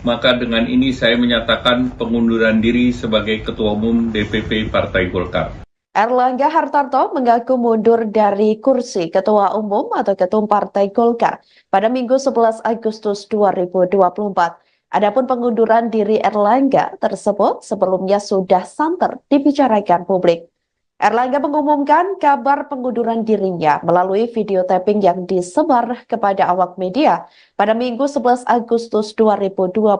maka dengan ini saya menyatakan pengunduran diri sebagai Ketua Umum DPP Partai Golkar. Erlangga Hartarto mengaku mundur dari kursi Ketua Umum atau Ketum Partai Golkar pada Minggu 11 Agustus 2024. Adapun pengunduran diri Erlangga tersebut sebelumnya sudah santer dibicarakan publik. Erlangga mengumumkan kabar pengunduran dirinya melalui video tapping yang disebar kepada awak media pada Minggu 11 Agustus 2024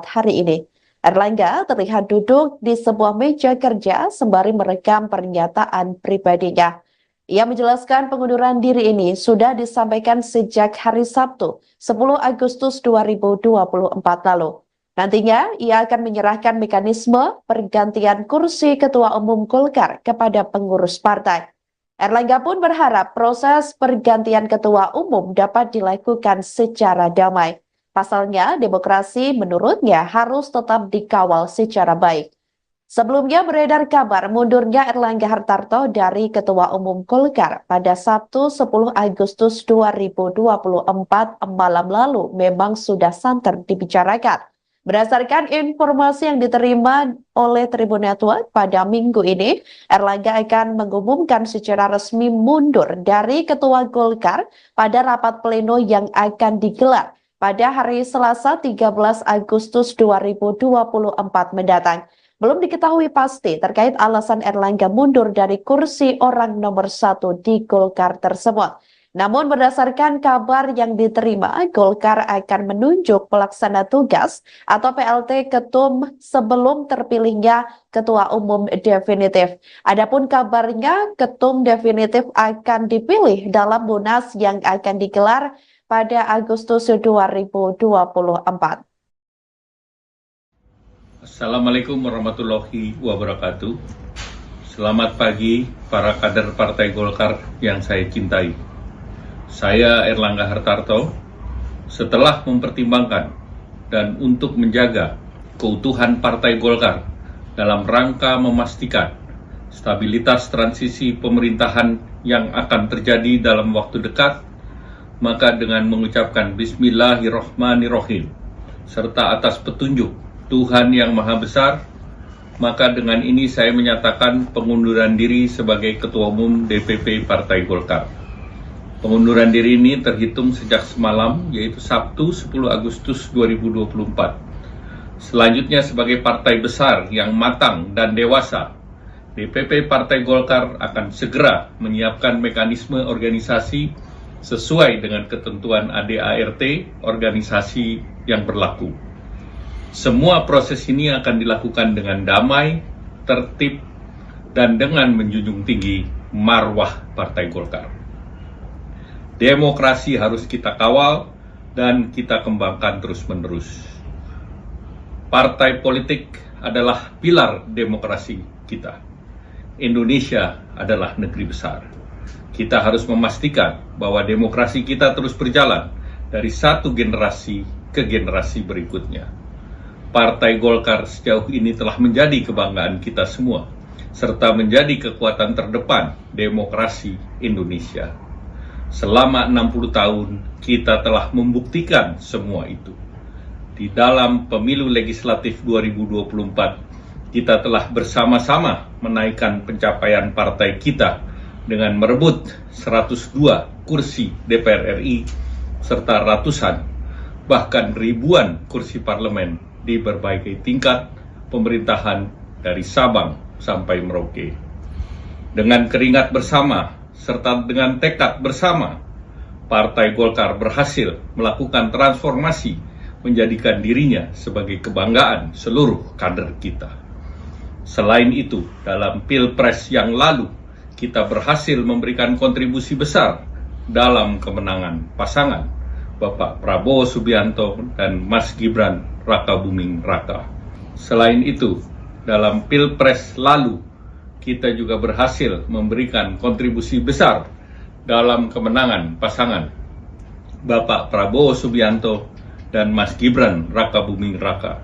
hari ini. Erlangga terlihat duduk di sebuah meja kerja sembari merekam pernyataan pribadinya. Ia menjelaskan pengunduran diri ini sudah disampaikan sejak hari Sabtu, 10 Agustus 2024 lalu. Nantinya, ia akan menyerahkan mekanisme pergantian kursi Ketua Umum Golkar kepada pengurus partai. Erlangga pun berharap proses pergantian Ketua Umum dapat dilakukan secara damai. Pasalnya, demokrasi menurutnya harus tetap dikawal secara baik. Sebelumnya beredar kabar mundurnya Erlangga Hartarto dari Ketua Umum Golkar pada Sabtu 10 Agustus 2024 malam lalu memang sudah santer dibicarakan. Berdasarkan informasi yang diterima oleh Tribun Network pada minggu ini, Erlangga akan mengumumkan secara resmi mundur dari Ketua Golkar pada rapat pleno yang akan digelar pada hari Selasa 13 Agustus 2024 mendatang. Belum diketahui pasti terkait alasan Erlangga mundur dari kursi orang nomor 1 di Golkar tersebut. Namun berdasarkan kabar yang diterima, Golkar akan menunjuk pelaksana tugas atau PLT Ketum sebelum terpilihnya Ketua Umum definitif. Adapun kabarnya Ketum definitif akan dipilih dalam Munas yang akan digelar pada Agustus 2024. Assalamualaikum warahmatullahi wabarakatuh. Selamat pagi para kader Partai Golkar yang saya cintai. Saya Erlangga Hartarto, setelah mempertimbangkan dan untuk menjaga keutuhan Partai Golkar dalam rangka memastikan stabilitas transisi pemerintahan yang akan terjadi dalam waktu dekat, maka dengan mengucapkan Bismillahirrohmanirrohim serta atas petunjuk Tuhan yang Maha Besar, maka dengan ini saya menyatakan pengunduran diri sebagai Ketua Umum DPP Partai Golkar. Pengunduran diri ini terhitung sejak semalam, yaitu Sabtu 10 Agustus 2024. Selanjutnya sebagai partai besar yang matang dan dewasa, DPP Partai Golkar akan segera menyiapkan mekanisme organisasi sesuai dengan ketentuan ADART organisasi yang berlaku. Semua proses ini akan dilakukan dengan damai, tertib, dan dengan menjunjung tinggi marwah Partai Golkar. Demokrasi harus kita kawal dan kita kembangkan terus-menerus. Partai politik adalah pilar demokrasi kita. Indonesia adalah negeri besar. Kita harus memastikan bahwa demokrasi kita terus berjalan dari satu generasi ke generasi berikutnya. Partai Golkar sejauh ini telah menjadi kebanggaan kita semua, serta menjadi kekuatan terdepan demokrasi Indonesia. Selama 60 tahun, kita telah membuktikan semua itu. Di dalam pemilu legislatif 2024, kita telah bersama-sama menaikkan pencapaian partai kita dengan merebut 102 kursi DPR RI, serta ratusan, bahkan ribuan kursi parlemen di berbagai tingkat pemerintahan dari Sabang sampai Merauke. Dengan keringat bersama, serta dengan tekad bersama, Partai Golkar berhasil melakukan transformasi menjadikan dirinya sebagai kebanggaan seluruh kader kita. Selain itu, dalam Pilpres yang lalu, kita berhasil memberikan kontribusi besar dalam kemenangan pasangan Bapak Prabowo Subianto dan Mas Gibran Rakabuming Raka. Selain itu, dalam Pilpres lalu, kita juga berhasil memberikan kontribusi besar dalam kemenangan pasangan Bapak Prabowo Subianto dan Mas Gibran Rakabuming Raka.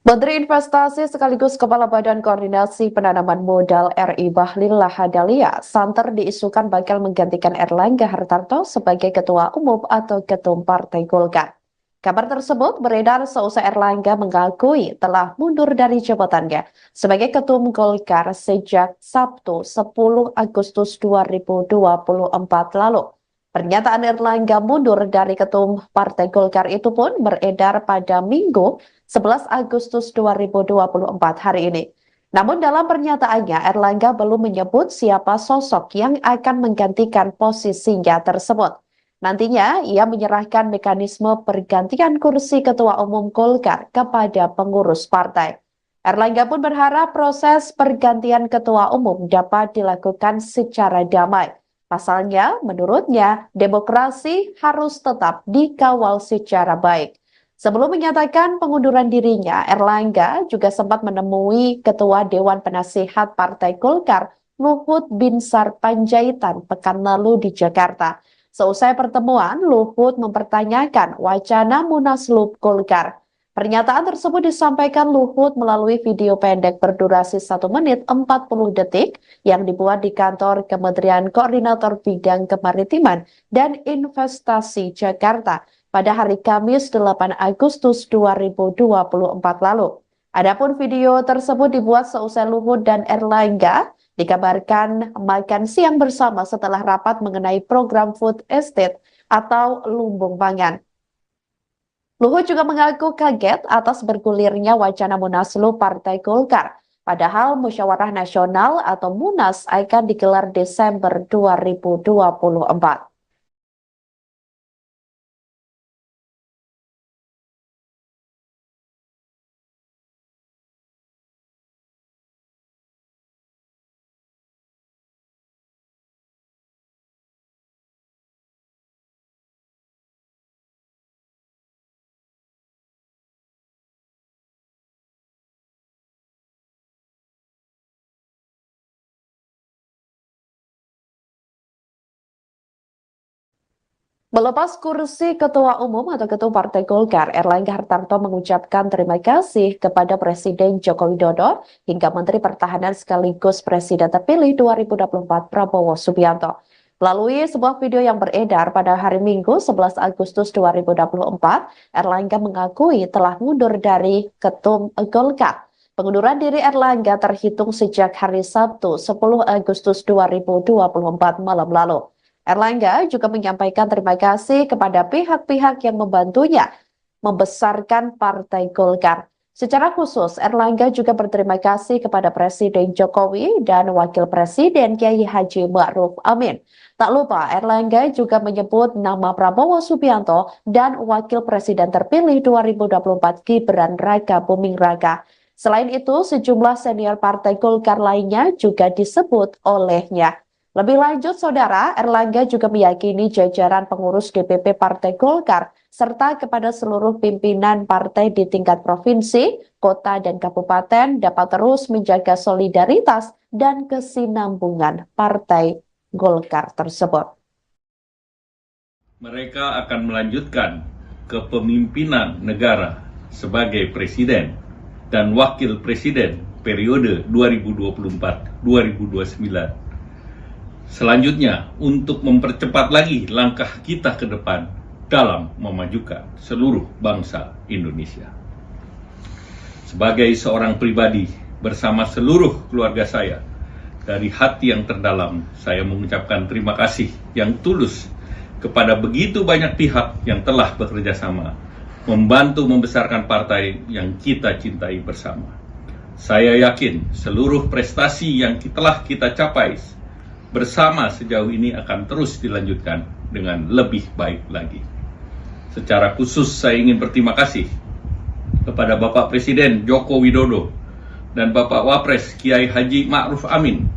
Menteri Investasi sekaligus Kepala Badan Koordinasi Penanaman Modal RI Bahlil Lahadalia santer diisukan bakal menggantikan Erlangga Hartarto sebagai Ketua Umum atau Ketum Partai Golkar. Kabar tersebut beredar seusai Erlangga mengakui telah mundur dari jabatannya sebagai Ketum Golkar sejak Sabtu 10 Agustus 2024 lalu. Pernyataan Erlangga mundur dari Ketum Partai Golkar itu pun beredar pada Minggu 11 Agustus 2024 hari ini. Namun dalam pernyataannya, Erlangga belum menyebut siapa sosok yang akan menggantikan posisinya tersebut. Nantinya, ia menyerahkan mekanisme pergantian kursi Ketua Umum Golkar kepada pengurus partai. Erlangga pun berharap proses pergantian Ketua Umum dapat dilakukan secara damai. Pasalnya, menurutnya, demokrasi harus tetap dikawal secara baik. Sebelum menyatakan pengunduran dirinya, Erlangga juga sempat menemui Ketua Dewan Penasihat Partai Golkar, Luhut Binsar Panjaitan, pekan lalu di Jakarta. Seusai pertemuan, Luhut mempertanyakan wacana Munaslup Golkar. Pernyataan tersebut disampaikan Luhut melalui video pendek berdurasi 1 menit 40 detik yang dibuat di kantor Kementerian Koordinator Bidang Kemaritiman dan Investasi Jakarta pada hari Kamis 8 Agustus 2024 lalu. Adapun video tersebut dibuat seusai Luhut dan Erlangga dikabarkan makan siang bersama setelah rapat mengenai program food estate atau lumbung pangan. Luhut juga mengaku kaget atas bergulirnya wacana Munaslup Partai Golkar. Padahal Musyawarah Nasional atau Munas akan digelar Desember 2024. Melepas kursi Ketua Umum atau Ketua Partai Golkar, Erlangga Hartarto mengucapkan terima kasih kepada Presiden Joko Widodo hingga Menteri Pertahanan sekaligus Presiden terpilih 2024 Prabowo Subianto. Melalui sebuah video yang beredar pada hari Minggu 11 Agustus 2024, Erlangga mengakui telah mundur dari Ketum Golkar. Pengunduran diri Erlangga terhitung sejak hari Sabtu 10 Agustus 2024 malam lalu. Erlangga juga menyampaikan terima kasih kepada pihak-pihak yang membantunya membesarkan Partai Golkar. Secara khusus, Erlangga juga berterima kasih kepada Presiden Jokowi dan Wakil Presiden Kiai Haji Ma'ruf Amin. Tak lupa, Erlangga juga menyebut nama Prabowo Subianto dan Wakil Presiden terpilih 2024 Gibran Raka Buming Raka. Selain itu, sejumlah senior Partai Golkar lainnya juga disebut olehnya. Lebih lanjut, Saudara, Erlangga juga meyakini jajaran pengurus DPP Partai Golkar serta kepada seluruh pimpinan partai di tingkat provinsi, kota, dan kabupaten dapat terus menjaga solidaritas dan kesinambungan Partai Golkar tersebut. Mereka akan melanjutkan kepemimpinan negara sebagai presiden dan wakil presiden periode 2024-2029. Selanjutnya, untuk mempercepat lagi langkah kita ke depan dalam memajukan seluruh bangsa Indonesia. Sebagai seorang pribadi bersama seluruh keluarga saya, dari hati yang terdalam saya mengucapkan terima kasih yang tulus kepada begitu banyak pihak yang telah bekerja sama membantu membesarkan partai yang kita cintai bersama. Saya yakin seluruh prestasi yang telah kita capai bersama sejauh ini akan terus dilanjutkan dengan lebih baik lagi. Secara khusus saya ingin berterima kasih kepada Bapak Presiden Joko Widodo dan Bapak Wapres Kiai Haji Ma'ruf Amin.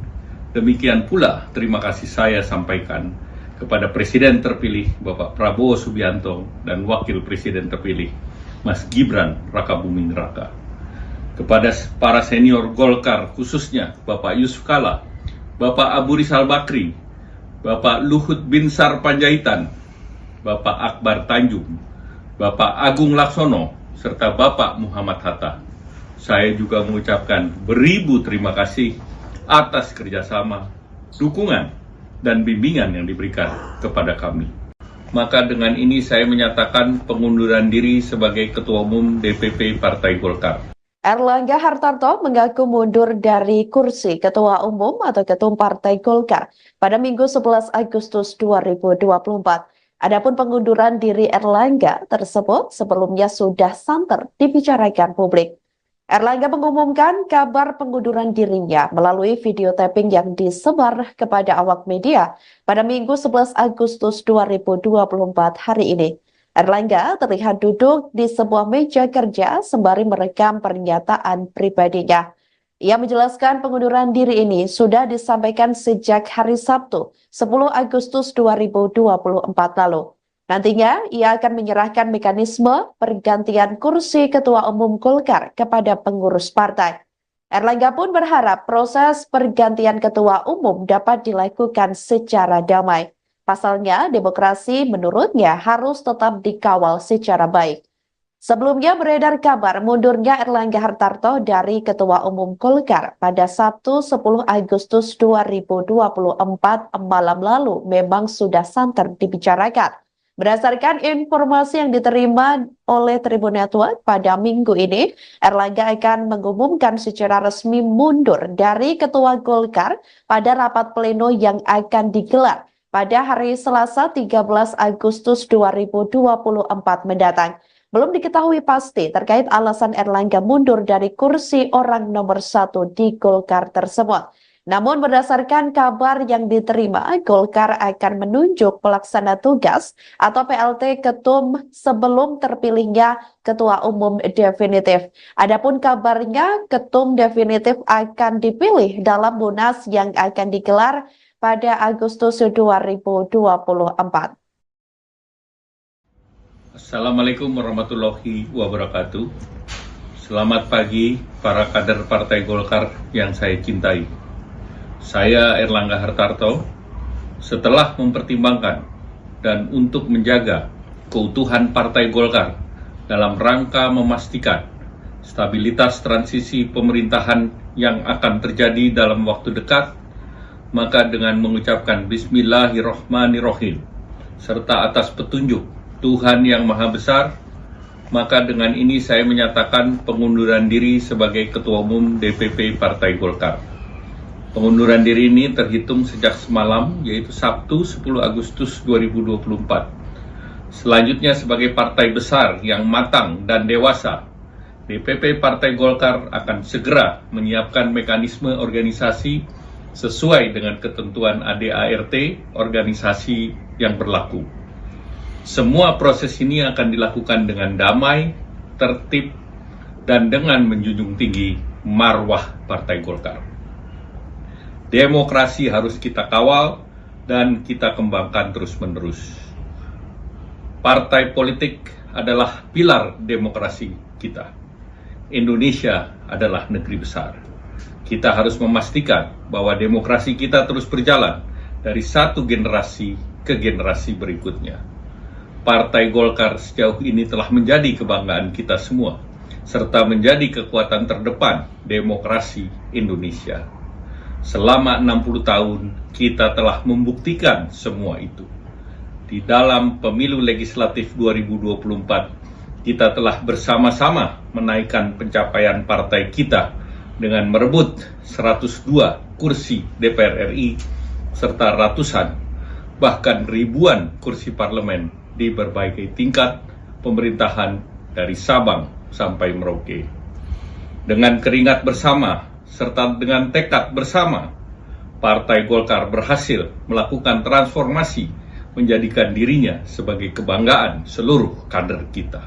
Demikian pula terima kasih saya sampaikan kepada Presiden terpilih Bapak Prabowo Subianto dan Wakil Presiden terpilih Mas Gibran Raka Buming Raka. Kepada para senior Golkar khususnya Bapak Yusuf Kala, Bapak Abu Rizal Bakri, Bapak Luhut Binsar Panjaitan, Bapak Akbar Tanjung, Bapak Agung Laksono, serta Bapak Muhammad Hatta. Saya juga mengucapkan beribu terima kasih atas kerjasama, dukungan, dan bimbingan yang diberikan kepada kami. maka dengan ini saya menyatakan pengunduran diri sebagai Ketua Umum DPP Partai Golkar. Erlangga Hartarto mengaku mundur dari kursi Ketua Umum atau Ketum Partai Golkar pada Minggu 11 Agustus 2024. Adapun pengunduran diri Erlangga tersebut sebelumnya sudah santer dibicarakan publik. Erlangga mengumumkan kabar pengunduran dirinya melalui video tapping yang disebar kepada awak media pada Minggu 11 Agustus 2024 hari ini. Erlangga terlihat duduk di sebuah meja kerja sembari merekam pernyataan pribadinya. Ia menjelaskan pengunduran diri ini sudah disampaikan sejak hari Sabtu, 10 Agustus 2024 lalu. Nantinya, ia akan menyerahkan mekanisme pergantian kursi Ketua Umum Golkar kepada pengurus partai. Erlangga pun berharap proses pergantian Ketua Umum dapat dilakukan secara damai. Pasalnya, demokrasi menurutnya harus tetap dikawal secara baik. Sebelumnya beredar kabar mundurnya Erlangga Hartarto dari Ketua Umum Golkar pada Sabtu 10 Agustus 2024 malam lalu memang sudah santer dibicarakan. Berdasarkan informasi yang diterima oleh Tribun Network pada minggu ini, Erlangga akan mengumumkan secara resmi mundur dari Ketua Golkar pada rapat pleno yang akan digelar pada hari Selasa 13 Agustus 2024 mendatang. Belum diketahui pasti terkait alasan Erlangga mundur dari kursi orang nomor 1 di Golkar tersebut. Namun berdasarkan kabar yang diterima, Golkar akan menunjuk pelaksana tugas atau PLT Ketum sebelum terpilihnya Ketua Umum definitif. Adapun kabarnya Ketum definitif akan dipilih dalam Munas yang akan digelar pada Agustus 2024. Assalamualaikum warahmatullahi wabarakatuh. Selamat pagi para kader Partai Golkar yang saya cintai. Saya Erlangga Hartarto, setelah mempertimbangkan dan untuk menjaga keutuhan Partai Golkar dalam rangka memastikan stabilitas transisi pemerintahan yang akan terjadi dalam waktu dekat, maka dengan mengucapkan Bismillahirrohmanirrohim serta atas petunjuk Tuhan Yang Maha Besar, maka dengan ini saya menyatakan pengunduran diri sebagai Ketua Umum DPP Partai Golkar. Pengunduran diri ini terhitung sejak semalam, yaitu Sabtu 10 Agustus 2024. Selanjutnya sebagai partai besar yang matang dan dewasa, DPP Partai Golkar akan segera menyiapkan mekanisme organisasi sesuai dengan ketentuan ADART organisasi yang berlaku. Semua proses ini akan dilakukan dengan damai, tertib, dan dengan menjunjung tinggi marwah Partai Golkar. Demokrasi harus kita kawal dan kita kembangkan terus-menerus. Partai politik adalah pilar demokrasi kita. Indonesia adalah negeri besar. Kita harus memastikan bahwa demokrasi kita terus berjalan dari satu generasi ke generasi berikutnya. Partai Golkar sejauh ini telah menjadi kebanggaan kita semua, serta menjadi kekuatan terdepan demokrasi Indonesia. Selama 60 tahun, kita telah membuktikan semua itu. Di dalam pemilu legislatif 2024, kita telah bersama-sama menaikkan pencapaian partai kita dengan merebut 102 kursi DPR RI, serta ratusan, bahkan ribuan kursi parlemen di berbagai tingkat pemerintahan dari Sabang sampai Merauke. Dengan keringat bersama, serta dengan tekad bersama, Partai Golkar berhasil melakukan transformasi menjadikan dirinya sebagai kebanggaan seluruh kader kita.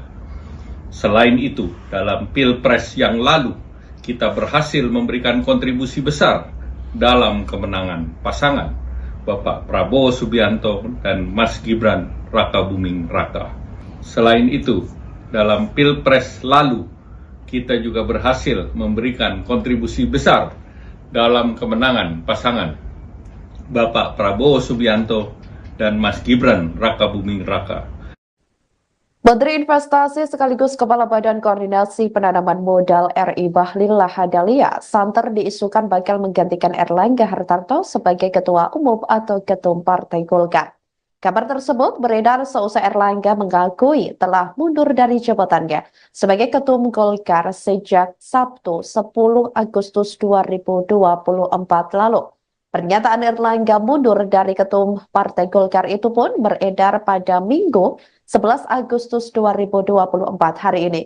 Selain itu, dalam Pilpres yang lalu, kita berhasil memberikan kontribusi besar dalam kemenangan pasangan Bapak Prabowo Subianto dan Mas Gibran Rakabuming Raka. Selain itu, dalam Pilpres lalu, kita juga berhasil memberikan kontribusi besar dalam kemenangan pasangan Bapak Prabowo Subianto dan Mas Gibran Rakabuming Raka. Menteri Investasi sekaligus Kepala Badan Koordinasi Penanaman Modal RI Bahlil Lahadalia santer diisukan bakal menggantikan Erlangga Hartarto sebagai Ketua Umum atau Ketum Partai Golkar. Kabar tersebut beredar seusai Erlangga mengakui telah mundur dari jabatannya sebagai Ketum Golkar sejak Sabtu 10 Agustus 2024 lalu. Pernyataan Erlangga mundur dari Ketum Partai Golkar itu pun beredar pada Minggu 11 Agustus 2024 hari ini.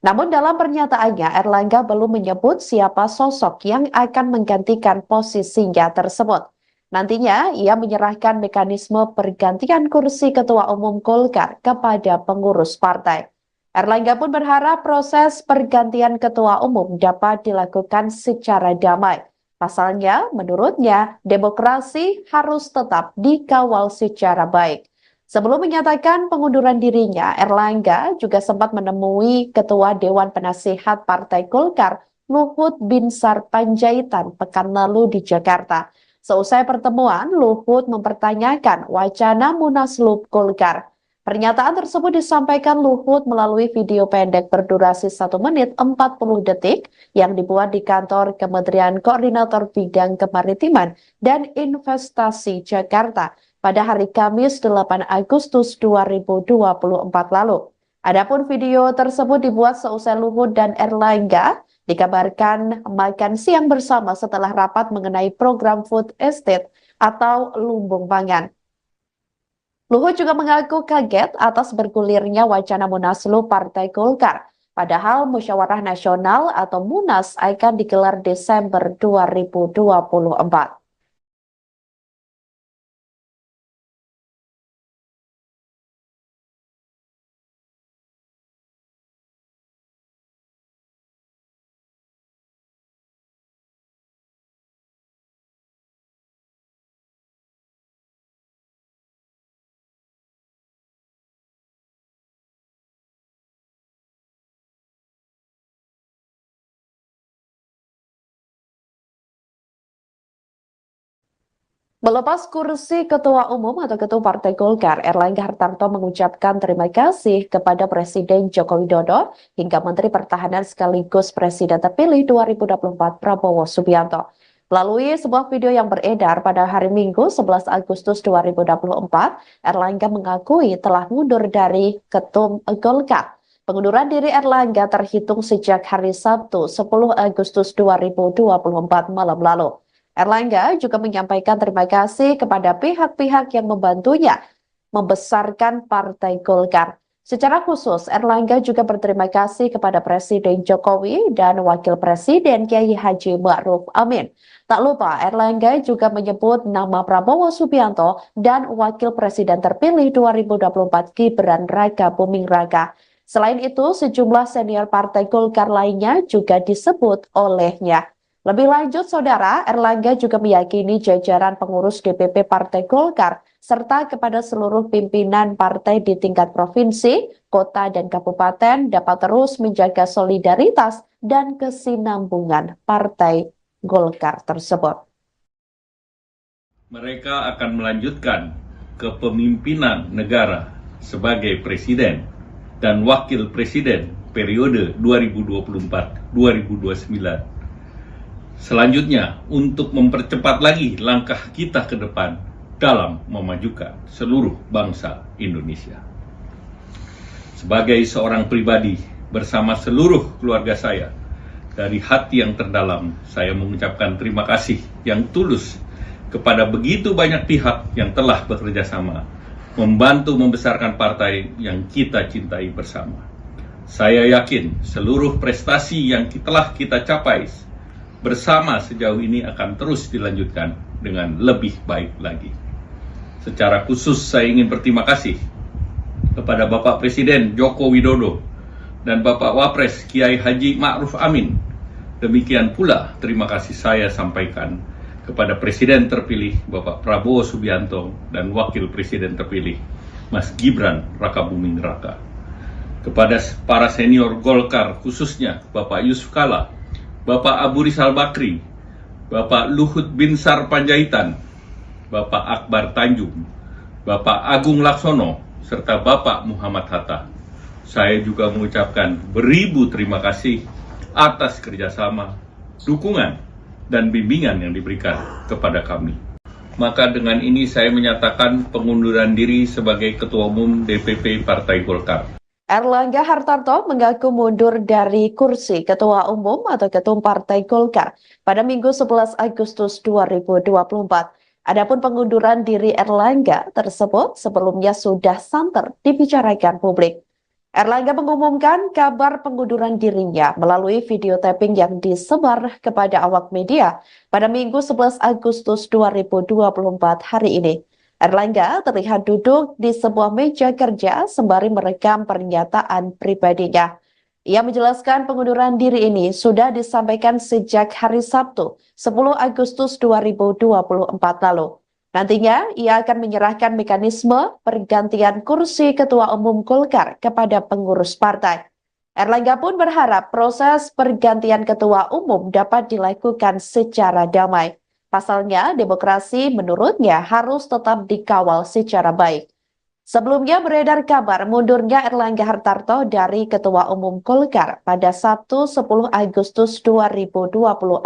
Namun dalam pernyataannya, Erlangga belum menyebut siapa sosok yang akan menggantikan posisinya tersebut. Nantinya, ia menyerahkan mekanisme pergantian kursi Ketua Umum Golkar kepada pengurus partai. Erlangga pun berharap proses pergantian Ketua Umum dapat dilakukan secara damai. Pasalnya, menurutnya, demokrasi harus tetap dikawal secara baik. Sebelum menyatakan pengunduran dirinya, Erlangga juga sempat menemui Ketua Dewan Penasihat Partai Golkar, Luhut Binsar Panjaitan, pekan lalu di Jakarta. Seusai pertemuan, Luhut mempertanyakan wacana Munaslup Golkar. Pernyataan tersebut disampaikan Luhut melalui video pendek berdurasi 1 menit 40 detik yang dibuat di kantor Kementerian Koordinator Bidang Kemaritiman dan Investasi Jakarta pada hari Kamis 8 Agustus 2024 lalu. Adapun video tersebut dibuat seusai Luhut dan Erlangga dikabarkan makan siang bersama setelah rapat mengenai program food estate atau lumbung pangan. Luhut juga mengaku kaget atas bergulirnya wacana Munaslup Partai Golkar. Padahal Musyawarah Nasional atau Munas akan digelar Desember 2024. Melepas kursi Ketua Umum atau Ketua Partai Golkar, Erlangga Hartarto mengucapkan terima kasih kepada Presiden Joko Widodo hingga Menteri Pertahanan sekaligus Presiden terpilih 2024 Prabowo Subianto. Melalui sebuah video yang beredar pada hari Minggu 11 Agustus 2024, Erlangga mengakui telah mundur dari Ketum Golkar. Pengunduran diri Erlangga terhitung sejak hari Sabtu 10 Agustus 2024 malam lalu. Erlangga juga menyampaikan terima kasih kepada pihak-pihak yang membantunya membesarkan Partai Golkar. Secara khusus, Erlangga juga berterima kasih kepada Presiden Jokowi dan Wakil Presiden Kiai Haji Ma'ruf Amin. Tak lupa, Erlangga juga menyebut nama Prabowo Subianto dan Wakil Presiden terpilih 2024 Gibran Raka Buming Raka. Selain itu, sejumlah senior Partai Golkar lainnya juga disebut olehnya. Lebih lanjut, Saudara, Erlangga juga meyakini jajaran pengurus DPP Partai Golkar serta kepada seluruh pimpinan partai di tingkat provinsi, kota, dan kabupaten dapat terus menjaga solidaritas dan kesinambungan Partai Golkar tersebut. Mereka akan melanjutkan kepemimpinan negara sebagai presiden dan wakil presiden periode 2024-2029. Selanjutnya, untuk mempercepat lagi langkah kita ke depan dalam memajukan seluruh bangsa Indonesia. Sebagai seorang pribadi bersama seluruh keluarga saya, dari hati yang terdalam saya mengucapkan terima kasih yang tulus kepada begitu banyak pihak yang telah bekerja sama, membantu membesarkan partai yang kita cintai bersama. Saya yakin seluruh prestasi yang telah kita capai bersama sejauh ini akan terus dilanjutkan dengan lebih baik lagi. Secara khusus saya ingin berterima kasih kepada Bapak Presiden Joko Widodo dan Bapak Wapres Kiai Haji Ma'ruf Amin. Demikian pula terima kasih saya sampaikan kepada Presiden terpilih Bapak Prabowo Subianto dan Wakil Presiden terpilih Mas Gibran Raka Buming Raka. Kepada para senior Golkar khususnya Bapak Yusuf Kala, Bapak Abu Rizal Bakri, Bapak Luhut Binsar Panjaitan, Bapak Akbar Tanjung, Bapak Agung Laksono, serta Bapak Muhammad Hatta. Saya juga mengucapkan beribu terima kasih atas kerjasama, dukungan, dan bimbingan yang diberikan kepada kami. maka dengan ini saya menyatakan pengunduran diri sebagai Ketua Umum DPP Partai Golkar. Erlangga Hartarto mengaku mundur dari kursi Ketua Umum atau Ketum Partai Golkar pada Minggu 11 Agustus 2024. Adapun pengunduran diri Erlangga tersebut sebelumnya sudah santer dibicarakan publik. Erlangga mengumumkan kabar pengunduran dirinya melalui video tapping yang disebar kepada awak media pada Minggu 11 Agustus 2024 hari ini. Erlangga terlihat duduk di sebuah meja kerja sembari merekam pernyataan pribadinya. Ia menjelaskan pengunduran diri ini sudah disampaikan sejak hari Sabtu, 10 Agustus 2024 lalu. Nantinya, ia akan menyerahkan mekanisme pergantian kursi Ketua Umum Golkar kepada pengurus partai. Erlangga pun berharap proses pergantian Ketua Umum dapat dilakukan secara damai. Pasalnya, demokrasi menurutnya harus tetap dikawal secara baik. Sebelumnya beredar kabar mundurnya Erlangga Hartarto dari Ketua Umum Golkar pada Sabtu 10 Agustus 2024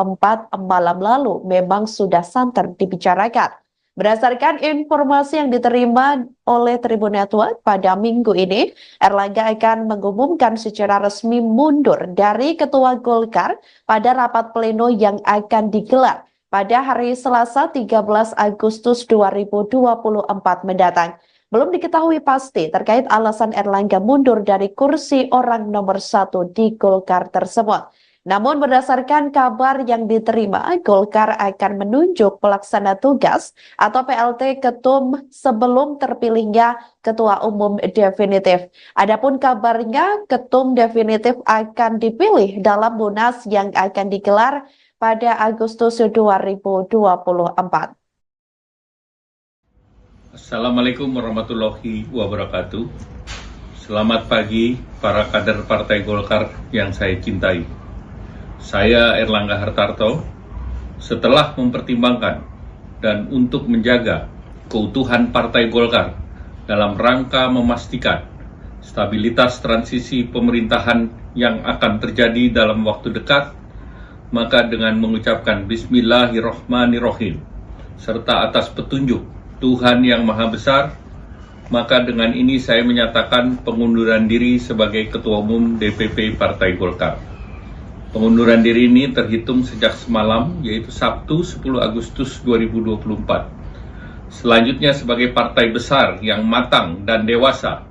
malam lalu memang sudah santer dibicarakan. Berdasarkan informasi yang diterima oleh Tribun Network pada minggu ini, Erlangga akan mengumumkan secara resmi mundur dari Ketua Golkar pada rapat pleno yang akan digelar pada hari Selasa 13 Agustus 2024 mendatang. Belum diketahui pasti terkait alasan Erlangga mundur dari kursi orang nomor 1 di Golkar tersebut. Namun berdasarkan kabar yang diterima, Golkar akan menunjuk pelaksana tugas atau PLT Ketum sebelum terpilihnya Ketua Umum definitif. Adapun kabarnya Ketum definitif akan dipilih dalam Munas yang akan digelar pada Agustus 2024. Assalamualaikum warahmatullahi wabarakatuh. Selamat pagi para kader Partai Golkar yang saya cintai. Saya Erlangga Hartarto, setelah mempertimbangkan dan untuk menjaga keutuhan Partai Golkar dalam rangka memastikan stabilitas transisi pemerintahan yang akan terjadi dalam waktu dekat, maka dengan mengucapkan Bismillahirrohmanirrohim serta atas petunjuk Tuhan Yang Maha Besar, maka dengan ini saya menyatakan pengunduran diri sebagai Ketua Umum DPP Partai Golkar. Pengunduran diri ini terhitung sejak semalam, yaitu Sabtu 10 Agustus 2024. Selanjutnya sebagai partai besar yang matang dan dewasa,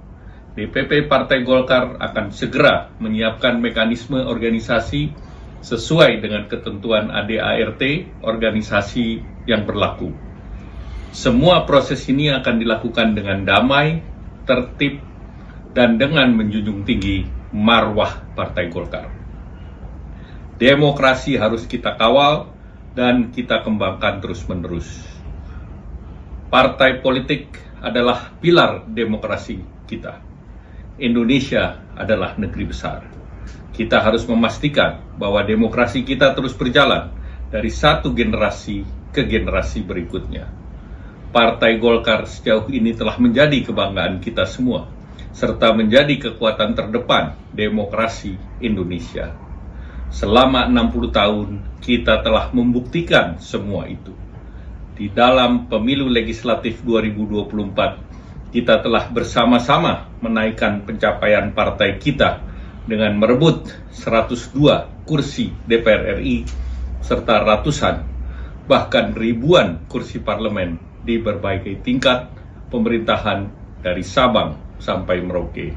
DPP Partai Golkar akan segera menyiapkan mekanisme organisasi sesuai dengan ketentuan ADART organisasi yang berlaku. Semua proses ini akan dilakukan dengan damai, tertib, dan dengan menjunjung tinggi marwah Partai Golkar. Demokrasi harus kita kawal dan kita kembangkan terus-menerus. Partai politik adalah pilar demokrasi kita. Indonesia adalah negeri besar. Kita harus memastikan bahwa demokrasi kita terus berjalan dari satu generasi ke generasi berikutnya. Partai Golkar sejauh ini telah menjadi kebanggaan kita semua, serta menjadi kekuatan terdepan demokrasi Indonesia. Selama 60 tahun, kita telah membuktikan semua itu. Di dalam pemilu legislatif 2024, kita telah bersama-sama menaikkan pencapaian partai kita dengan merebut 102 kursi DPR RI, serta ratusan, bahkan ribuan kursi parlemen di berbagai tingkat pemerintahan dari Sabang sampai Merauke.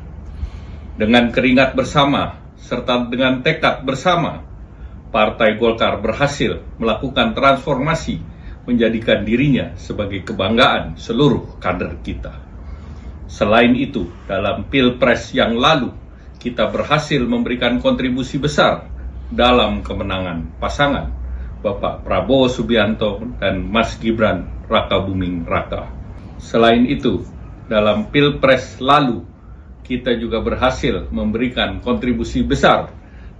Dengan keringat bersama, serta dengan tekad bersama, Partai Golkar berhasil melakukan transformasi menjadikan dirinya sebagai kebanggaan seluruh kader kita. Selain itu, dalam Pilpres yang lalu, kita berhasil memberikan kontribusi besar dalam kemenangan pasangan Bapak Prabowo Subianto dan Mas Gibran Rakabuming Raka. Selain itu, dalam Pilpres lalu, kita juga berhasil memberikan kontribusi besar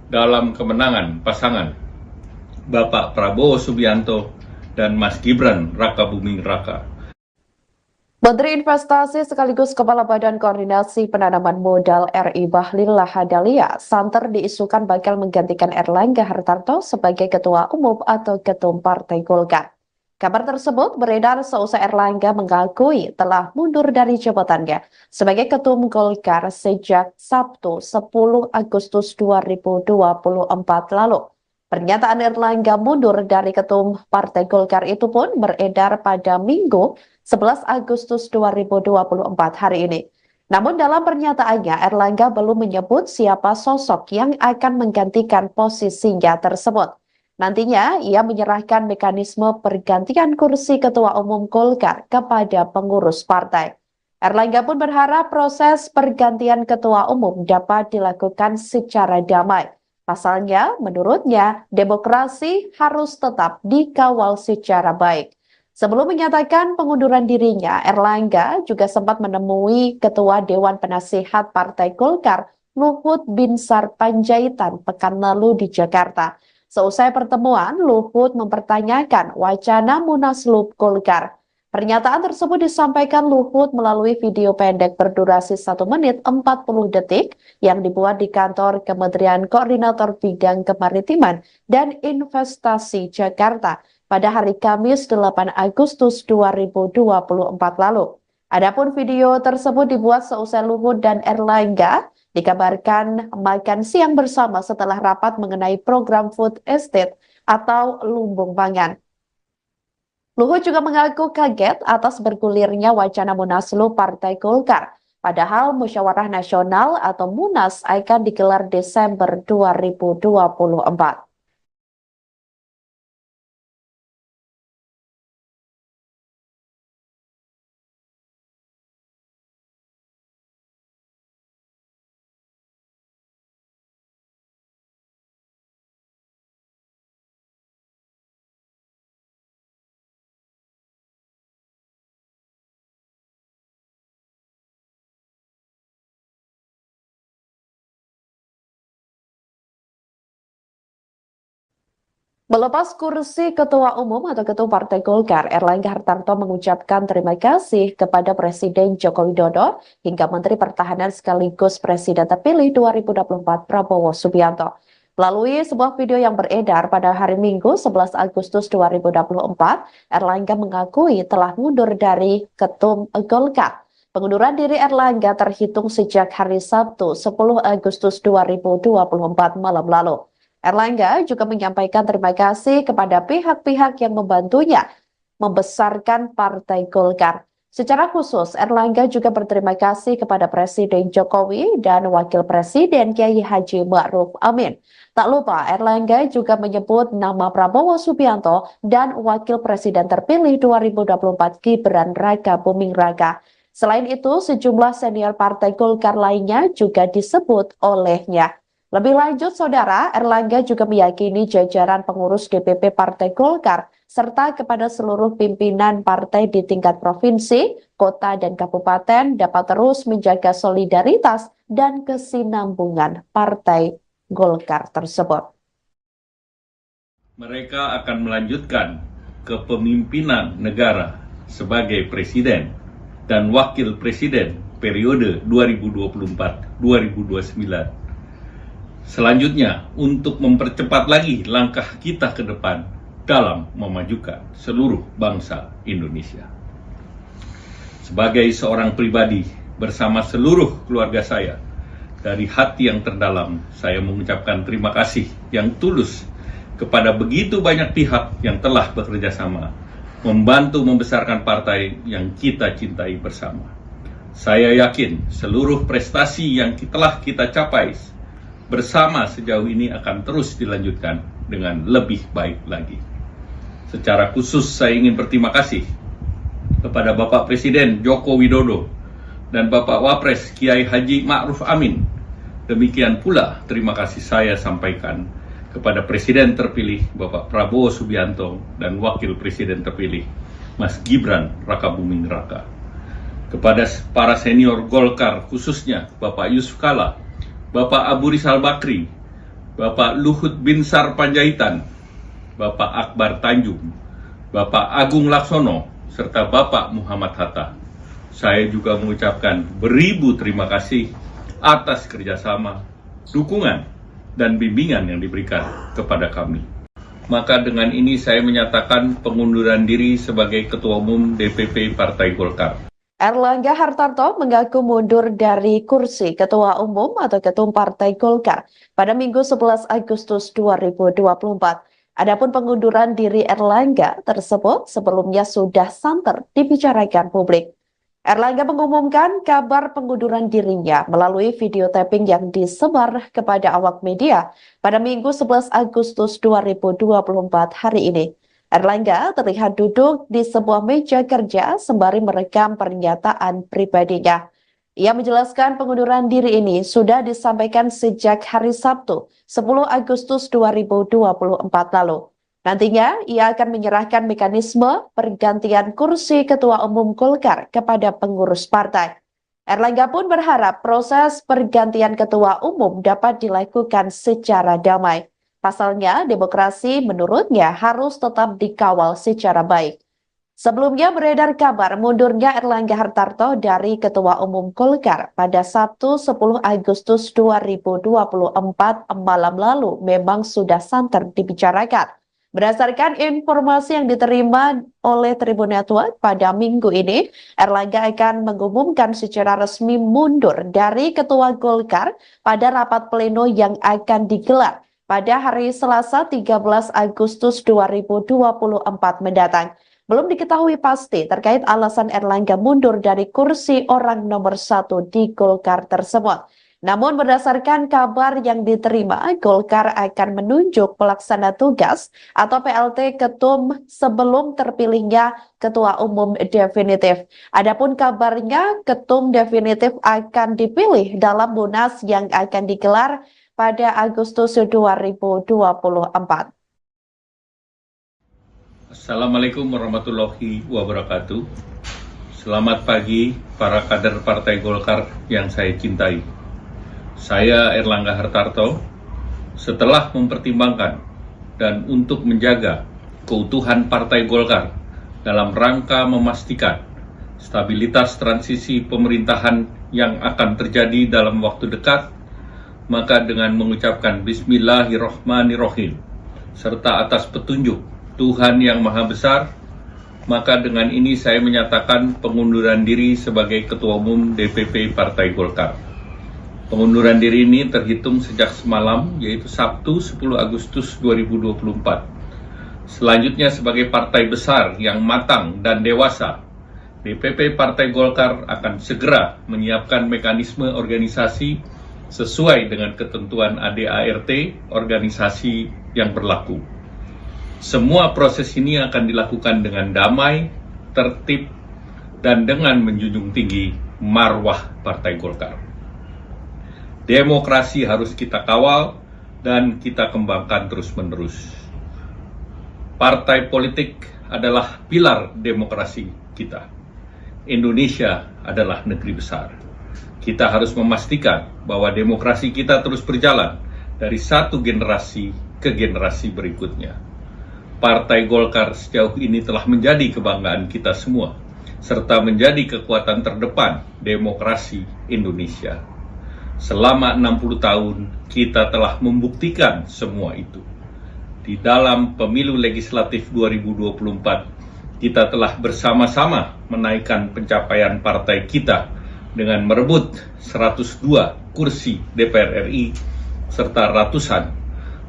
dalam kemenangan pasangan Bapak Prabowo Subianto dan Mas Gibran Rakabuming Raka. Menteri Investasi sekaligus Kepala Badan Koordinasi Penanaman Modal RI Bahlil Lahadalia santer diisukan bakal menggantikan Erlangga Hartarto sebagai Ketua Umum atau Ketum Partai Golkar. Kabar tersebut beredar seusai Erlangga mengakui telah mundur dari jabatannya sebagai Ketum Golkar sejak Sabtu 10 Agustus 2024 lalu. Pernyataan Erlangga mundur dari Ketum Partai Golkar itu pun beredar pada Minggu 11 Agustus 2024 hari ini. Namun dalam pernyataannya, Erlangga belum menyebut siapa sosok yang akan menggantikan posisinya tersebut. Nantinya, ia menyerahkan mekanisme pergantian kursi Ketua Umum Golkar kepada pengurus partai. Erlangga pun berharap proses pergantian Ketua Umum dapat dilakukan secara damai. Pasalnya, menurutnya, demokrasi harus tetap dikawal secara baik. Sebelum menyatakan pengunduran dirinya, Erlangga juga sempat menemui Ketua Dewan Penasihat Partai Golkar, Luhut Binsar Panjaitan, pekan lalu di Jakarta. Seusai pertemuan, Luhut mempertanyakan wacana Munaslup Golkar. Pernyataan tersebut disampaikan Luhut melalui video pendek berdurasi 1 menit 40 detik yang dibuat di kantor Kementerian Koordinator Bidang Kemaritiman dan Investasi Jakarta pada hari Kamis 8 Agustus 2024 lalu. Adapun video tersebut dibuat seusai Luhut dan Erlangga dikabarkan makan siang bersama setelah rapat mengenai program food estate atau lumbung pangan. Luhut juga mengaku kaget atas bergulirnya wacana Munaslup Partai Golkar. Padahal Musyawarah Nasional atau Munas akan digelar Desember 2024. Melepas kursi Ketua Umum atau Ketua Partai Golkar, Erlangga Hartarto mengucapkan terima kasih kepada Presiden Joko Widodo hingga Menteri Pertahanan sekaligus Presiden terpilih 2024 Prabowo Subianto. Melalui sebuah video yang beredar pada hari Minggu 11 Agustus 2024, Erlangga mengakui telah mundur dari Ketum Golkar. Pengunduran diri Erlangga terhitung sejak hari Sabtu 10 Agustus 2024 malam lalu. Erlangga juga menyampaikan terima kasih kepada pihak-pihak yang membantunya membesarkan Partai Golkar. Secara khusus, Erlangga juga berterima kasih kepada Presiden Jokowi dan Wakil Presiden Kiai Haji Ma'ruf Amin. Tak lupa, Erlangga juga menyebut nama Prabowo Subianto dan Wakil Presiden terpilih 2024 Gibran Raka Buming Raka. Selain itu, sejumlah senior Partai Golkar lainnya juga disebut olehnya. Lebih lanjut, Saudara, Erlangga juga meyakini jajaran pengurus DPP Partai Golkar serta kepada seluruh pimpinan partai di tingkat provinsi, kota, dan kabupaten dapat terus menjaga solidaritas dan kesinambungan Partai Golkar tersebut. Mereka akan melanjutkan kepemimpinan negara sebagai presiden dan wakil presiden periode 2024-2029. Selanjutnya, untuk mempercepat lagi langkah kita ke depan dalam memajukan seluruh bangsa Indonesia. Sebagai seorang pribadi bersama seluruh keluarga saya, dari hati yang terdalam saya mengucapkan terima kasih yang tulus kepada begitu banyak pihak yang telah bekerja sama, membantu membesarkan partai yang kita cintai bersama. Saya yakin seluruh prestasi yang telah kita capai bersama sejauh ini akan terus dilanjutkan dengan lebih baik lagi. Secara khusus saya ingin berterima kasih kepada Bapak Presiden Joko Widodo dan Bapak Wapres Kiai Haji Ma'ruf Amin. Demikian pula terima kasih saya sampaikan kepada Presiden terpilih Bapak Prabowo Subianto dan Wakil Presiden terpilih Mas Gibran Raka Buming Raka. Kepada para senior Golkar khususnya Bapak Yusuf Kala, Bapak Abu Rizal Bakri, Bapak Luhut Binsar Panjaitan, Bapak Akbar Tanjung, Bapak Agung Laksono, serta Bapak Muhammad Hatta. Saya juga mengucapkan beribu terima kasih atas kerjasama, dukungan, dan bimbingan yang diberikan kepada kami. Maka dengan ini saya menyatakan pengunduran diri sebagai Ketua Umum DPP Partai Golkar. Erlangga Hartarto mengaku mundur dari kursi Ketua Umum atau Ketum Partai Golkar pada Minggu 11 Agustus 2024. Adapun pengunduran diri Erlangga tersebut sebelumnya sudah santer dibicarakan publik. Erlangga mengumumkan kabar pengunduran dirinya melalui video tapping yang disebar kepada awak media pada Minggu 11 Agustus 2024 hari ini. Erlangga terlihat duduk di sebuah meja kerja sembari merekam pernyataan pribadinya. Ia menjelaskan pengunduran diri ini sudah disampaikan sejak hari Sabtu, 10 Agustus 2024 lalu. Nantinya, ia akan menyerahkan mekanisme pergantian kursi Ketua Umum Golkar kepada pengurus partai. Erlangga pun berharap proses pergantian Ketua Umum dapat dilakukan secara damai. Pasalnya, demokrasi menurutnya harus tetap dikawal secara baik. Sebelumnya beredar kabar mundurnya Erlangga Hartarto dari Ketua Umum Golkar pada Sabtu 10 Agustus 2024 malam lalu memang sudah santer dibicarakan. Berdasarkan informasi yang diterima oleh Tribun Network pada minggu ini, Erlangga akan mengumumkan secara resmi mundur dari Ketua Golkar pada rapat pleno yang akan digelar pada hari Selasa 13 Agustus 2024 mendatang. Belum diketahui pasti terkait alasan Erlangga mundur dari kursi orang nomor 1 di Golkar tersebut. Namun berdasarkan kabar yang diterima, Golkar akan menunjuk pelaksana tugas atau PLT Ketum sebelum terpilihnya Ketua Umum definitif. Adapun kabarnya Ketum definitif akan dipilih dalam Munas yang akan digelar pada Agustus 2024. Assalamualaikum warahmatullahi wabarakatuh. Selamat pagi para kader Partai Golkar yang saya cintai. Saya Erlangga Hartarto, setelah mempertimbangkan dan untuk menjaga keutuhan Partai Golkar dalam rangka memastikan stabilitas transisi pemerintahan yang akan terjadi dalam waktu dekat, maka dengan mengucapkan Bismillahirrahmanirrahim, serta atas petunjuk Tuhan Yang Maha Besar, maka dengan ini saya menyatakan pengunduran diri sebagai Ketua Umum DPP Partai Golkar. Pengunduran diri ini terhitung sejak semalam, yaitu Sabtu 10 Agustus 2024. Selanjutnya sebagai partai besar yang matang dan dewasa, DPP Partai Golkar akan segera menyiapkan mekanisme organisasi sesuai dengan ketentuan ADART organisasi yang berlaku. Semua proses ini akan dilakukan dengan damai, tertib, dan dengan menjunjung tinggi marwah Partai Golkar. Demokrasi harus kita kawal dan kita kembangkan terus-menerus. Partai politik adalah pilar demokrasi kita. Indonesia adalah negeri besar. Kita harus memastikan bahwa demokrasi kita terus berjalan dari satu generasi ke generasi berikutnya. Partai Golkar sejauh ini telah menjadi kebanggaan kita semua, serta menjadi kekuatan terdepan demokrasi Indonesia. Selama 60 tahun, kita telah membuktikan semua itu. Di dalam pemilu legislatif 2024, kita telah bersama-sama menaikkan pencapaian partai kita dengan merebut 102 kursi DPR RI, serta ratusan,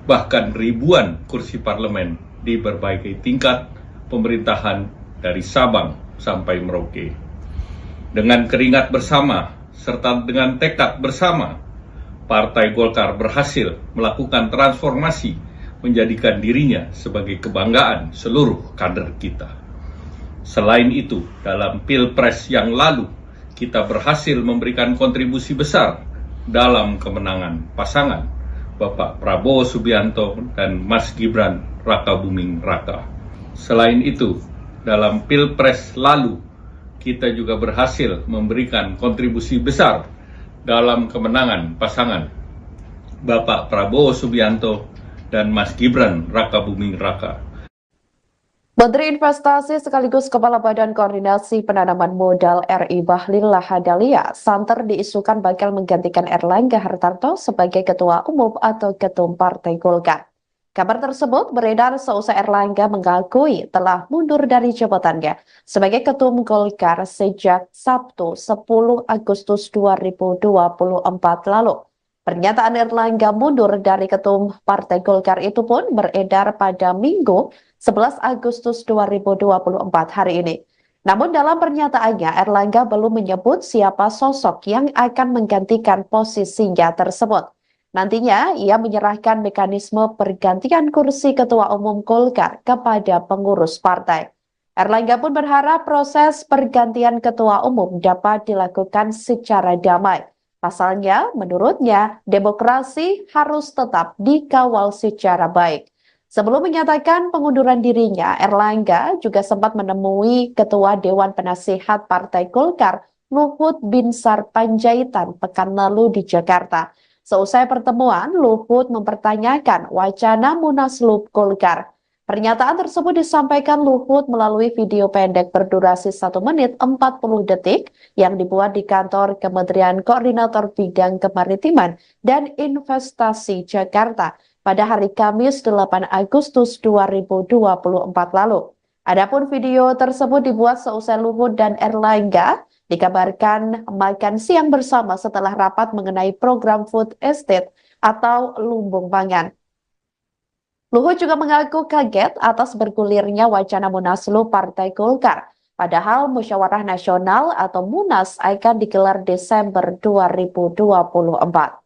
bahkan ribuan kursi parlemen di berbagai tingkat pemerintahan dari Sabang sampai Merauke. Dengan keringat bersama, serta dengan tekad bersama, Partai Golkar berhasil melakukan transformasi menjadikan dirinya sebagai kebanggaan seluruh kader kita. Selain itu, dalam Pilpres yang lalu, kita berhasil memberikan kontribusi besar dalam kemenangan pasangan Bapak Prabowo Subianto dan Mas Gibran Rakabuming Raka. Selain itu, dalam Pilpres lalu, kita juga berhasil memberikan kontribusi besar dalam kemenangan pasangan Bapak Prabowo Subianto dan Mas Gibran Rakabuming Raka. Menteri Investasi sekaligus Kepala Badan Koordinasi Penanaman Modal RI Bahlil Lahadalia santer diisukan bakal menggantikan Erlangga Hartarto sebagai Ketua Umum atau Ketum Partai Golkar. Kabar tersebut beredar seusai Erlangga mengakui telah mundur dari jabatannya sebagai Ketum Golkar sejak Sabtu 10 Agustus 2024 lalu. Pernyataan Erlangga mundur dari Ketum Partai Golkar itu pun beredar pada Minggu 11 Agustus 2024 hari ini. Namun dalam pernyataannya, Erlangga belum menyebut siapa sosok yang akan menggantikan posisinya tersebut. Nantinya, ia menyerahkan mekanisme pergantian kursi Ketua Umum Golkar kepada pengurus partai. Erlangga pun berharap proses pergantian Ketua Umum dapat dilakukan secara damai. Pasalnya, menurutnya, demokrasi harus tetap dikawal secara baik. Sebelum menyatakan pengunduran dirinya, Erlangga juga sempat menemui Ketua Dewan Penasihat Partai Golkar, Luhut Binsar Panjaitan, pekan lalu di Jakarta. Seusai pertemuan, Luhut mempertanyakan wacana Munaslup Golkar. Pernyataan tersebut disampaikan Luhut melalui video pendek berdurasi 1 menit 40 detik yang dibuat di kantor Kementerian Koordinator Bidang Kemaritiman dan Investasi Jakarta pada hari Kamis 8 Agustus 2024 lalu. Adapun video tersebut dibuat seusai Luhut dan Erlangga dikabarkan makan siang bersama setelah rapat mengenai program food estate atau lumbung pangan. Luhut juga mengaku kaget atas bergulirnya wacana Munaslup Partai Golkar. Padahal Musyawarah Nasional atau Munas akan digelar Desember 2024.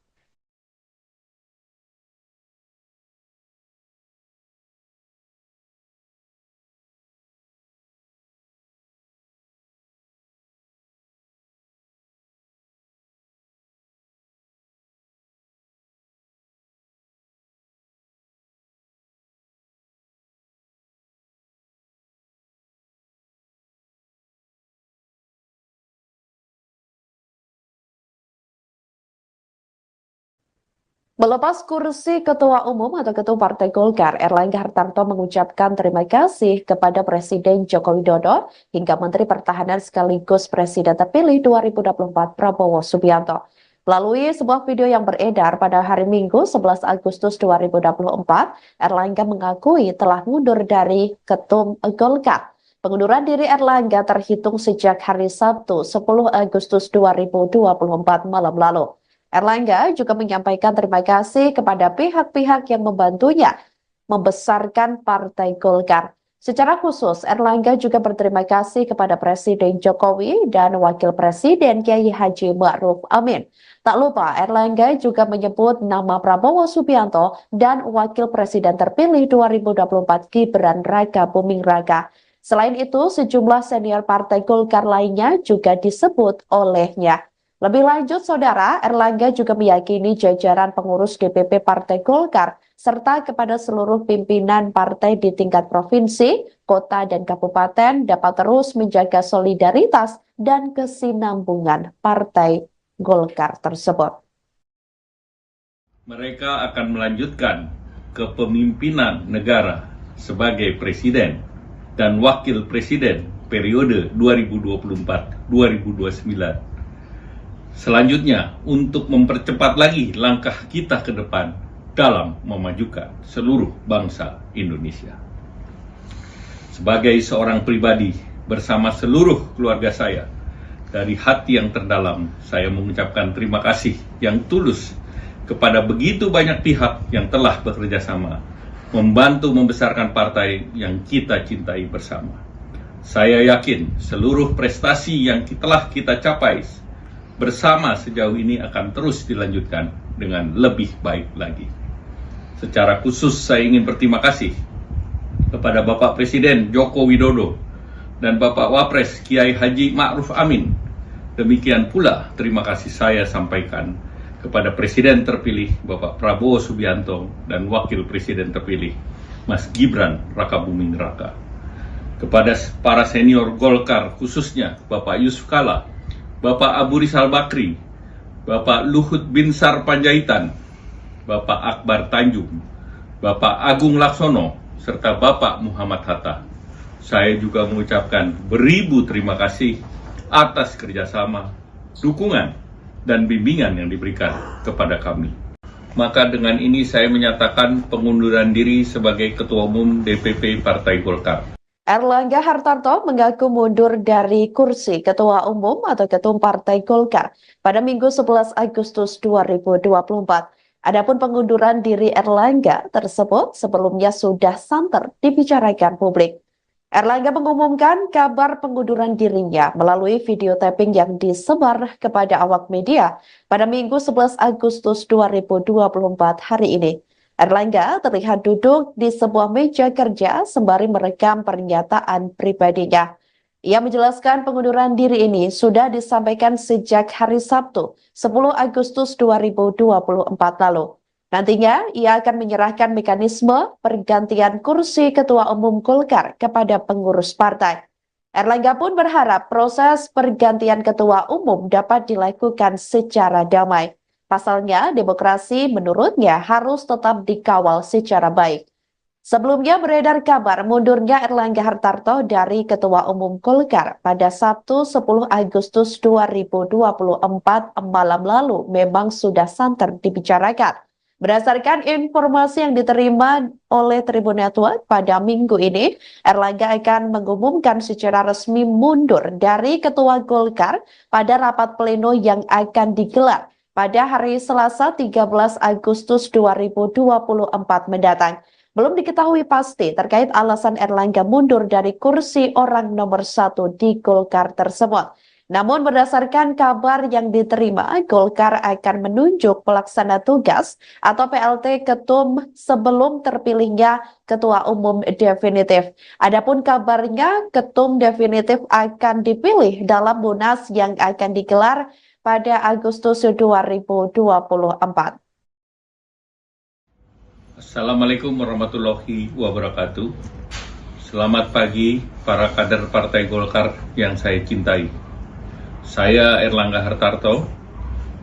Melepas kursi Ketua Umum atau Ketua Partai Golkar, Erlangga Hartarto mengucapkan terima kasih kepada Presiden Joko Widodo hingga Menteri Pertahanan sekaligus Presiden terpilih 2024 Prabowo Subianto. Melalui sebuah video yang beredar pada hari Minggu 11 Agustus 2024, Erlangga mengakui telah mundur dari Ketum Golkar. Pengunduran diri Erlangga terhitung sejak hari Sabtu 10 Agustus 2024 malam lalu. Erlangga juga menyampaikan terima kasih kepada pihak-pihak yang membantunya membesarkan Partai Golkar. Secara khusus, Erlangga juga berterima kasih kepada Presiden Jokowi dan Wakil Presiden Kiai Haji Ma'ruf Amin. Tak lupa, Erlangga juga menyebut nama Prabowo Subianto dan Wakil Presiden terpilih 2024 Gibran Raka Buming Raka. Selain itu, sejumlah senior Partai Golkar lainnya juga disebut olehnya. Lebih lanjut, Saudara, Erlangga juga meyakini jajaran pengurus DPP Partai Golkar serta kepada seluruh pimpinan partai di tingkat provinsi, kota, dan kabupaten dapat terus menjaga solidaritas dan kesinambungan Partai Golkar tersebut. Mereka akan melanjutkan kepemimpinan negara sebagai presiden dan wakil presiden periode 2024-2029. Selanjutnya, untuk mempercepat lagi langkah kita ke depan dalam memajukan seluruh bangsa Indonesia. Sebagai seorang pribadi bersama seluruh keluarga saya, dari hati yang terdalam, saya mengucapkan terima kasih yang tulus kepada begitu banyak pihak yang telah bekerja sama, membantu membesarkan partai yang kita cintai bersama. Saya yakin seluruh prestasi yang telah kita capai bersama sejauh ini akan terus dilanjutkan dengan lebih baik lagi. Secara khusus saya ingin berterima kasih kepada Bapak Presiden Joko Widodo dan Bapak Wapres Kiai Haji Ma'ruf Amin. Demikian pula terima kasih saya sampaikan kepada Presiden terpilih Bapak Prabowo Subianto dan Wakil Presiden terpilih Mas Gibran Raka Buming Raka. Kepada para senior Golkar khususnya Bapak Yusuf Kala, Bapak Abu Rizal Bakri, Bapak Luhut Binsar Panjaitan, Bapak Akbar Tanjung, Bapak Agung Laksono, serta Bapak Muhammad Hatta. Saya juga mengucapkan beribu terima kasih atas kerjasama, dukungan, dan bimbingan yang diberikan kepada kami. Maka dengan ini saya menyatakan pengunduran diri sebagai Ketua Umum DPP Partai Golkar. Erlangga Hartarto mengaku mundur dari kursi Ketua Umum atau Ketum Partai Golkar pada Minggu 11 Agustus 2024. Adapun pengunduran diri Erlangga tersebut sebelumnya sudah santer dibicarakan publik. Erlangga mengumumkan kabar pengunduran dirinya melalui video tapping yang disebar kepada awak media pada Minggu 11 Agustus 2024 hari ini. Erlangga terlihat duduk di sebuah meja kerja sembari merekam pernyataan pribadinya. Ia menjelaskan pengunduran diri ini sudah disampaikan sejak hari Sabtu, 10 Agustus 2024 lalu. Nantinya, ia akan menyerahkan mekanisme pergantian kursi Ketua Umum Golkar kepada pengurus partai. Erlangga pun berharap proses pergantian Ketua Umum dapat dilakukan secara damai. Pasalnya, demokrasi menurutnya harus tetap dikawal secara baik. Sebelumnya beredar kabar mundurnya Erlangga Hartarto dari Ketua Umum Golkar pada Sabtu 10 Agustus 2024 malam lalu memang sudah santer dibicarakan. Berdasarkan informasi yang diterima oleh Tribun Network pada minggu ini, Erlangga akan mengumumkan secara resmi mundur dari Ketua Golkar pada rapat pleno yang akan digelar pada hari Selasa 13 Agustus 2024 mendatang. Belum diketahui pasti terkait alasan Erlangga mundur dari kursi orang nomor 1 di Golkar tersebut. Namun berdasarkan kabar yang diterima, Golkar akan menunjuk pelaksana tugas atau PLT Ketum sebelum terpilihnya Ketua Umum definitif. Adapun kabarnya Ketum definitif akan dipilih dalam Munas yang akan digelar pada Agustus 2024. Assalamualaikum warahmatullahi wabarakatuh. Selamat pagi para kader Partai Golkar yang saya cintai. Saya Erlangga Hartarto,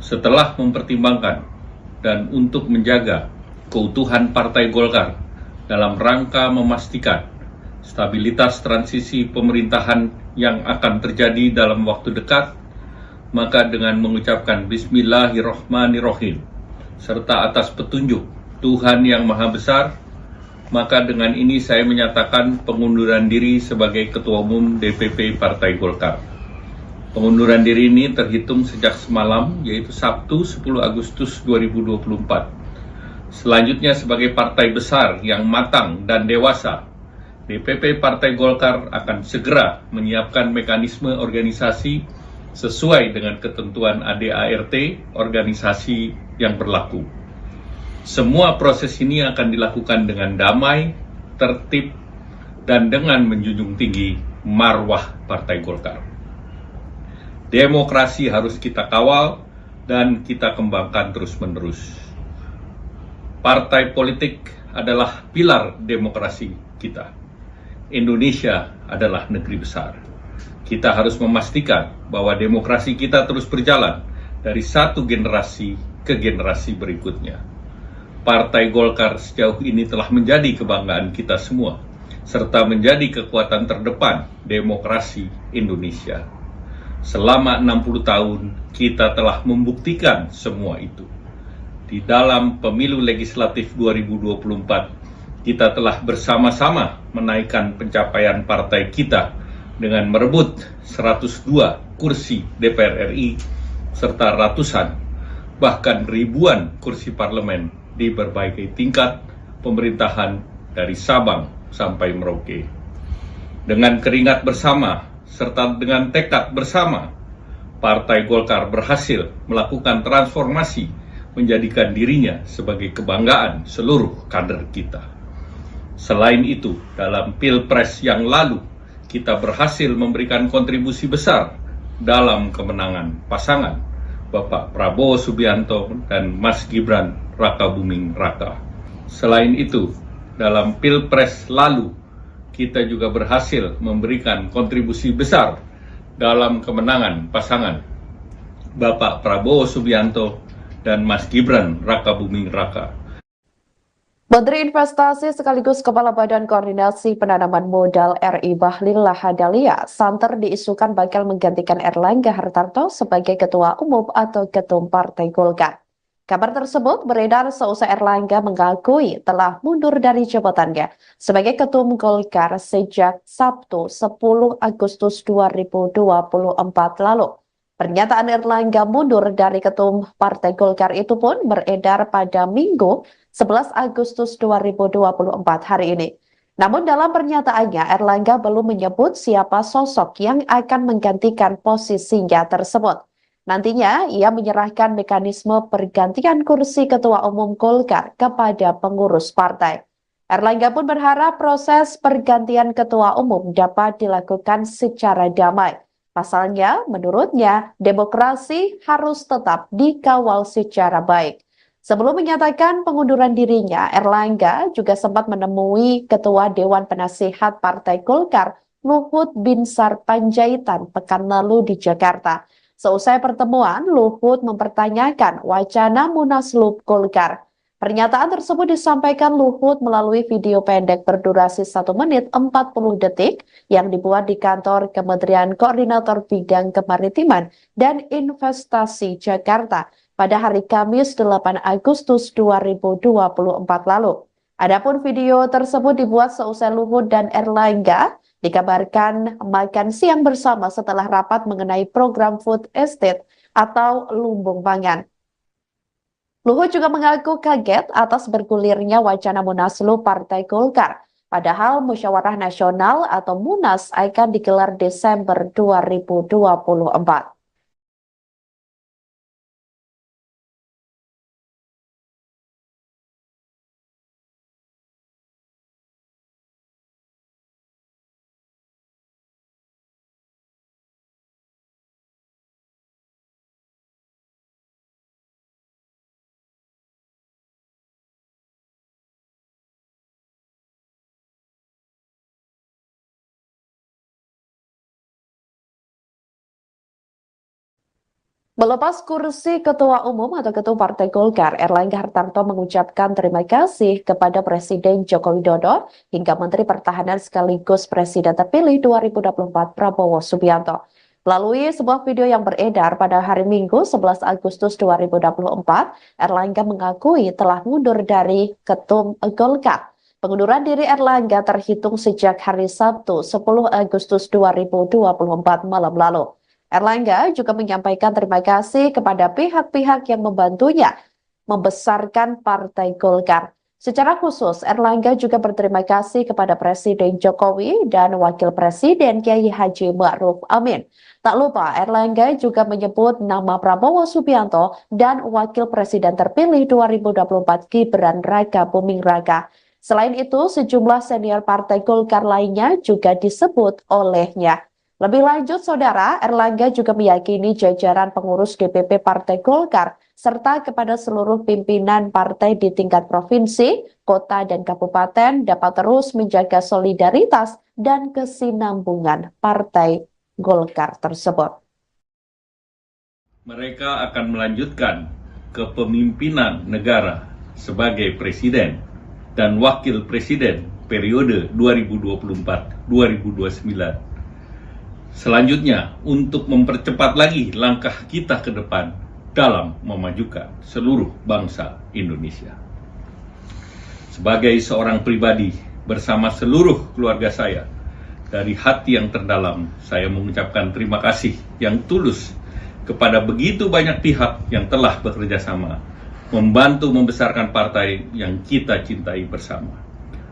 setelah mempertimbangkan dan untuk menjaga keutuhan Partai Golkar dalam rangka memastikan stabilitas transisi pemerintahan yang akan terjadi dalam waktu dekat, maka dengan mengucapkan Bismillahirrohmanirrohim serta atas petunjuk Tuhan yang Maha Besar, maka dengan ini saya menyatakan pengunduran diri sebagai Ketua Umum DPP Partai Golkar. Pengunduran diri ini terhitung sejak semalam, yaitu Sabtu 10 Agustus 2024. Selanjutnya sebagai partai besar yang matang dan dewasa, DPP Partai Golkar akan segera menyiapkan mekanisme organisasi sesuai dengan ketentuan ADART organisasi yang berlaku. Semua proses ini akan dilakukan dengan damai, tertib, dan dengan menjunjung tinggi marwah Partai Golkar. Demokrasi harus kita kawal dan kita kembangkan terus-menerus. Partai politik adalah pilar demokrasi kita. Indonesia adalah negeri besar. Kita harus memastikan bahwa demokrasi kita terus berjalan dari satu generasi ke generasi berikutnya. Partai Golkar sejauh ini telah menjadi kebanggaan kita semua, serta menjadi kekuatan terdepan demokrasi Indonesia. Selama 60 tahun, kita telah membuktikan semua itu. Di dalam pemilu legislatif 2024, kita telah bersama-sama menaikkan pencapaian partai kita dengan merebut 102 kursi DPR RI, serta ratusan, bahkan ribuan kursi parlemen di berbagai tingkat pemerintahan dari Sabang sampai Merauke. Dengan keringat bersama, serta dengan tekad bersama, Partai Golkar berhasil melakukan transformasi menjadikan dirinya sebagai kebanggaan seluruh kader kita. Selain itu, dalam Pilpres yang lalu, kita berhasil memberikan kontribusi besar dalam kemenangan pasangan Bapak Prabowo Subianto dan Mas Gibran Rakabuming Raka. Selain itu, dalam Pilpres lalu, kita juga berhasil memberikan kontribusi besar dalam kemenangan pasangan Bapak Prabowo Subianto dan Mas Gibran Rakabuming Raka. Menteri Investasi sekaligus Kepala Badan Koordinasi Penanaman Modal RI Bahlil Lahadalia santer diisukan bakal menggantikan Erlangga Hartarto sebagai Ketua Umum atau Ketum Partai Golkar. Kabar tersebut beredar seusai Erlangga mengakui telah mundur dari jabatannya sebagai Ketum Golkar sejak Sabtu 10 Agustus 2024 lalu. Pernyataan Erlangga mundur dari Ketum Partai Golkar itu pun beredar pada Minggu 11 Agustus 2024 hari ini. Namun dalam pernyataannya, Erlangga belum menyebut siapa sosok yang akan menggantikan posisinya tersebut. Nantinya, ia menyerahkan mekanisme pergantian kursi Ketua Umum Golkar kepada pengurus partai. Erlangga pun berharap proses pergantian Ketua Umum dapat dilakukan secara damai. Pasalnya, menurutnya, demokrasi harus tetap dikawal secara baik. Sebelum menyatakan pengunduran dirinya, Erlangga juga sempat menemui Ketua Dewan Penasihat Partai Golkar, Luhut Binsar Panjaitan, pekan lalu di Jakarta. Seusai pertemuan, Luhut mempertanyakan wacana Munaslup Golkar. Pernyataan tersebut disampaikan Luhut melalui video pendek berdurasi 1 menit 40 detik yang dibuat di kantor Kementerian Koordinator Bidang Kemaritiman dan Investasi Jakarta pada hari Kamis 8 Agustus 2024 lalu. Adapun video tersebut dibuat seusai Luhut dan Erlangga dikabarkan makan siang bersama setelah rapat mengenai program food estate atau lumbung pangan. Luhut juga mengaku kaget atas bergulirnya wacana Munaslup Partai Golkar. Padahal Musyawarah Nasional atau Munas akan digelar Desember 2024. Melepas kursi Ketua Umum atau Ketua Partai Golkar, Erlangga Hartarto mengucapkan terima kasih kepada Presiden Joko Widodo hingga Menteri Pertahanan sekaligus Presiden terpilih 2024 Prabowo Subianto. Melalui sebuah video yang beredar pada hari Minggu 11 Agustus 2024, Erlangga mengakui telah mundur dari Ketum Golkar. Pengunduran diri Erlangga terhitung sejak hari Sabtu 10 Agustus 2024 malam lalu. Erlangga juga menyampaikan terima kasih kepada pihak-pihak yang membantunya membesarkan Partai Golkar. Secara khusus, Erlangga juga berterima kasih kepada Presiden Jokowi dan Wakil Presiden Kiai Haji Ma'ruf Amin. Tak lupa, Erlangga juga menyebut nama Prabowo Subianto dan Wakil Presiden terpilih 2024 Gibran Raka Buming Raka. Selain itu, sejumlah senior Partai Golkar lainnya juga disebut olehnya. Lebih lanjut, Saudara, Erlangga juga meyakini jajaran pengurus DPP Partai Golkar serta kepada seluruh pimpinan partai di tingkat provinsi, kota, dan kabupaten dapat terus menjaga solidaritas dan kesinambungan Partai Golkar tersebut. Mereka akan melanjutkan kepemimpinan negara sebagai presiden dan wakil presiden periode 2024-2029. Selanjutnya, untuk mempercepat lagi langkah kita ke depan dalam memajukan seluruh bangsa Indonesia. Sebagai seorang pribadi bersama seluruh keluarga saya, dari hati yang terdalam, saya mengucapkan terima kasih yang tulus kepada begitu banyak pihak yang telah bekerja sama, membantu membesarkan partai yang kita cintai bersama.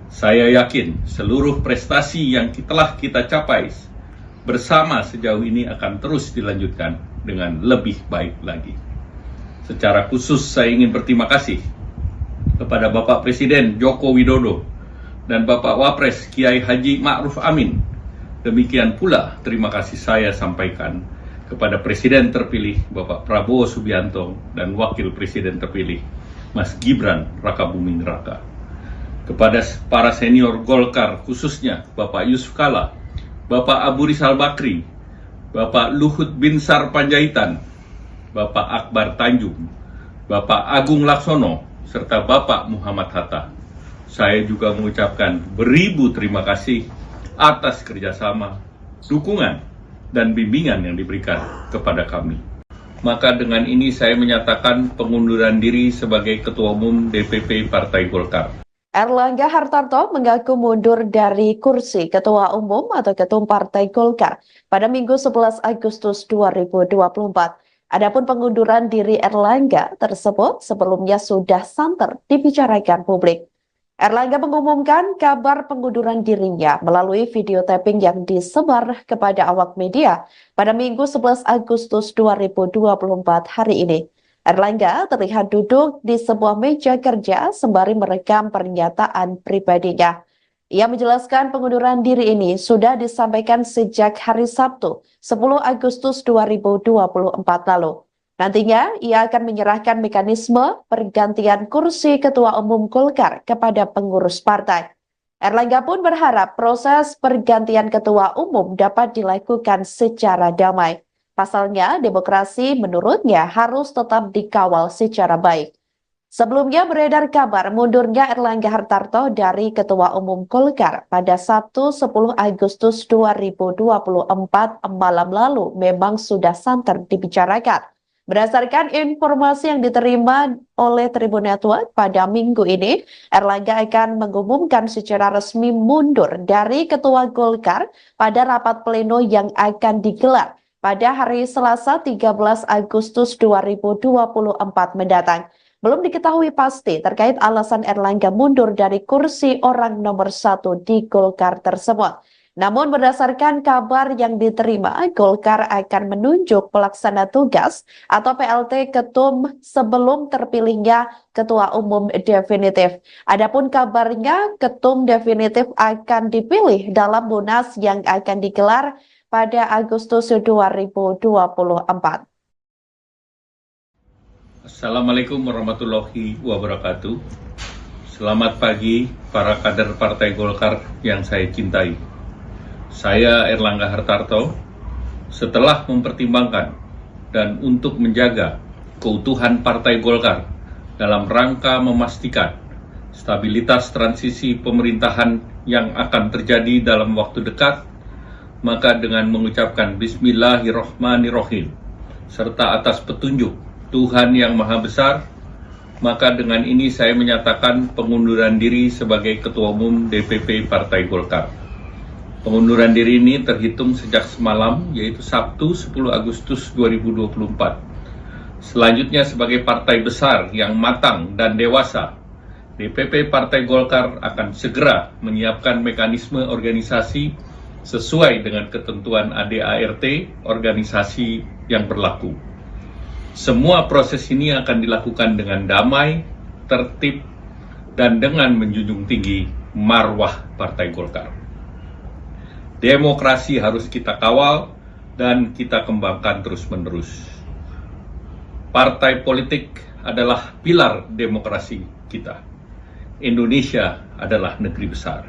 Saya yakin seluruh prestasi yang telah kita capai bersama sejauh ini akan terus dilanjutkan dengan lebih baik lagi. Secara khusus saya ingin berterima kasih kepada Bapak Presiden Joko Widodo dan Bapak Wapres Kiai Haji Ma'ruf Amin. Demikian pula terima kasih saya sampaikan kepada Presiden terpilih Bapak Prabowo Subianto dan Wakil Presiden terpilih Mas Gibran Raka Buming Raka. Kepada para senior Golkar khususnya Bapak Yusuf Kala, Bapak Abu Rizal Bakri, Bapak Luhut Binsar Panjaitan, Bapak Akbar Tanjung, Bapak Agung Laksono, serta Bapak Muhammad Hatta. Saya juga mengucapkan beribu terima kasih atas kerjasama, dukungan, dan bimbingan yang diberikan kepada kami. Maka dengan ini saya menyatakan pengunduran diri sebagai Ketua Umum DPP Partai Golkar. Erlangga Hartarto mengaku mundur dari kursi Ketua Umum atau Ketum Partai Golkar pada Minggu 11 Agustus 2024. Adapun pengunduran diri Erlangga tersebut sebelumnya sudah santer dibicarakan publik. Erlangga mengumumkan kabar pengunduran dirinya melalui video tapping yang disebar kepada awak media pada Minggu 11 Agustus 2024 hari ini. Erlangga terlihat duduk di sebuah meja kerja sembari merekam pernyataan pribadinya. Ia menjelaskan pengunduran diri ini sudah disampaikan sejak hari Sabtu, 10 Agustus 2024 lalu. Nantinya, ia akan menyerahkan mekanisme pergantian kursi Ketua Umum Golkar kepada pengurus partai. Erlangga pun berharap proses pergantian Ketua Umum dapat dilakukan secara damai. Pasalnya, demokrasi menurutnya harus tetap dikawal secara baik. Sebelumnya beredar kabar mundurnya Erlangga Hartarto dari Ketua Umum Golkar pada Sabtu 10 Agustus 2024 malam lalu memang sudah santer dibicarakan. Berdasarkan informasi yang diterima oleh Tribun Network pada minggu ini, Erlangga akan mengumumkan secara resmi mundur dari Ketua Golkar pada rapat pleno yang akan digelar pada hari Selasa 13 Agustus 2024 mendatang. Belum diketahui pasti terkait alasan Erlangga mundur dari kursi orang nomor 1 di Golkar tersebut. Namun berdasarkan kabar yang diterima, Golkar akan menunjuk pelaksana tugas atau PLT Ketum sebelum terpilihnya Ketua Umum definitif. Adapun kabarnya Ketum definitif akan dipilih dalam Munas yang akan digelar pada Agustus 2024. Assalamualaikum warahmatullahi wabarakatuh. Selamat pagi para kader Partai Golkar yang saya cintai. Saya Erlangga Hartarto, setelah mempertimbangkan dan untuk menjaga keutuhan Partai Golkar dalam rangka memastikan stabilitas transisi pemerintahan yang akan terjadi dalam waktu dekat, maka dengan mengucapkan Bismillahirrohmanirrohim serta atas petunjuk Tuhan yang Maha Besar, maka dengan ini saya menyatakan pengunduran diri sebagai Ketua Umum DPP Partai Golkar. Pengunduran diri ini terhitung sejak semalam, yaitu Sabtu 10 Agustus 2024. Selanjutnya sebagai partai besar yang matang dan dewasa, DPP Partai Golkar akan segera menyiapkan mekanisme organisasi sesuai dengan ketentuan ADART organisasi yang berlaku. Semua proses ini akan dilakukan dengan damai, tertib, dan dengan menjunjung tinggi marwah Partai Golkar. Demokrasi harus kita kawal dan kita kembangkan terus-menerus. Partai politik adalah pilar demokrasi kita. Indonesia adalah negeri besar.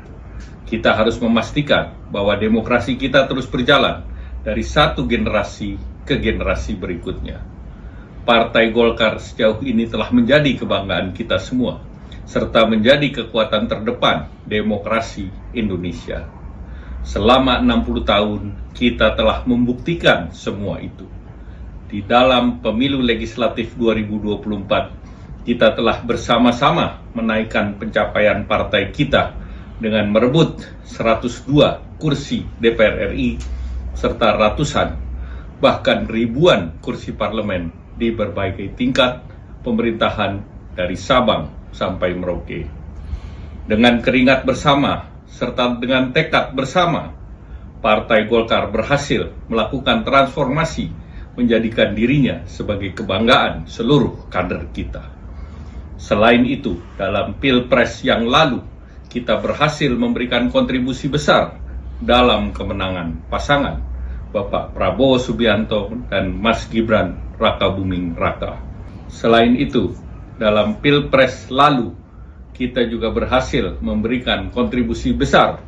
Kita harus memastikan bahwa demokrasi kita terus berjalan dari satu generasi ke generasi berikutnya. Partai Golkar sejauh ini telah menjadi kebanggaan kita semua, serta menjadi kekuatan terdepan demokrasi Indonesia. Selama 60 tahun, kita telah membuktikan semua itu. Di dalam pemilu legislatif 2024, kita telah bersama-sama menaikkan pencapaian partai kita dengan merebut 102 kursi DPR RI, serta ratusan, bahkan ribuan kursi parlemen di berbagai tingkat pemerintahan dari Sabang sampai Merauke. Dengan keringat bersama, serta dengan tekad bersama, Partai Golkar berhasil melakukan transformasi menjadikan dirinya sebagai kebanggaan seluruh kader kita. Selain itu, dalam Pilpres yang lalu, kita berhasil memberikan kontribusi besar dalam kemenangan pasangan Bapak Prabowo Subianto dan Mas Gibran Rakabuming Raka. Selain itu, dalam Pilpres lalu, kita juga berhasil memberikan kontribusi besar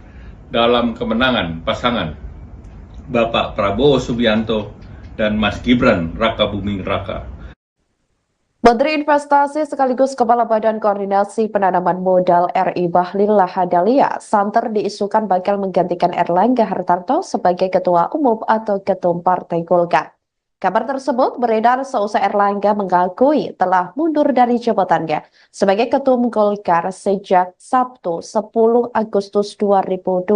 dalam kemenangan pasangan Bapak Prabowo Subianto dan Mas Gibran Rakabuming Raka. Menteri Investasi sekaligus Kepala Badan Koordinasi Penanaman Modal RI Bahlil Lahadalia santer diisukan bakal menggantikan Erlangga Hartarto sebagai Ketua Umum atau Ketum Partai Golkar. Kabar tersebut beredar seusai Erlangga mengakui telah mundur dari jabatannya sebagai Ketum Golkar sejak Sabtu 10 Agustus 2024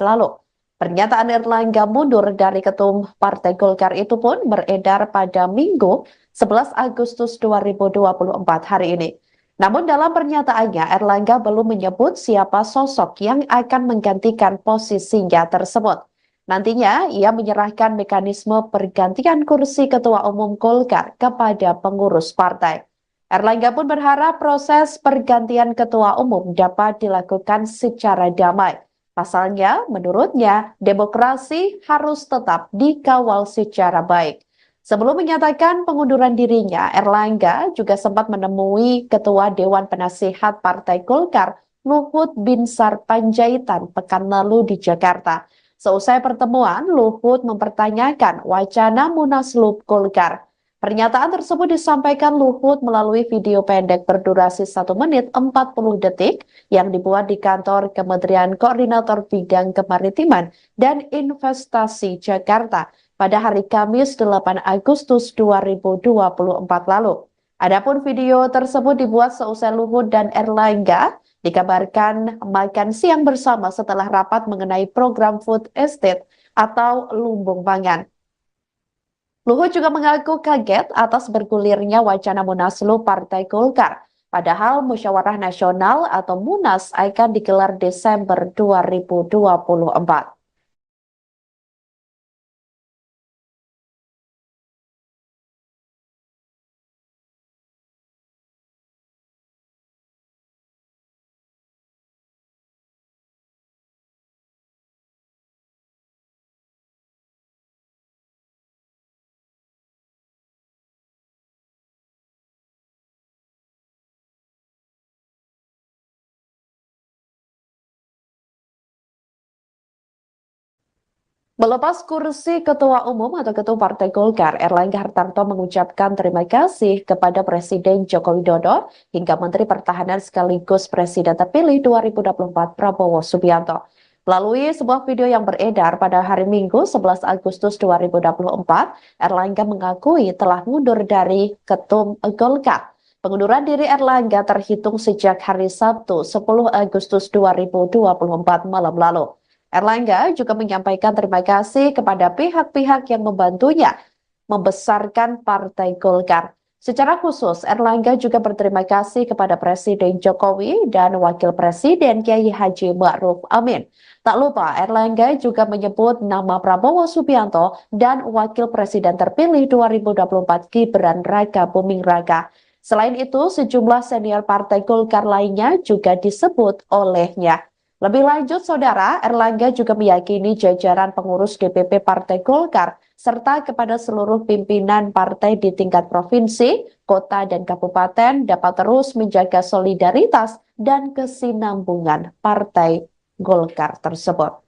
lalu. Pernyataan Erlangga mundur dari Ketum Partai Golkar itu pun beredar pada Minggu 11 Agustus 2024 hari ini. Namun dalam pernyataannya, Erlangga belum menyebut siapa sosok yang akan menggantikan posisinya tersebut. Nantinya, ia menyerahkan mekanisme pergantian kursi Ketua Umum Golkar kepada pengurus partai. Erlangga pun berharap proses pergantian Ketua Umum dapat dilakukan secara damai. Pasalnya, menurutnya, demokrasi harus tetap dikawal secara baik. Sebelum menyatakan pengunduran dirinya, Erlangga juga sempat menemui Ketua Dewan Penasihat Partai Golkar, Luhut Binsar Panjaitan, pekan lalu di Jakarta. Seusai pertemuan, Luhut mempertanyakan wacana Munaslup Golkar. Pernyataan tersebut disampaikan Luhut melalui video pendek berdurasi 1 menit 40 detik yang dibuat di kantor Kementerian Koordinator Bidang Kemaritiman dan Investasi Jakarta pada hari Kamis 8 Agustus 2024 lalu. Adapun video tersebut dibuat seusai Luhut dan Erlangga dikabarkan makan siang bersama setelah rapat mengenai program food estate atau lumbung pangan. Luhut juga mengaku kaget atas bergulirnya wacana Munaslup Partai Golkar. Padahal Musyawarah Nasional atau Munas akan digelar Desember 2024. Melepas kursi Ketua Umum atau Ketua Partai Golkar, Erlangga Hartarto mengucapkan terima kasih kepada Presiden Joko Widodo hingga Menteri Pertahanan sekaligus Presiden terpilih 2024 Prabowo Subianto. Melalui sebuah video yang beredar pada hari Minggu 11 Agustus 2024, Erlangga mengakui telah mundur dari Ketum Golkar. Pengunduran diri Erlangga terhitung sejak hari Sabtu 10 Agustus 2024 malam lalu. Erlangga juga menyampaikan terima kasih kepada pihak-pihak yang membantunya membesarkan Partai Golkar. Secara khusus, Erlangga juga berterima kasih kepada Presiden Jokowi dan Wakil Presiden Kiai Haji Ma'ruf Amin. Tak lupa, Erlangga juga menyebut nama Prabowo Subianto dan Wakil Presiden terpilih 2024 Gibran Raka Buming Raka. Selain itu, sejumlah senior Partai Golkar lainnya juga disebut olehnya. Lebih lanjut, Saudara, Erlangga juga meyakini jajaran pengurus DPP Partai Golkar serta kepada seluruh pimpinan partai di tingkat provinsi, kota, dan kabupaten dapat terus menjaga solidaritas dan kesinambungan Partai Golkar tersebut.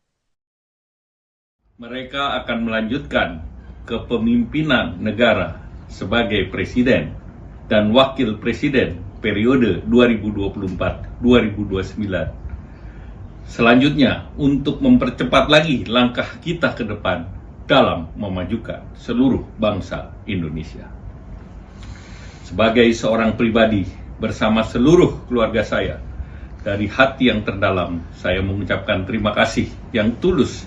Mereka akan melanjutkan kepemimpinan negara sebagai presiden dan wakil presiden periode 2024-2029. Selanjutnya, untuk mempercepat lagi langkah kita ke depan dalam memajukan seluruh bangsa Indonesia. Sebagai seorang pribadi bersama seluruh keluarga saya, dari hati yang terdalam saya mengucapkan terima kasih yang tulus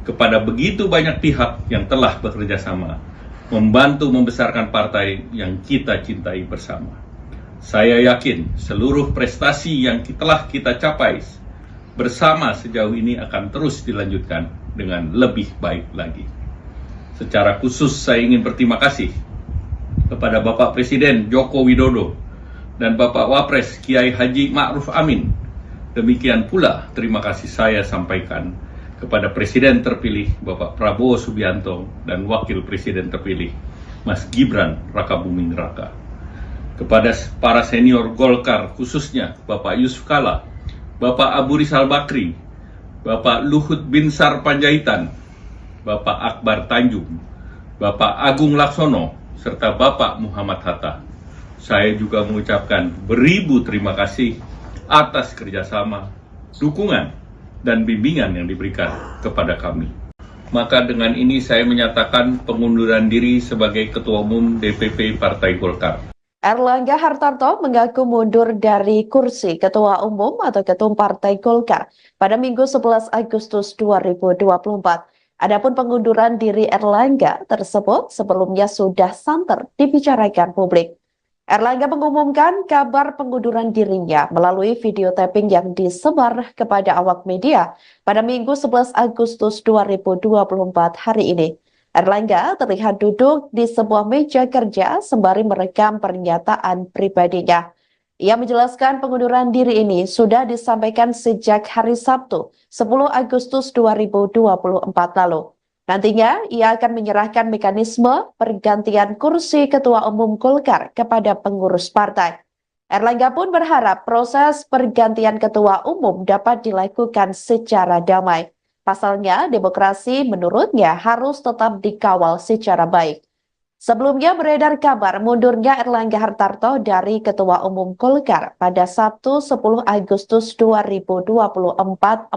kepada begitu banyak pihak yang telah bekerja sama membantu membesarkan partai yang kita cintai bersama. Saya yakin seluruh prestasi yang telah kita capai bersama sejauh ini akan terus dilanjutkan dengan lebih baik lagi. Secara khusus saya ingin berterima kasih kepada Bapak Presiden Joko Widodo dan Bapak Wapres Kiai Haji Ma'ruf Amin. Demikian pula terima kasih saya sampaikan kepada Presiden terpilih Bapak Prabowo Subianto dan Wakil Presiden terpilih Mas Gibran Raka Buming Raka. Kepada para senior Golkar khususnya Bapak Yusuf Kala, Bapak Abu Rizal Bakri, Bapak Luhut Binsar Panjaitan, Bapak Akbar Tanjung, Bapak Agung Laksono, serta Bapak Muhammad Hatta. Saya juga mengucapkan beribu terima kasih atas kerjasama, dukungan, dan bimbingan yang diberikan kepada kami. Maka dengan ini saya menyatakan pengunduran diri sebagai Ketua Umum DPP Partai Golkar. Erlangga Hartarto mengaku mundur dari kursi Ketua Umum atau Ketum Partai Golkar pada Minggu 11 Agustus 2024. Adapun pengunduran diri Erlangga tersebut sebelumnya sudah santer dibicarakan publik. Erlangga mengumumkan kabar pengunduran dirinya melalui video tapping yang disebar kepada awak media pada Minggu 11 Agustus 2024 hari ini. Erlangga terlihat duduk di sebuah meja kerja sembari merekam pernyataan pribadinya. Ia menjelaskan pengunduran diri ini sudah disampaikan sejak hari Sabtu, 10 Agustus 2024 lalu. Nantinya, ia akan menyerahkan mekanisme pergantian kursi Ketua Umum Golkar kepada pengurus partai. Erlangga pun berharap proses pergantian Ketua Umum dapat dilakukan secara damai. Pasalnya, demokrasi menurutnya harus tetap dikawal secara baik. Sebelumnya beredar kabar mundurnya Erlangga Hartarto dari Ketua Umum Golkar pada Sabtu 10 Agustus 2024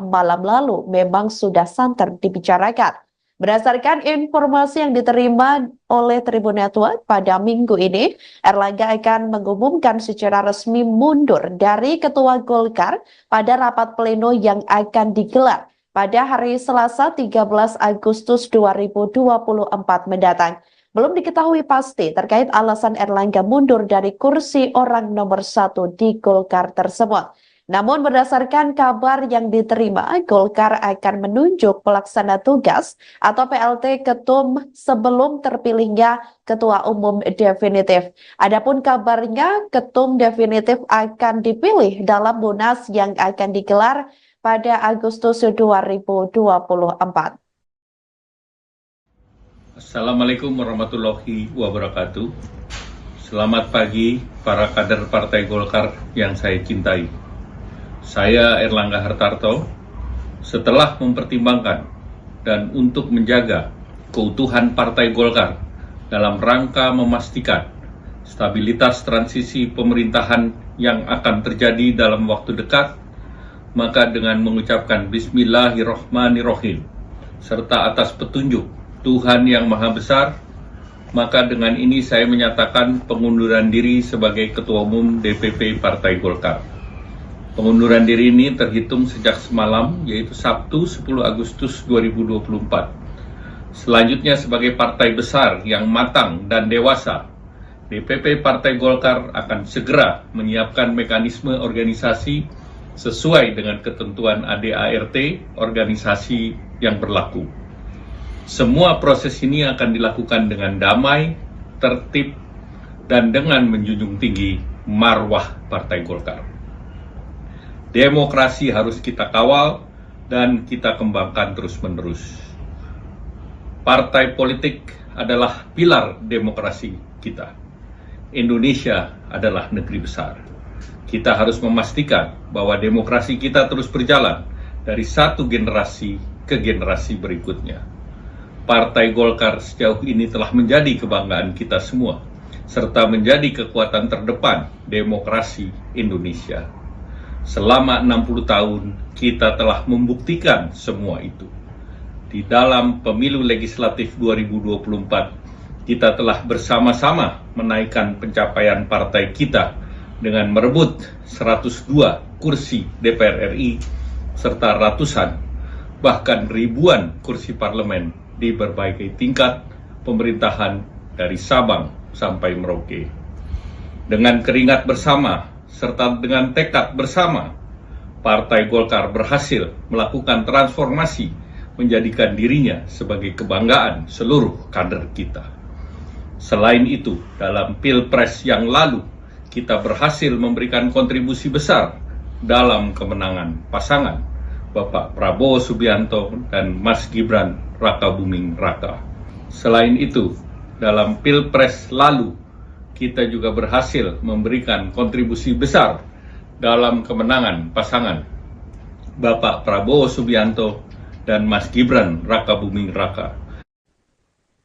malam lalu memang sudah santer dibicarakan. Berdasarkan informasi yang diterima oleh Tribun Network pada minggu ini, Erlangga akan mengumumkan secara resmi mundur dari Ketua Golkar pada rapat pleno yang akan digelar pada hari Selasa 13 Agustus 2024 mendatang. Belum diketahui pasti terkait alasan Erlangga mundur dari kursi orang nomor 1 di Golkar tersebut. Namun berdasarkan kabar yang diterima, Golkar akan menunjuk pelaksana tugas atau PLT Ketum sebelum terpilihnya Ketua Umum definitif. Adapun kabarnya Ketum definitif akan dipilih dalam Munas yang akan digelar pada Agustus 2024. Assalamualaikum warahmatullahi wabarakatuh. Selamat pagi para kader Partai Golkar yang saya cintai. Saya Erlangga Hartarto, setelah mempertimbangkan dan untuk menjaga keutuhan Partai Golkar dalam rangka memastikan stabilitas transisi pemerintahan yang akan terjadi dalam waktu dekat, maka dengan mengucapkan Bismillahirrohmanirrohim serta atas petunjuk Tuhan yang Maha Besar, maka dengan ini saya menyatakan pengunduran diri sebagai Ketua Umum DPP Partai Golkar. Pengunduran diri ini terhitung sejak semalam, yaitu Sabtu 10 Agustus 2024. Selanjutnya sebagai partai besar yang matang dan dewasa, DPP Partai Golkar akan segera menyiapkan mekanisme organisasi sesuai dengan ketentuan ADART organisasi yang berlaku. Semua proses ini akan dilakukan dengan damai, tertib, dan dengan menjunjung tinggi marwah Partai Golkar. Demokrasi harus kita kawal dan kita kembangkan terus-menerus. Partai politik adalah pilar demokrasi kita. Indonesia adalah negeri besar. Kita harus memastikan bahwa demokrasi kita terus berjalan dari satu generasi ke generasi berikutnya. Partai Golkar sejauh ini telah menjadi kebanggaan kita semua, serta menjadi kekuatan terdepan demokrasi Indonesia. Selama 60 tahun, kita telah membuktikan semua itu. Di dalam pemilu legislatif 2024, kita telah bersama-sama menaikkan pencapaian partai kita dengan merebut 102 kursi DPR RI, serta ratusan, bahkan ribuan kursi parlemen di berbagai tingkat pemerintahan dari Sabang sampai Merauke. Dengan keringat bersama, serta dengan tekad bersama, Partai Golkar berhasil melakukan transformasi menjadikan dirinya sebagai kebanggaan seluruh kader kita. Selain itu, dalam Pilpres yang lalu, kita berhasil memberikan kontribusi besar dalam kemenangan pasangan Bapak Prabowo Subianto dan Mas Gibran Rakabuming Raka. Selain itu, dalam Pilpres lalu, kita juga berhasil memberikan kontribusi besar dalam kemenangan pasangan Bapak Prabowo Subianto dan Mas Gibran Rakabuming Raka.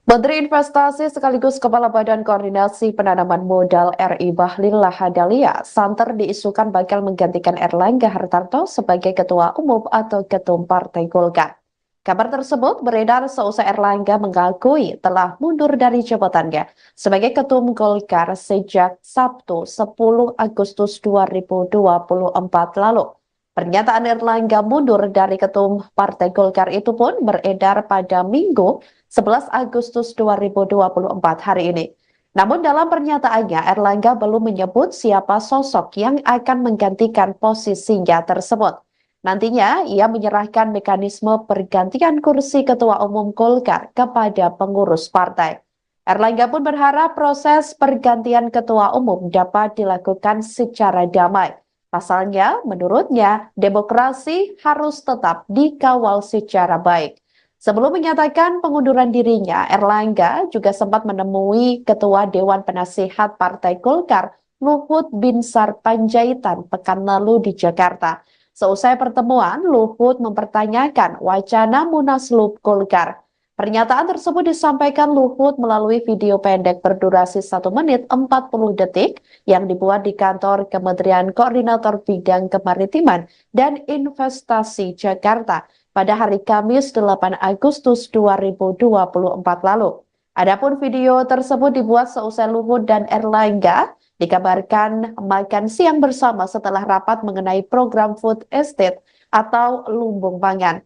Menteri Investasi sekaligus Kepala Badan Koordinasi Penanaman Modal RI Bahlil Lahadalia santer diisukan bakal menggantikan Erlangga Hartarto sebagai Ketua Umum atau Ketum Partai Golkar. Kabar tersebut beredar seusai Erlangga mengakui telah mundur dari jabatannya sebagai Ketum Golkar sejak Sabtu 10 Agustus 2024 lalu. Pernyataan Erlangga mundur dari Ketum Partai Golkar itu pun beredar pada Minggu 11 Agustus 2024 hari ini. Namun dalam pernyataannya, Erlangga belum menyebut siapa sosok yang akan menggantikan posisinya tersebut. Nantinya, ia menyerahkan mekanisme pergantian kursi Ketua Umum Golkar kepada pengurus partai. Erlangga pun berharap proses pergantian Ketua Umum dapat dilakukan secara damai. Pasalnya, menurutnya, demokrasi harus tetap dikawal secara baik. Sebelum menyatakan pengunduran dirinya, Erlangga juga sempat menemui Ketua Dewan Penasihat Partai Golkar, Luhut Binsar Panjaitan, pekan lalu di Jakarta. Seusai pertemuan, Luhut mempertanyakan wacana Munaslup Golkar. Pernyataan tersebut disampaikan Luhut melalui video pendek berdurasi 1 menit 40 detik yang dibuat di kantor Kementerian Koordinator Bidang Kemaritiman dan Investasi Jakarta pada hari Kamis 8 Agustus 2024 lalu. Adapun video tersebut dibuat seusai Luhut dan Erlangga dikabarkan makan siang bersama setelah rapat mengenai program food estate atau lumbung pangan.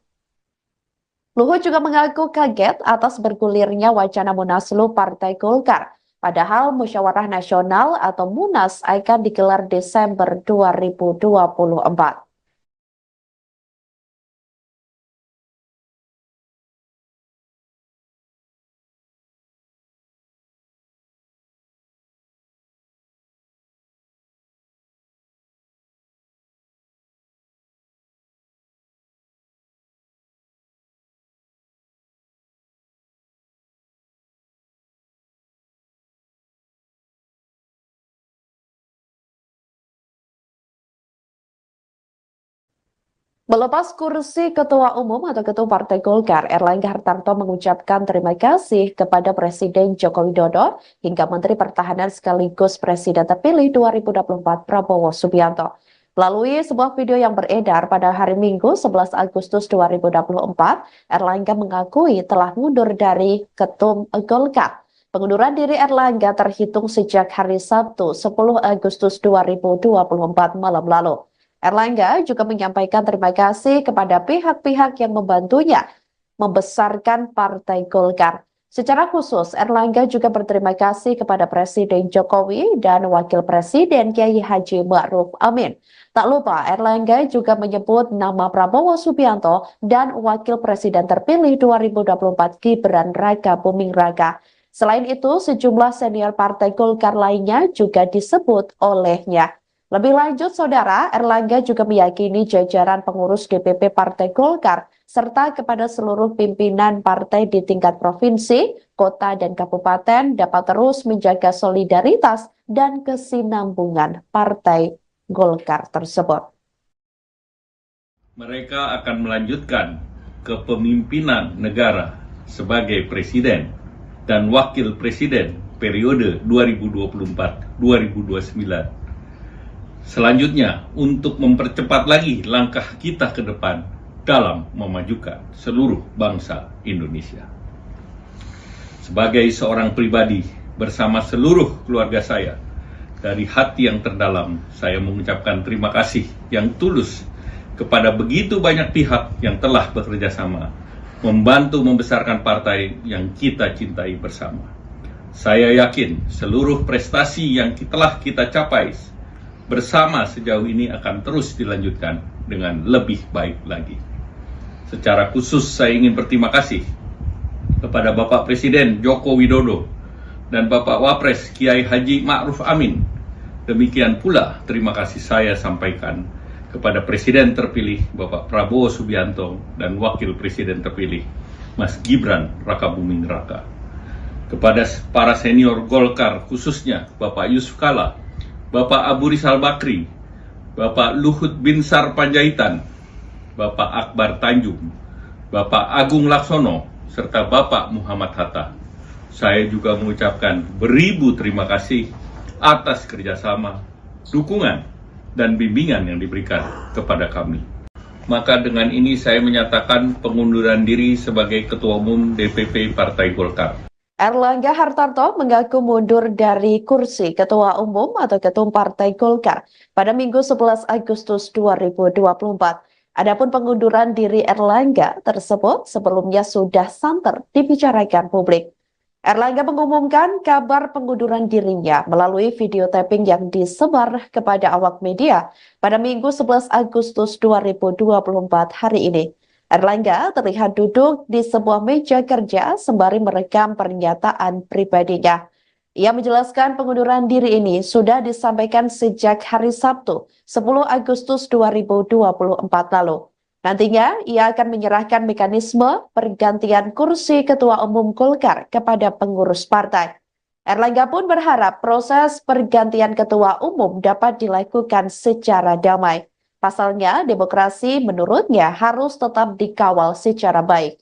Luhut juga mengaku kaget atas bergulirnya wacana Munaslup Partai Golkar. Padahal Musyawarah Nasional atau Munas akan digelar Desember 2024. Melepas kursi Ketua Umum atau Ketua Partai Golkar, Erlangga Hartarto mengucapkan terima kasih kepada Presiden Joko Widodo hingga Menteri Pertahanan sekaligus Presiden terpilih 2024 Prabowo Subianto. Melalui sebuah video yang beredar pada hari Minggu 11 Agustus 2024, Erlangga mengakui telah mundur dari Ketum Golkar. Pengunduran diri Erlangga terhitung sejak hari Sabtu 10 Agustus 2024 malam lalu. Erlangga juga menyampaikan terima kasih kepada pihak-pihak yang membantunya membesarkan Partai Golkar. Secara khusus, Erlangga juga berterima kasih kepada Presiden Jokowi dan Wakil Presiden Kiai Haji Ma'ruf Amin. Tak lupa, Erlangga juga menyebut nama Prabowo Subianto dan Wakil Presiden terpilih 2024 Gibran Raka Buming Raka. Selain itu, sejumlah senior Partai Golkar lainnya juga disebut olehnya. Lebih lanjut, Saudara, Erlangga juga meyakini jajaran pengurus DPP Partai Golkar serta kepada seluruh pimpinan partai di tingkat provinsi, kota, dan kabupaten dapat terus menjaga solidaritas dan kesinambungan Partai Golkar tersebut. Mereka akan melanjutkan kepemimpinan negara sebagai presiden dan wakil presiden periode 2024-2029. Selanjutnya, untuk mempercepat lagi langkah kita ke depan dalam memajukan seluruh bangsa Indonesia. Sebagai seorang pribadi bersama seluruh keluarga saya, dari hati yang terdalam saya mengucapkan terima kasih yang tulus kepada begitu banyak pihak yang telah bekerja sama membantu membesarkan partai yang kita cintai bersama. Saya yakin seluruh prestasi yang telah kita capai bersama sejauh ini akan terus dilanjutkan dengan lebih baik lagi. Secara khusus saya ingin berterima kasih kepada Bapak Presiden Joko Widodo dan Bapak Wapres Kiai Haji Ma'ruf Amin. Demikian pula terima kasih saya sampaikan kepada Presiden terpilih Bapak Prabowo Subianto dan Wakil Presiden terpilih Mas Gibran Raka Buming Raka. Kepada para senior Golkar khususnya Bapak Yusuf Kala, Bapak Abu Rizal Bakri, Bapak Luhut Binsar Panjaitan, Bapak Akbar Tanjung, Bapak Agung Laksono, serta Bapak Muhammad Hatta. Saya juga mengucapkan beribu terima kasih atas kerjasama, dukungan, dan bimbingan yang diberikan kepada kami. Maka dengan ini saya menyatakan pengunduran diri sebagai Ketua Umum DPP Partai Golkar. Erlangga Hartarto mengaku mundur dari kursi Ketua Umum atau Ketum Partai Golkar pada Minggu 11 Agustus 2024. Adapun pengunduran diri Erlangga tersebut sebelumnya sudah santer dibicarakan publik. Erlangga mengumumkan kabar pengunduran dirinya melalui video tapping yang disebar kepada awak media pada Minggu 11 Agustus 2024 hari ini. Erlangga terlihat duduk di sebuah meja kerja sembari merekam pernyataan pribadinya. Ia menjelaskan pengunduran diri ini sudah disampaikan sejak hari Sabtu, 10 Agustus 2024 lalu. Nantinya, ia akan menyerahkan mekanisme pergantian kursi Ketua Umum Golkar kepada pengurus partai. Erlangga pun berharap proses pergantian Ketua Umum dapat dilakukan secara damai. Pasalnya, demokrasi menurutnya harus tetap dikawal secara baik.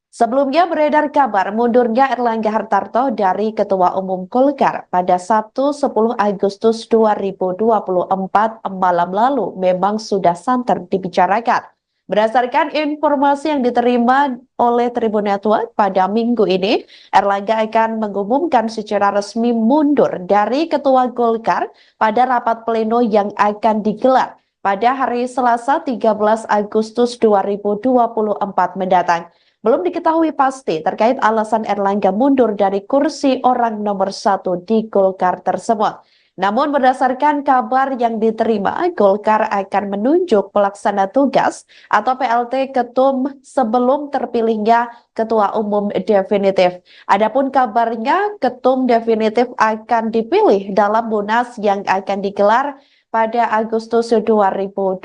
Sebelumnya beredar kabar mundurnya Erlangga Hartarto dari Ketua Umum Golkar pada Sabtu 10 Agustus 2024 malam lalu memang sudah santer dibicarakan. Berdasarkan informasi yang diterima oleh Tribun Network pada minggu ini, Erlangga akan mengumumkan secara resmi mundur dari Ketua Golkar pada rapat pleno yang akan digelar pada hari Selasa 13 Agustus 2024 mendatang. Belum diketahui pasti terkait alasan Erlangga mundur dari kursi orang nomor 1 di Golkar tersebut. Namun berdasarkan kabar yang diterima, Golkar akan menunjuk pelaksana tugas atau PLT Ketum sebelum terpilihnya Ketua Umum definitif. Adapun kabarnya Ketum definitif akan dipilih dalam Munas yang akan digelar pada Agustus 2024.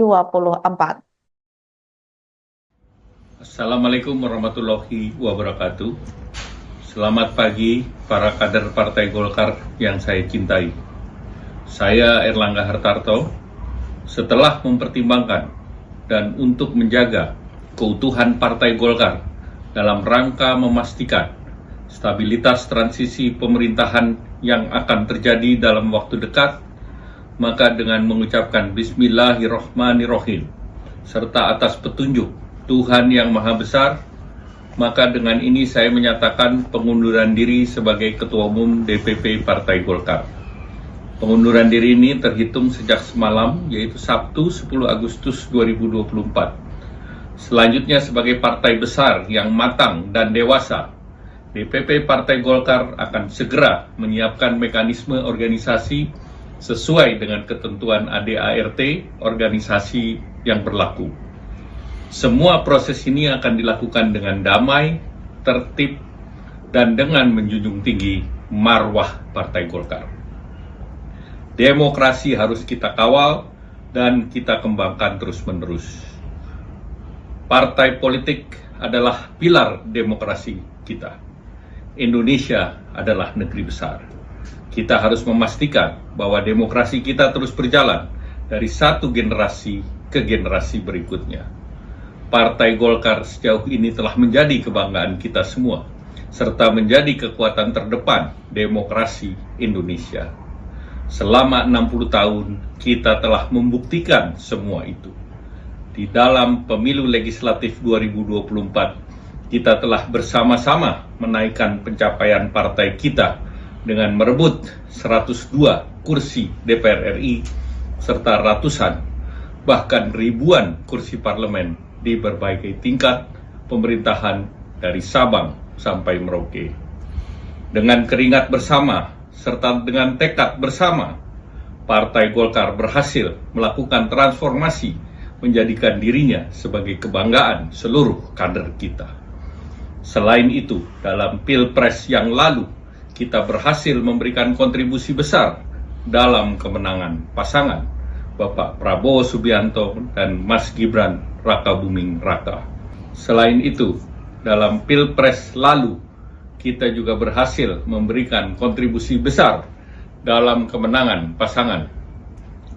Assalamualaikum warahmatullahi wabarakatuh. Selamat pagi para kader Partai Golkar yang saya cintai. Saya Erlangga Hartarto, setelah mempertimbangkan dan untuk menjaga keutuhan Partai Golkar dalam rangka memastikan stabilitas transisi pemerintahan yang akan terjadi dalam waktu dekat, maka dengan mengucapkan Bismillahirrohmanirrohim serta atas petunjuk Tuhan Yang Maha Besar, maka dengan ini saya menyatakan pengunduran diri sebagai Ketua Umum DPP Partai Golkar. Pengunduran diri ini terhitung sejak semalam, yaitu Sabtu 10 Agustus 2024. Selanjutnya sebagai partai besar yang matang dan dewasa, DPP Partai Golkar akan segera menyiapkan mekanisme organisasi sesuai dengan ketentuan ADART organisasi yang berlaku. Semua proses ini akan dilakukan dengan damai, tertib, dan dengan menjunjung tinggi marwah Partai Golkar. Demokrasi harus kita kawal dan kita kembangkan terus-menerus. Partai politik adalah pilar demokrasi kita. Indonesia adalah negeri besar. Kita harus memastikan bahwa demokrasi kita terus berjalan dari satu generasi ke generasi berikutnya. Partai Golkar sejauh ini telah menjadi kebanggaan kita semua, serta menjadi kekuatan terdepan demokrasi Indonesia. Selama 60 tahun, kita telah membuktikan semua itu. Di dalam pemilu legislatif 2024, kita telah bersama-sama menaikkan pencapaian partai kita dengan merebut 102 kursi DPR RI, serta ratusan, bahkan ribuan kursi parlemen di berbagai tingkat pemerintahan dari Sabang sampai Merauke. Dengan keringat bersama, serta dengan tekad bersama, Partai Golkar berhasil melakukan transformasi menjadikan dirinya sebagai kebanggaan seluruh kader kita. Selain itu, dalam Pilpres yang lalu, kita berhasil memberikan kontribusi besar dalam kemenangan pasangan Bapak Prabowo Subianto dan Mas Gibran Rakabuming Raka. Selain itu, dalam Pilpres lalu, kita juga berhasil memberikan kontribusi besar dalam kemenangan pasangan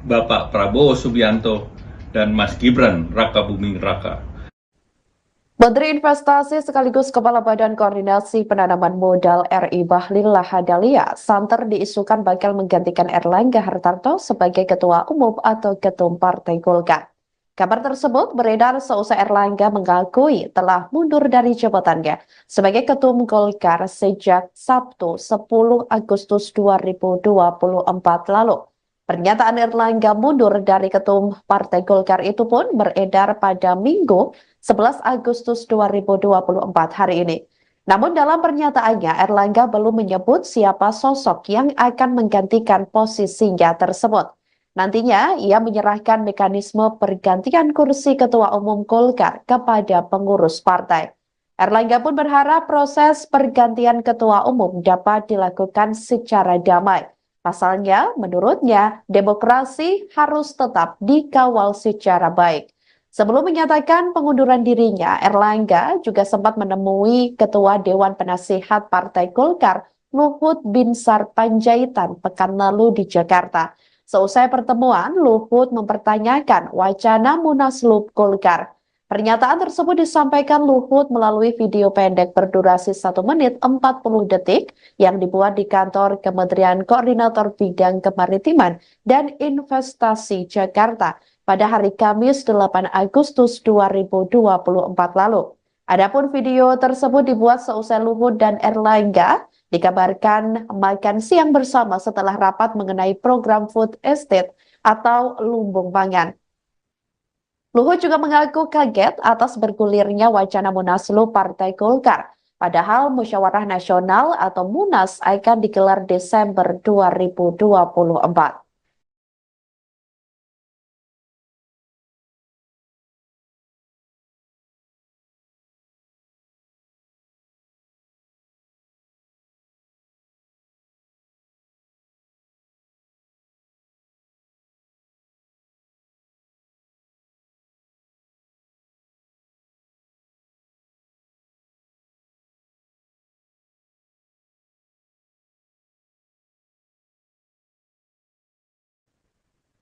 Bapak Prabowo Subianto dan Mas Gibran Rakabuming Raka. Menteri Investasi sekaligus Kepala Badan Koordinasi Penanaman Modal RI Bahlil Lahadalia santer diisukan bakal menggantikan Erlangga Hartarto sebagai Ketua Umum atau Ketum Partai Golkar. Kabar tersebut beredar seusai Erlangga mengakui telah mundur dari jabatannya sebagai Ketum Golkar sejak Sabtu 10 Agustus 2024 lalu. Pernyataan Erlangga mundur dari Ketum Partai Golkar itu pun beredar pada Minggu 11 Agustus 2024 hari ini. Namun dalam pernyataannya, Erlangga belum menyebut siapa sosok yang akan menggantikan posisinya tersebut. Nantinya, ia menyerahkan mekanisme pergantian kursi Ketua Umum Golkar kepada pengurus partai. Erlangga pun berharap proses pergantian Ketua Umum dapat dilakukan secara damai. Pasalnya, menurutnya, demokrasi harus tetap dikawal secara baik. Sebelum menyatakan pengunduran dirinya, Erlangga juga sempat menemui Ketua Dewan Penasihat Partai Golkar, Luhut Binsar Panjaitan, pekan lalu di Jakarta. Seusai pertemuan, Luhut mempertanyakan wacana Munaslup Golkar. Pernyataan tersebut disampaikan Luhut melalui video pendek berdurasi 1 menit 40 detik yang dibuat di kantor Kementerian Koordinator Bidang Kemaritiman dan Investasi Jakarta pada hari Kamis 8 Agustus 2024 lalu. Adapun video tersebut dibuat seusai Luhut dan Erlangga dikabarkan makan siang bersama setelah rapat mengenai program food estate atau lumbung pangan. Luhut juga mengaku kaget atas bergulirnya wacana Munaslup Partai Golkar. Padahal Musyawarah Nasional atau Munas akan digelar Desember 2024.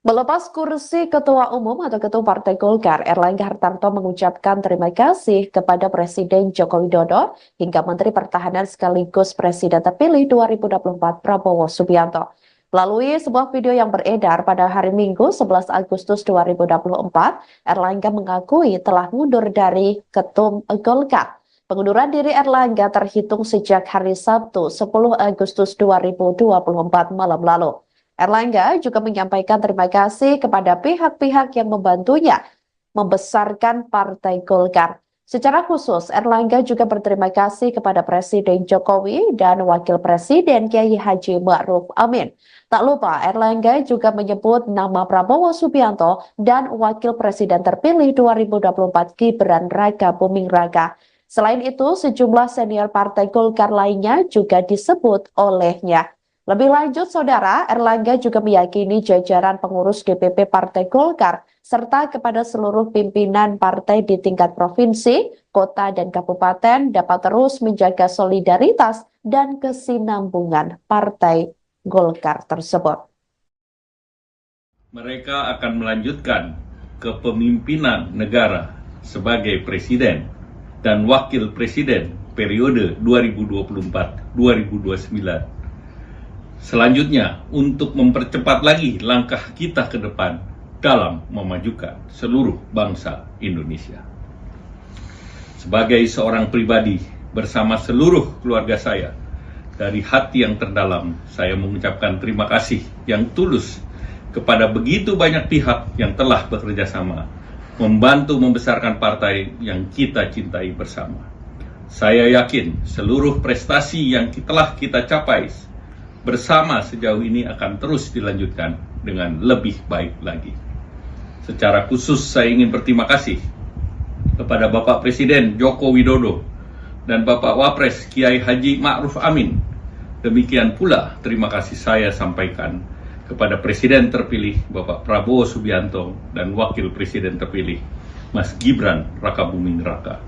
Melepas kursi Ketua Umum atau Ketua Partai Golkar, Erlangga Hartarto mengucapkan terima kasih kepada Presiden Joko Widodo hingga Menteri Pertahanan sekaligus Presiden terpilih 2024 Prabowo Subianto. Melalui sebuah video yang beredar pada hari Minggu 11 Agustus 2024, Erlangga mengakui telah mundur dari Ketum Golkar. Pengunduran diri Erlangga terhitung sejak hari Sabtu 10 Agustus 2024 malam lalu. Erlangga juga menyampaikan terima kasih kepada pihak-pihak yang membantunya membesarkan Partai Golkar. Secara khusus, Erlangga juga berterima kasih kepada Presiden Jokowi dan Wakil Presiden Kiai Haji Ma'ruf Amin. Tak lupa, Erlangga juga menyebut nama Prabowo Subianto dan Wakil Presiden terpilih 2024 Gibran Raka Buming Raka. Selain itu, sejumlah senior Partai Golkar lainnya juga disebut olehnya. Lebih lanjut, Saudara, Erlangga juga meyakini jajaran pengurus DPP Partai Golkar serta kepada seluruh pimpinan partai di tingkat provinsi, kota, dan kabupaten dapat terus menjaga solidaritas dan kesinambungan Partai Golkar tersebut. Mereka akan melanjutkan kepemimpinan negara sebagai presiden dan wakil presiden periode 2024-2029. Selanjutnya, untuk mempercepat lagi langkah kita ke depan dalam memajukan seluruh bangsa Indonesia. Sebagai seorang pribadi bersama seluruh keluarga saya, dari hati yang terdalam saya mengucapkan terima kasih yang tulus kepada begitu banyak pihak yang telah bekerja sama, membantu membesarkan partai yang kita cintai bersama. Saya yakin seluruh prestasi yang telah kita capai bersama sejauh ini akan terus dilanjutkan dengan lebih baik lagi. Secara khusus saya ingin berterima kasih kepada Bapak Presiden Joko Widodo dan Bapak Wapres Kiai Haji Ma'ruf Amin. Demikian pula terima kasih saya sampaikan kepada Presiden terpilih Bapak Prabowo Subianto dan Wakil Presiden terpilih Mas Gibran Raka Buming Raka.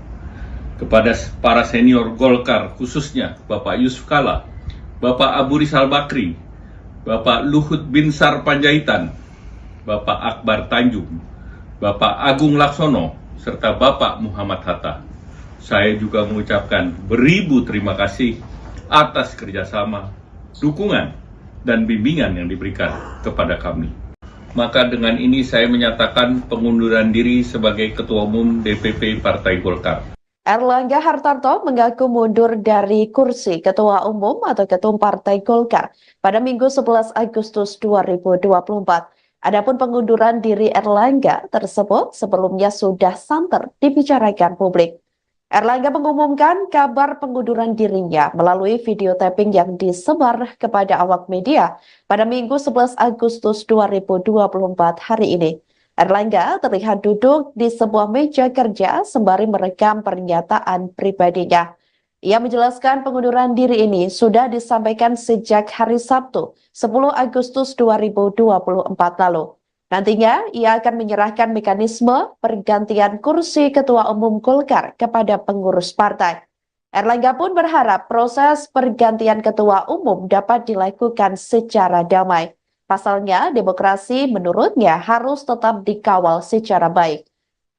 Kepada para senior Golkar khususnya Bapak Yusuf Kala, Bapak Abu Rizal Bakri, Bapak Luhut Binsar Panjaitan, Bapak Akbar Tanjung, Bapak Agung Laksono, serta Bapak Muhammad Hatta. Saya juga mengucapkan beribu terima kasih atas kerjasama, dukungan, dan bimbingan yang diberikan kepada kami. Maka dengan ini saya menyatakan pengunduran diri sebagai Ketua Umum DPP Partai Golkar. Erlangga Hartarto mengaku mundur dari kursi Ketua Umum atau Ketum Partai Golkar pada Minggu 11 Agustus 2024. Adapun pengunduran diri Erlangga tersebut sebelumnya sudah santer dibicarakan publik. Erlangga mengumumkan kabar pengunduran dirinya melalui video tapping yang disebar kepada awak media pada Minggu 11 Agustus 2024 hari ini. Erlangga terlihat duduk di sebuah meja kerja sembari merekam pernyataan pribadinya. Ia menjelaskan pengunduran diri ini sudah disampaikan sejak hari Sabtu, 10 Agustus 2024 lalu. Nantinya, ia akan menyerahkan mekanisme pergantian kursi Ketua Umum Golkar kepada pengurus partai. Erlangga pun berharap proses pergantian Ketua Umum dapat dilakukan secara damai. Pasalnya, demokrasi menurutnya harus tetap dikawal secara baik.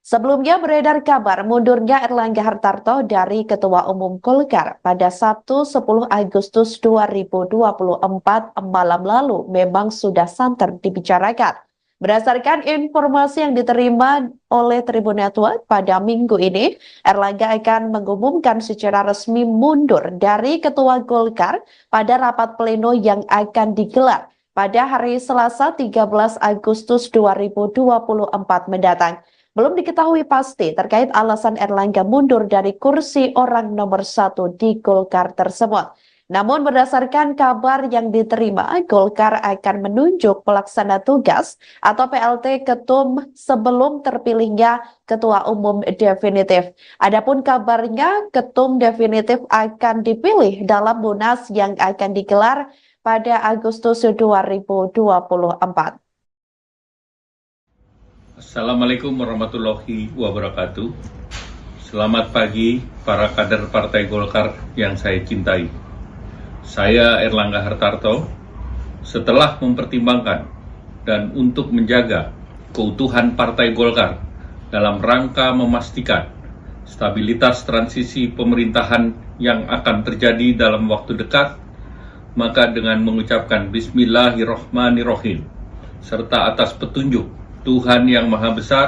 Sebelumnya beredar kabar mundurnya Erlangga Hartarto dari Ketua Umum Golkar pada Sabtu 10 Agustus 2024 malam lalu memang sudah santer dibicarakan. Berdasarkan informasi yang diterima oleh Tribun Network pada minggu ini, Erlangga akan mengumumkan secara resmi mundur dari Ketua Golkar pada rapat pleno yang akan digelar pada hari Selasa 13 Agustus 2024 mendatang. Belum diketahui pasti terkait alasan Erlangga mundur dari kursi orang nomor 1 di Golkar tersebut. Namun berdasarkan kabar yang diterima, Golkar akan menunjuk pelaksana tugas atau PLT Ketum sebelum terpilihnya Ketua Umum definitif. Adapun kabarnya Ketum definitif akan dipilih dalam Munas yang akan digelar pada Agustus 2024. Assalamualaikum warahmatullahi wabarakatuh. Selamat pagi para kader Partai Golkar yang saya cintai. Saya Erlangga Hartarto, setelah mempertimbangkan dan untuk menjaga keutuhan Partai Golkar dalam rangka memastikan stabilitas transisi pemerintahan yang akan terjadi dalam waktu dekat, maka dengan mengucapkan Bismillahirrohmanirrohim, serta atas petunjuk Tuhan Yang Maha Besar,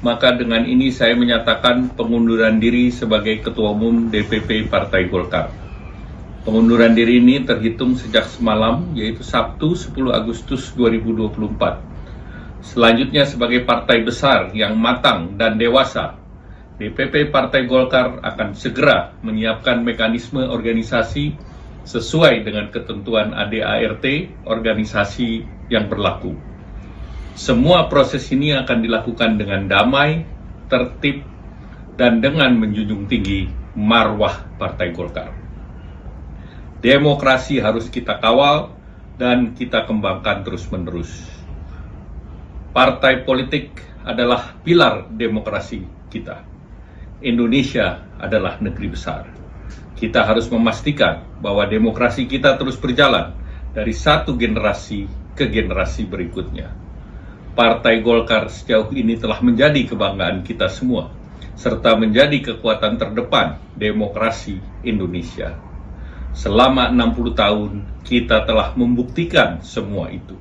maka dengan ini saya menyatakan pengunduran diri sebagai Ketua Umum DPP Partai Golkar. Pengunduran diri ini terhitung sejak semalam, yaitu Sabtu 10 Agustus 2024. Selanjutnya sebagai partai besar yang matang dan dewasa, DPP Partai Golkar akan segera menyiapkan mekanisme organisasi sesuai dengan ketentuan ADART organisasi yang berlaku. Semua proses ini akan dilakukan dengan damai, tertib, dan dengan menjunjung tinggi marwah Partai Golkar. Demokrasi harus kita kawal dan kita kembangkan terus-menerus. Partai politik adalah pilar demokrasi kita. Indonesia adalah negeri besar. Kita harus memastikan bahwa demokrasi kita terus berjalan dari satu generasi ke generasi berikutnya. Partai Golkar sejauh ini telah menjadi kebanggaan kita semua, serta menjadi kekuatan terdepan demokrasi Indonesia. Selama 60 tahun, kita telah membuktikan semua itu.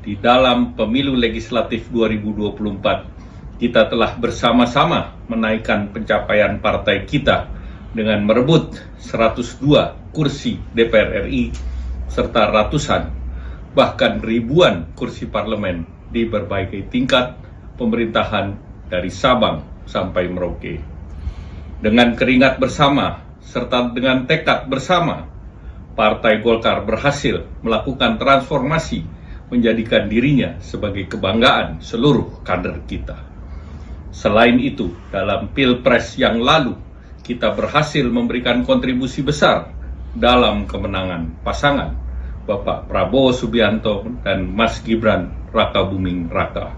Di dalam pemilu legislatif 2024, kita telah bersama-sama menaikkan pencapaian partai kita dengan merebut 102 kursi DPR RI, serta ratusan, bahkan ribuan kursi parlemen di berbagai tingkat pemerintahan dari Sabang sampai Merauke. Dengan keringat bersama, serta dengan tekad bersama, Partai Golkar berhasil melakukan transformasi menjadikan dirinya sebagai kebanggaan seluruh kader kita. Selain itu, dalam Pilpres yang lalu, kita berhasil memberikan kontribusi besar dalam kemenangan pasangan Bapak Prabowo Subianto dan Mas Gibran Rakabuming Raka.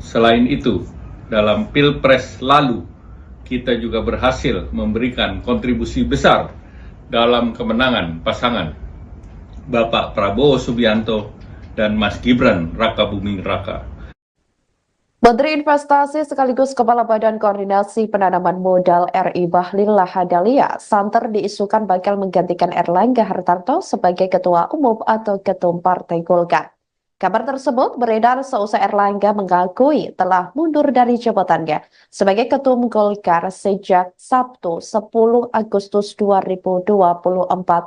Selain itu, dalam Pilpres lalu, kita juga berhasil memberikan kontribusi besar dalam kemenangan pasangan Bapak Prabowo Subianto dan Mas Gibran Rakabuming Raka. Menteri Investasi sekaligus Kepala Badan Koordinasi Penanaman Modal RI Bahlil Lahadalia santer diisukan bakal menggantikan Erlangga Hartarto sebagai Ketua Umum atau Ketum Partai Golkar. Kabar tersebut beredar seusai Erlangga mengakui telah mundur dari jabatannya sebagai Ketum Golkar sejak Sabtu 10 Agustus 2024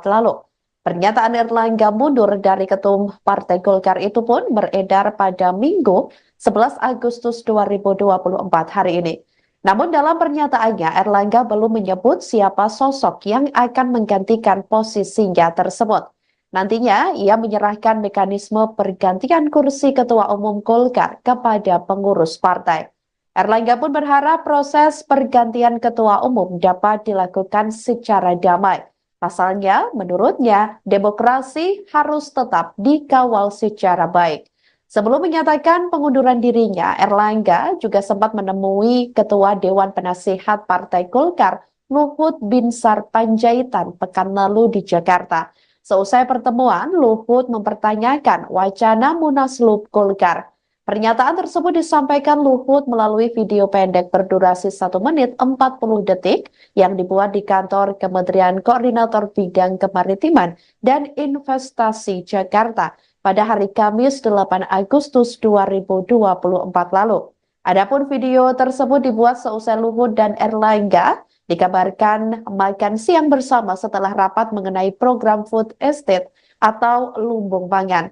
lalu. Pernyataan Erlangga mundur dari Ketum Partai Golkar itu pun beredar pada Minggu 11 Agustus 2024 hari ini. Namun dalam pernyataannya, Erlangga belum menyebut siapa sosok yang akan menggantikan posisinya tersebut. Nantinya, ia menyerahkan mekanisme pergantian kursi Ketua Umum Golkar kepada pengurus partai. Erlangga pun berharap proses pergantian Ketua Umum dapat dilakukan secara damai. Pasalnya, menurutnya, demokrasi harus tetap dikawal secara baik. Sebelum menyatakan pengunduran dirinya, Erlangga juga sempat menemui Ketua Dewan Penasihat Partai Golkar, Luhut Binsar Panjaitan, pekan lalu di Jakarta. Seusai pertemuan, Luhut mempertanyakan wacana Munaslup Golkar. Pernyataan tersebut disampaikan Luhut melalui video pendek berdurasi 1 menit 40 detik yang dibuat di kantor Kementerian Koordinator Bidang Kemaritiman dan Investasi Jakarta pada hari Kamis 8 Agustus 2024 lalu. Adapun video tersebut dibuat seusai Luhut dan Erlangga dikabarkan makan siang bersama setelah rapat mengenai program food estate atau lumbung pangan.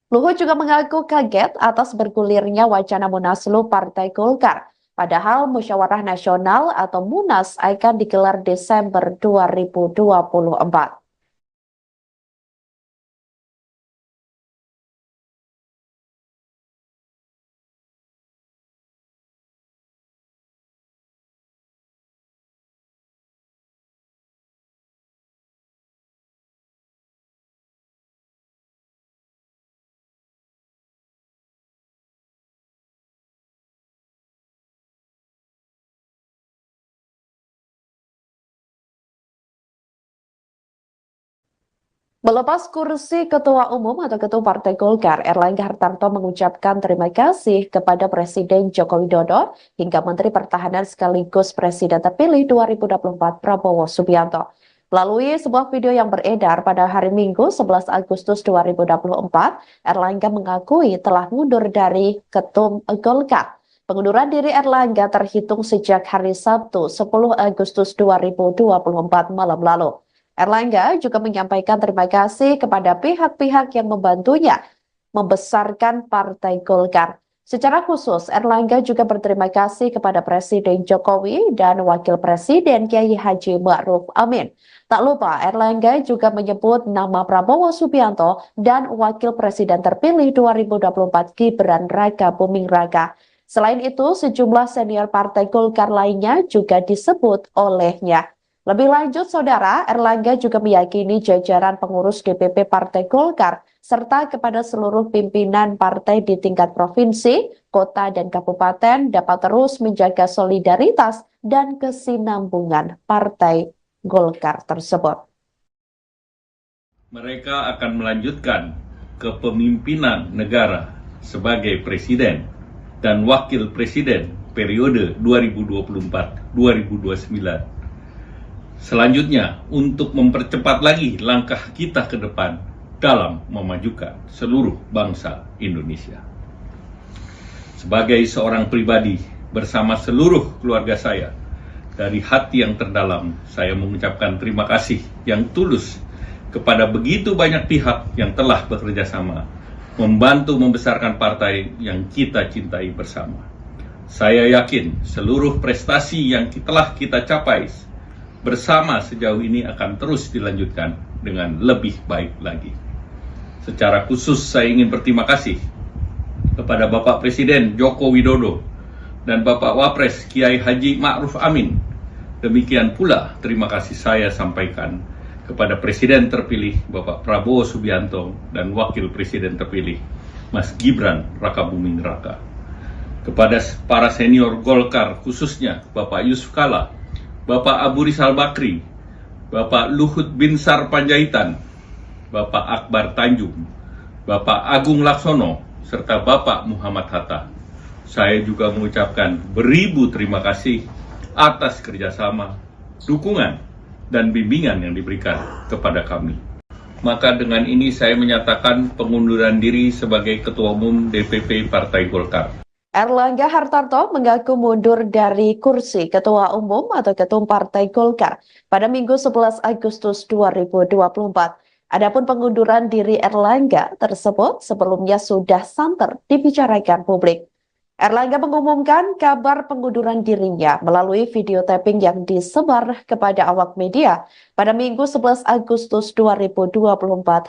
Luhut juga mengaku kaget atas bergulirnya wacana Munaslup Partai Golkar. Padahal Musyawarah Nasional atau Munas akan digelar Desember 2024. Melepas kursi Ketua Umum atau Ketua Partai Golkar, Erlangga Hartarto mengucapkan terima kasih kepada Presiden Joko Widodo hingga Menteri Pertahanan sekaligus Presiden terpilih 2024 Prabowo Subianto. Melalui sebuah video yang beredar pada hari Minggu 11 Agustus 2024, Erlangga mengakui telah mundur dari Ketum Golkar. Pengunduran diri Erlangga terhitung sejak hari Sabtu 10 Agustus 2024 malam lalu. Erlangga juga menyampaikan terima kasih kepada pihak-pihak yang membantunya membesarkan Partai Golkar. Secara khusus, Erlangga juga berterima kasih kepada Presiden Jokowi dan Wakil Presiden Kiai Haji Ma'ruf Amin. Tak lupa, Erlangga juga menyebut nama Prabowo Subianto dan Wakil Presiden terpilih 2024 Gibran Raka Buming Raka. Selain itu, sejumlah senior Partai Golkar lainnya juga disebut olehnya. Lebih lanjut, Saudara, Erlangga juga meyakini jajaran pengurus DPP Partai Golkar serta kepada seluruh pimpinan partai di tingkat provinsi, kota, dan kabupaten dapat terus menjaga solidaritas dan kesinambungan Partai Golkar tersebut. Mereka akan melanjutkan kepemimpinan negara sebagai presiden dan wakil presiden periode 2024-2029. Selanjutnya, untuk mempercepat lagi langkah kita ke depan dalam memajukan seluruh bangsa Indonesia. Sebagai seorang pribadi bersama seluruh keluarga saya, dari hati yang terdalam, saya mengucapkan terima kasih yang tulus kepada begitu banyak pihak yang telah bekerja sama, membantu membesarkan partai yang kita cintai bersama. Saya yakin seluruh prestasi yang telah kita capai bersama sejauh ini akan terus dilanjutkan dengan lebih baik lagi. Secara khusus saya ingin berterima kasih kepada Bapak Presiden Joko Widodo dan Bapak Wapres Kiai Haji Ma'ruf Amin. Demikian pula terima kasih saya sampaikan kepada Presiden terpilih Bapak Prabowo Subianto dan Wakil Presiden terpilih Mas Gibran Raka Buming Raka. Kepada para senior Golkar khususnya Bapak Yusuf Kala, Bapak Abu Rizal Bakri, Bapak Luhut Binsar Panjaitan, Bapak Akbar Tanjung, Bapak Agung Laksono, serta Bapak Muhammad Hatta. Saya juga mengucapkan beribu terima kasih atas kerjasama, dukungan, dan bimbingan yang diberikan kepada kami. Maka dengan ini saya menyatakan pengunduran diri sebagai Ketua Umum DPP Partai Golkar. Erlangga Hartarto mengaku mundur dari kursi Ketua Umum atau Ketum Partai Golkar pada Minggu 11 Agustus 2024. Adapun pengunduran diri Erlangga tersebut sebelumnya sudah santer dibicarakan publik. Erlangga mengumumkan kabar pengunduran dirinya melalui video tapping yang disebar kepada awak media pada Minggu 11 Agustus 2024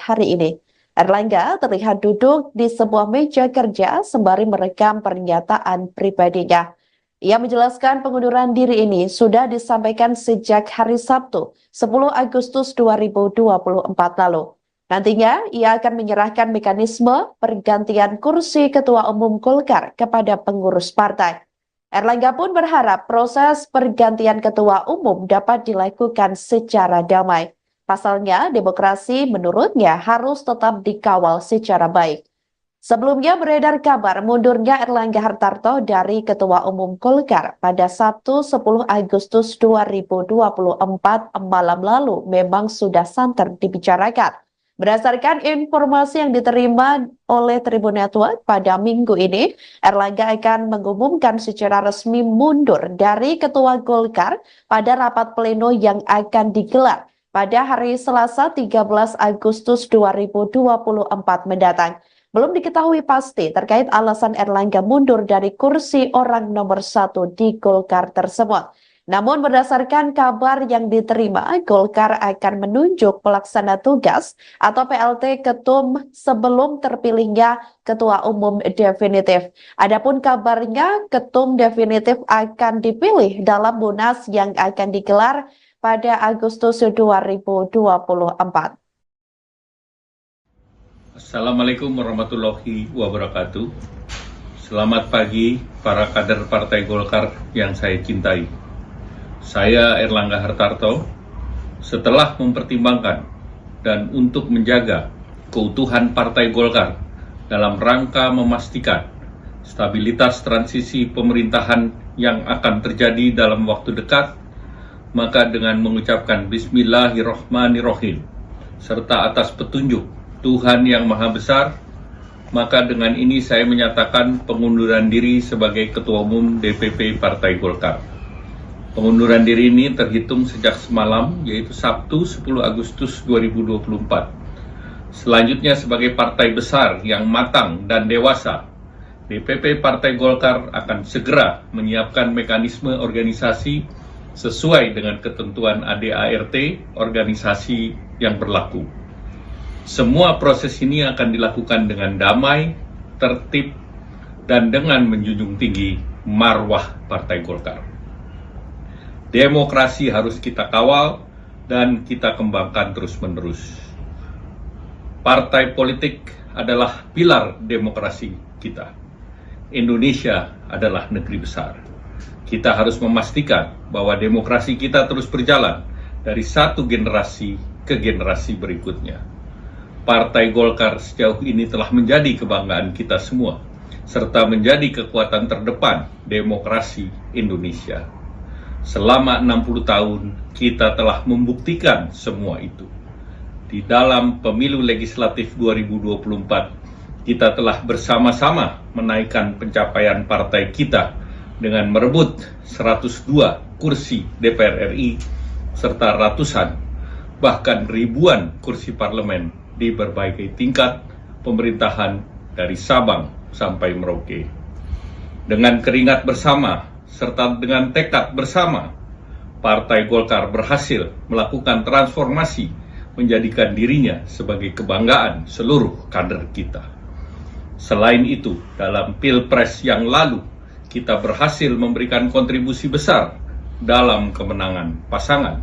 hari ini. Erlangga terlihat duduk di sebuah meja kerja sembari merekam pernyataan pribadinya. Ia menjelaskan pengunduran diri ini sudah disampaikan sejak hari Sabtu, 10 Agustus 2024 lalu. Nantinya, ia akan menyerahkan mekanisme pergantian kursi Ketua Umum Golkar kepada pengurus partai. Erlangga pun berharap proses pergantian Ketua Umum dapat dilakukan secara damai. Pasalnya, demokrasi menurutnya harus tetap dikawal secara baik. Sebelumnya beredar kabar mundurnya Erlangga Hartarto dari Ketua Umum Golkar pada Sabtu 10 Agustus 2024 malam lalu memang sudah santer dibicarakan. Berdasarkan informasi yang diterima oleh Tribun Network pada minggu ini, Erlangga akan mengumumkan secara resmi mundur dari Ketua Golkar pada rapat pleno yang akan digelar pada hari Selasa 13 Agustus 2024 mendatang. Belum diketahui pasti terkait alasan Erlangga mundur dari kursi orang nomor 1 di Golkar tersebut. Namun berdasarkan kabar yang diterima, Golkar akan menunjuk pelaksana tugas atau PLT Ketum sebelum terpilihnya Ketua Umum definitif. Adapun kabarnya Ketum definitif akan dipilih dalam Munas yang akan digelar pada Agustus 2024. Assalamualaikum warahmatullahi wabarakatuh. Selamat pagi para kader Partai Golkar yang saya cintai. Saya Erlangga Hartarto, setelah mempertimbangkan dan untuk menjaga keutuhan Partai Golkar dalam rangka memastikan stabilitas transisi pemerintahan yang akan terjadi dalam waktu dekat, maka dengan mengucapkan Bismillahirrohmanirrohim serta atas petunjuk Tuhan yang Maha Besar, maka dengan ini saya menyatakan pengunduran diri sebagai Ketua Umum DPP Partai Golkar. Pengunduran diri ini terhitung sejak semalam, yaitu Sabtu 10 Agustus 2024. Selanjutnya sebagai partai besar yang matang dan dewasa, DPP Partai Golkar akan segera menyiapkan mekanisme organisasi sesuai dengan ketentuan ADART organisasi yang berlaku. Semua proses ini akan dilakukan dengan damai, tertib, dan dengan menjunjung tinggi marwah Partai Golkar. Demokrasi harus kita kawal dan kita kembangkan terus-menerus. Partai politik adalah pilar demokrasi kita. Indonesia adalah negeri besar. Kita harus memastikan bahwa demokrasi kita terus berjalan dari satu generasi ke generasi berikutnya. Partai Golkar sejauh ini telah menjadi kebanggaan kita semua, serta menjadi kekuatan terdepan demokrasi Indonesia. Selama 60 tahun, kita telah membuktikan semua itu. Di dalam pemilu legislatif 2024, kita telah bersama-sama menaikkan pencapaian partai kita dengan merebut 102 kursi DPR RI, serta ratusan, bahkan ribuan kursi parlemen di berbagai tingkat pemerintahan dari Sabang sampai Merauke. Dengan keringat bersama, serta dengan tekad bersama, Partai Golkar berhasil melakukan transformasi menjadikan dirinya sebagai kebanggaan seluruh kader kita. Selain itu, dalam Pilpres yang lalu, kita berhasil memberikan kontribusi besar dalam kemenangan pasangan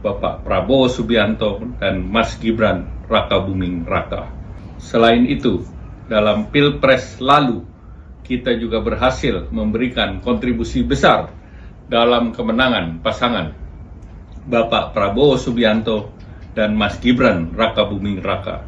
Bapak Prabowo Subianto dan Mas Gibran Rakabuming Raka. Selain itu, dalam Pilpres lalu, kita juga berhasil memberikan kontribusi besar dalam kemenangan pasangan Bapak Prabowo Subianto dan Mas Gibran Rakabuming Raka.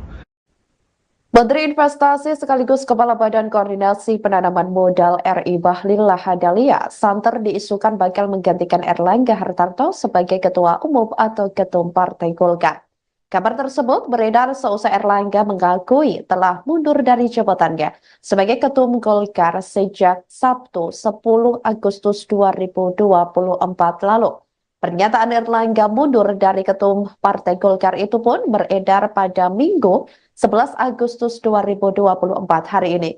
Menteri Investasi sekaligus Kepala Badan Koordinasi Penanaman Modal RI Bahlil Lahadalia santer diisukan bakal menggantikan Erlangga Hartarto sebagai Ketua Umum atau Ketum Partai Golkar. Kabar tersebut beredar seusai Erlangga mengakui telah mundur dari jabatannya sebagai Ketum Golkar sejak Sabtu 10 Agustus 2024 lalu. Pernyataan Erlangga mundur dari Ketum Partai Golkar itu pun beredar pada Minggu 11 Agustus 2024 hari ini.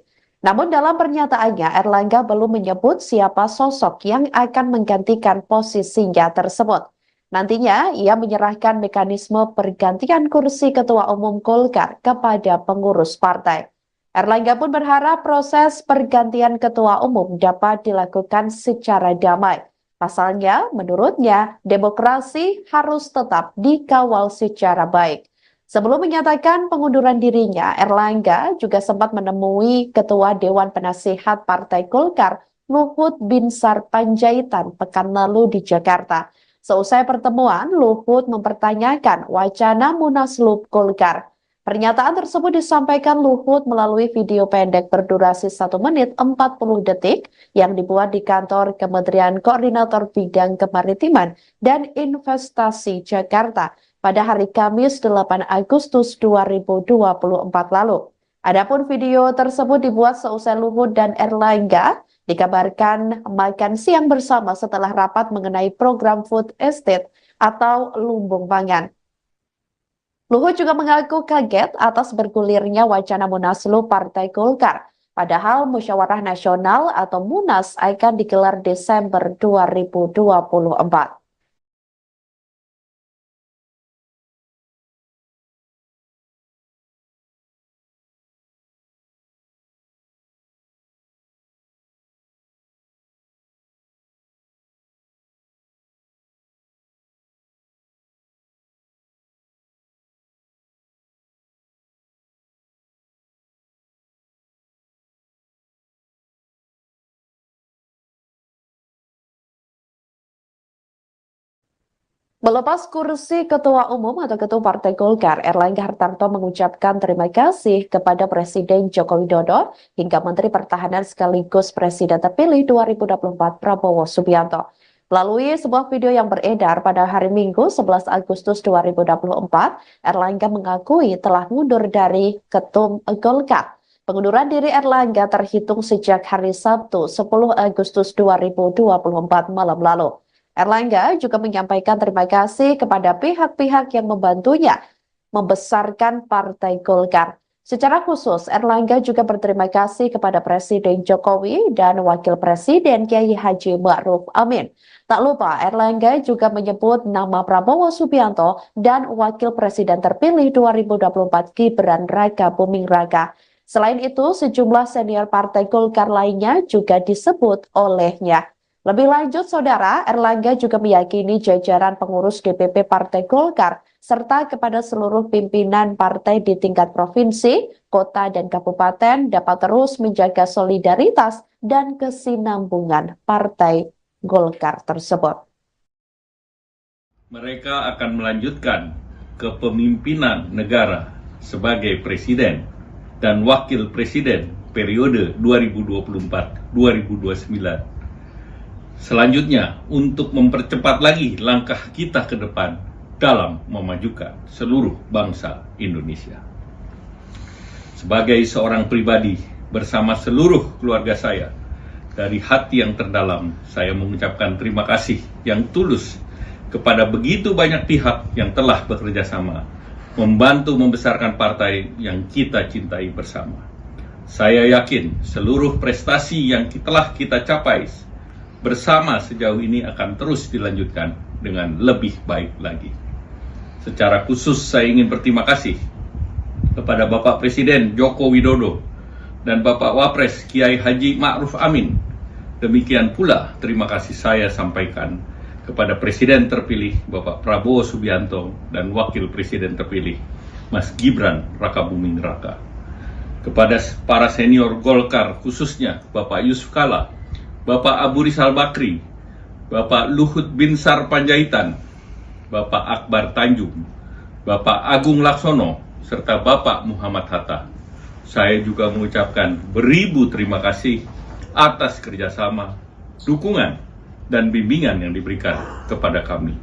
Namun dalam pernyataannya, Erlangga belum menyebut siapa sosok yang akan menggantikan posisinya tersebut. Nantinya, ia menyerahkan mekanisme pergantian kursi Ketua Umum Golkar kepada pengurus partai. Erlangga pun berharap proses pergantian Ketua Umum dapat dilakukan secara damai. Pasalnya, menurutnya, demokrasi harus tetap dikawal secara baik. Sebelum menyatakan pengunduran dirinya, Erlangga juga sempat menemui Ketua Dewan Penasihat Partai Golkar, Luhut Binsar Panjaitan, pekan lalu di Jakarta. Seusai pertemuan, Luhut mempertanyakan wacana Munaslup Golkar. Pernyataan tersebut disampaikan Luhut melalui video pendek berdurasi 1 menit 40 detik yang dibuat di kantor Kementerian Koordinator Bidang Kemaritiman dan Investasi Jakarta pada hari Kamis 8 Agustus 2024 lalu. Adapun video tersebut dibuat seusai Luhut dan Erlangga dikabarkan makan siang bersama setelah rapat mengenai program food estate atau lumbung pangan. Luhut juga mengaku kaget atas bergulirnya wacana Munaslup Partai Golkar. Padahal Musyawarah Nasional atau Munas akan digelar Desember 2024. Melepas kursi Ketua Umum atau Ketua Partai Golkar, Erlangga Hartarto mengucapkan terima kasih kepada Presiden Joko Widodo hingga Menteri Pertahanan sekaligus Presiden terpilih 2024 Prabowo Subianto. Melalui sebuah video yang beredar pada hari Minggu 11 Agustus 2024, Erlangga mengakui telah mundur dari Ketum Golkar. Pengunduran diri Erlangga terhitung sejak hari Sabtu 10 Agustus 2024 malam lalu. Erlangga juga menyampaikan terima kasih kepada pihak-pihak yang membantunya membesarkan Partai Golkar. Secara khusus, Erlangga juga berterima kasih kepada Presiden Jokowi dan Wakil Presiden Kiai Haji Ma'ruf Amin. Tak lupa, Erlangga juga menyebut nama Prabowo Subianto dan Wakil Presiden terpilih 2024 Gibran Raka Buming Raka. Selain itu, sejumlah senior Partai Golkar lainnya juga disebut olehnya. Lebih lanjut, Saudara, Erlangga juga meyakini jajaran pengurus DPP Partai Golkar serta kepada seluruh pimpinan partai di tingkat provinsi, kota, dan kabupaten dapat terus menjaga solidaritas dan kesinambungan Partai Golkar tersebut. Mereka akan melanjutkan kepemimpinan negara sebagai presiden dan wakil presiden periode 2024-2029. Selanjutnya, untuk mempercepat lagi langkah kita ke depan dalam memajukan seluruh bangsa Indonesia. Sebagai seorang pribadi bersama seluruh keluarga saya, dari hati yang terdalam saya mengucapkan terima kasih yang tulus kepada begitu banyak pihak yang telah bekerja sama membantu membesarkan partai yang kita cintai bersama. Saya yakin seluruh prestasi yang telah kita capai bersama sejauh ini akan terus dilanjutkan dengan lebih baik lagi. Secara khusus saya ingin berterima kasih kepada Bapak Presiden Joko Widodo dan Bapak Wapres Kiai Haji Ma'ruf Amin. Demikian pula terima kasih saya sampaikan kepada Presiden terpilih Bapak Prabowo Subianto dan Wakil Presiden terpilih Mas Gibran Raka Buming Raka. Kepada para senior Golkar khususnya Bapak Yusuf Kala, Bapak Abu Rizal Bakri, Bapak Luhut Binsar Panjaitan, Bapak Akbar Tanjung, Bapak Agung Laksono, serta Bapak Muhammad Hatta. Saya juga mengucapkan beribu terima kasih atas kerjasama, dukungan, dan bimbingan yang diberikan kepada kami.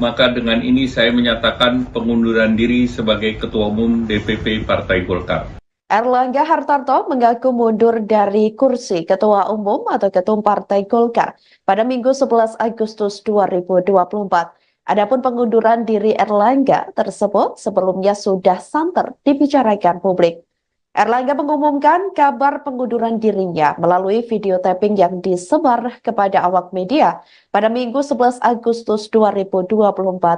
Maka dengan ini saya menyatakan pengunduran diri sebagai Ketua Umum DPP Partai Golkar. Erlangga Hartarto mengaku mundur dari kursi Ketua Umum atau Ketum Partai Golkar pada Minggu 11 Agustus 2024. Adapun pengunduran diri Erlangga tersebut sebelumnya sudah santer dibicarakan publik. Erlangga mengumumkan kabar pengunduran dirinya melalui video tapping yang disebar kepada awak media pada Minggu 11 Agustus 2024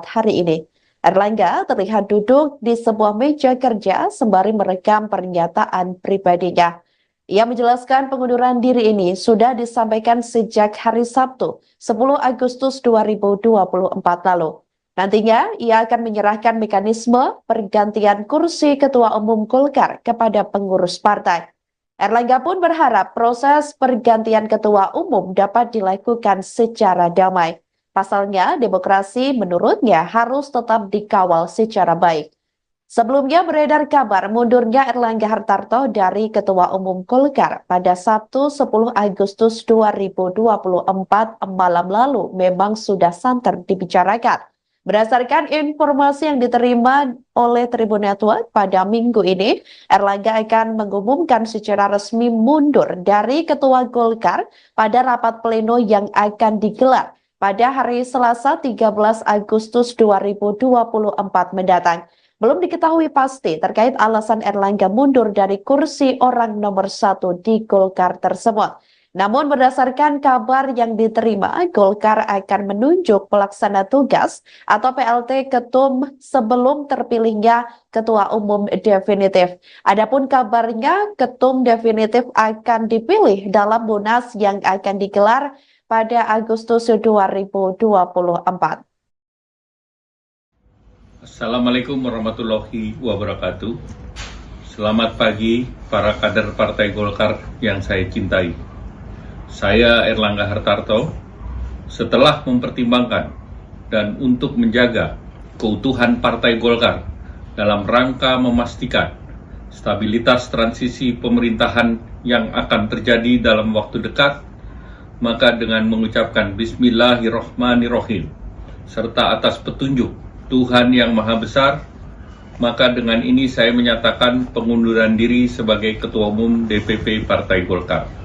hari ini. Erlangga terlihat duduk di sebuah meja kerja sembari merekam pernyataan pribadinya. Ia menjelaskan pengunduran diri ini sudah disampaikan sejak hari Sabtu, 10 Agustus 2024 lalu. Nantinya, ia akan menyerahkan mekanisme pergantian kursi Ketua Umum Golkar kepada pengurus partai. Erlangga pun berharap proses pergantian Ketua Umum dapat dilakukan secara damai. Pasalnya, demokrasi menurutnya harus tetap dikawal secara baik. Sebelumnya beredar kabar mundurnya Erlangga Hartarto dari Ketua Umum Golkar pada Sabtu 10 Agustus 2024 malam lalu memang sudah santer dibicarakan. Berdasarkan informasi yang diterima oleh Tribun Network pada minggu ini, Erlangga akan mengumumkan secara resmi mundur dari Ketua Golkar pada rapat pleno yang akan digelar pada hari Selasa 13 Agustus 2024 mendatang. Belum diketahui pasti terkait alasan Erlangga mundur dari kursi orang nomor 1 di Golkar tersebut. Namun berdasarkan kabar yang diterima, Golkar akan menunjuk pelaksana tugas atau PLT Ketum sebelum terpilihnya Ketua Umum definitif. Adapun kabarnya Ketum definitif akan dipilih dalam Munas yang akan digelar pada Agustus 2024. Assalamualaikum warahmatullahi wabarakatuh. Selamat pagi para kader Partai Golkar yang saya cintai. Saya Erlangga Hartarto, setelah mempertimbangkan dan untuk menjaga keutuhan Partai Golkar dalam rangka memastikan stabilitas transisi pemerintahan yang akan terjadi dalam waktu dekat, maka dengan mengucapkan Bismillahirrohmanirrohim serta atas petunjuk Tuhan yang Maha Besar, maka dengan ini saya menyatakan pengunduran diri sebagai Ketua Umum DPP Partai Golkar.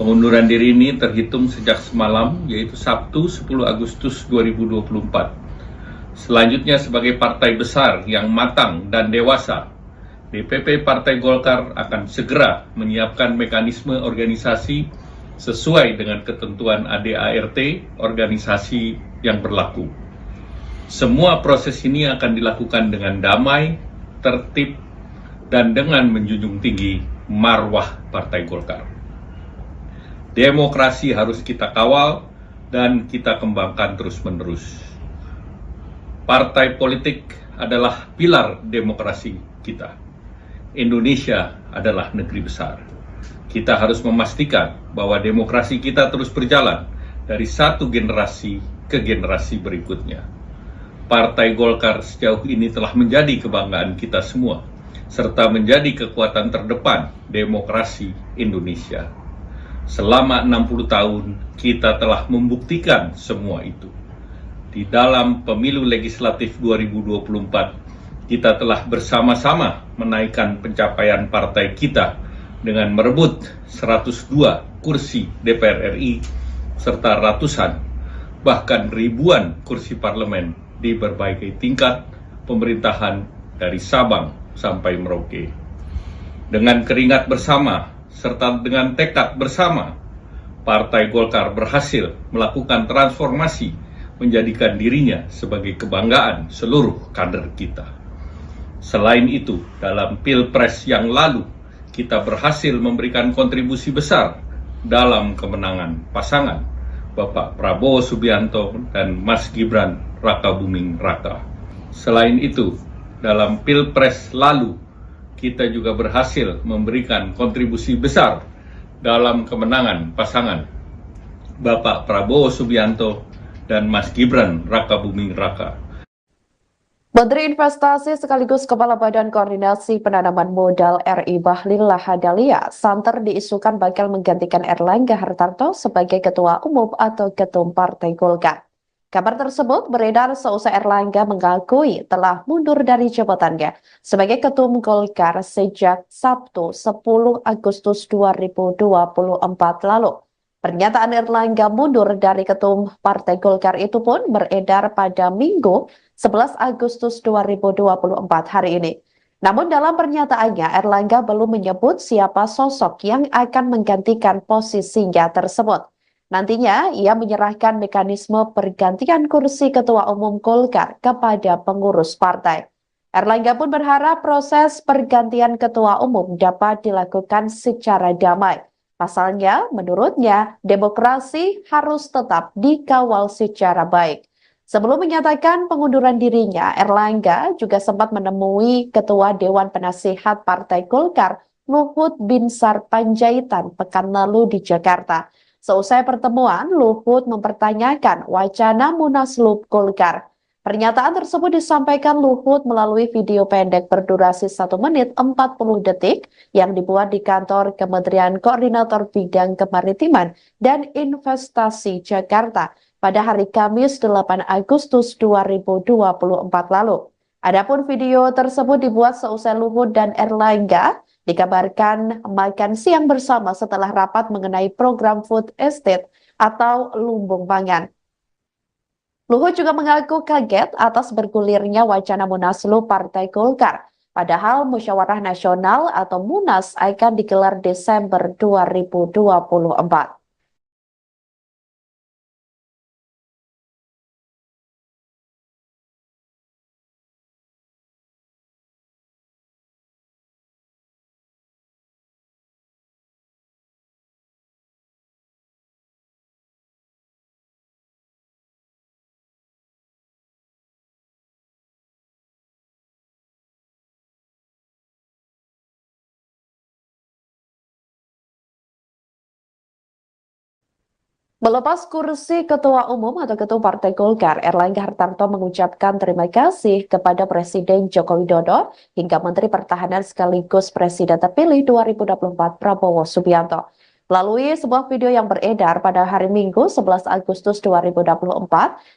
Pengunduran diri ini terhitung sejak semalam, yaitu Sabtu 10 Agustus 2024. Selanjutnya sebagai partai besar yang matang dan dewasa, DPP Partai Golkar akan segera menyiapkan mekanisme organisasi sesuai dengan ketentuan ADART organisasi yang berlaku. Semua proses ini akan dilakukan dengan damai, tertib, dan dengan menjunjung tinggi marwah Partai Golkar. Demokrasi harus kita kawal dan kita kembangkan terus-menerus. Partai politik adalah pilar demokrasi kita. Indonesia adalah negeri besar. Kita harus memastikan bahwa demokrasi kita terus berjalan dari satu generasi ke generasi berikutnya. Partai Golkar sejauh ini telah menjadi kebanggaan kita semua, serta menjadi kekuatan terdepan demokrasi Indonesia. Selama 60 tahun, kita telah membuktikan semua itu. Di dalam pemilu legislatif 2024, kita telah bersama-sama menaikkan pencapaian partai kita dengan merebut 102 kursi DPR RI, serta ratusan, bahkan ribuan kursi parlemen di berbagai tingkat pemerintahan dari Sabang sampai Merauke. Dengan keringat bersama, serta dengan tekad bersama, Partai Golkar berhasil melakukan transformasi menjadikan dirinya sebagai kebanggaan seluruh kader kita. Selain itu, dalam Pilpres yang lalu, kita berhasil memberikan kontribusi besar dalam kemenangan pasangan Bapak Prabowo Subianto dan Mas Gibran Rakabuming Raka. Selain itu, dalam Pilpres lalu, kita juga berhasil memberikan kontribusi besar dalam kemenangan pasangan Bapak Prabowo Subianto dan Mas Gibran Rakabuming Raka. Menteri Investasi sekaligus Kepala Badan Koordinasi Penanaman Modal RI Bahlil Lahadalia santer diisukan bakal menggantikan Erlangga Hartarto sebagai Ketua Umum atau Ketum Partai Golkar. Kabar tersebut beredar seusai Erlangga mengakui telah mundur dari jabatannya sebagai Ketum Golkar sejak Sabtu 10 Agustus 2024 lalu. Pernyataan Erlangga mundur dari Ketum Partai Golkar itu pun beredar pada Minggu 11 Agustus 2024 hari ini. Namun dalam pernyataannya, Erlangga belum menyebut siapa sosok yang akan menggantikan posisinya tersebut. Nantinya, ia menyerahkan mekanisme pergantian kursi Ketua Umum Golkar kepada pengurus partai. Erlangga pun berharap proses pergantian Ketua Umum dapat dilakukan secara damai. Pasalnya, menurutnya, demokrasi harus tetap dikawal secara baik. Sebelum menyatakan pengunduran dirinya, Erlangga juga sempat menemui Ketua Dewan Penasihat Partai Golkar, Luhut Binsar Panjaitan, pekan lalu di Jakarta. Seusai pertemuan, Luhut mempertanyakan wacana Munaslup Golkar. Pernyataan tersebut disampaikan Luhut melalui video pendek berdurasi 1 menit 40 detik yang dibuat di kantor Kementerian Koordinator Bidang Kemaritiman dan Investasi Jakarta pada hari Kamis 8 Agustus 2024 lalu. Adapun video tersebut dibuat seusai Luhut dan Erlangga dikabarkan makan siang bersama setelah rapat mengenai program food estate atau lumbung pangan. Luhut juga mengaku kaget atas bergulirnya wacana Munaslup Partai Golkar. Padahal Musyawarah Nasional atau Munas akan digelar Desember 2024. Melepas kursi Ketua Umum atau Ketua Partai Golkar, Erlangga Hartarto mengucapkan terima kasih kepada Presiden Joko Widodo hingga Menteri Pertahanan sekaligus Presiden terpilih 2024 Prabowo Subianto. Melalui sebuah video yang beredar pada hari Minggu 11 Agustus 2024,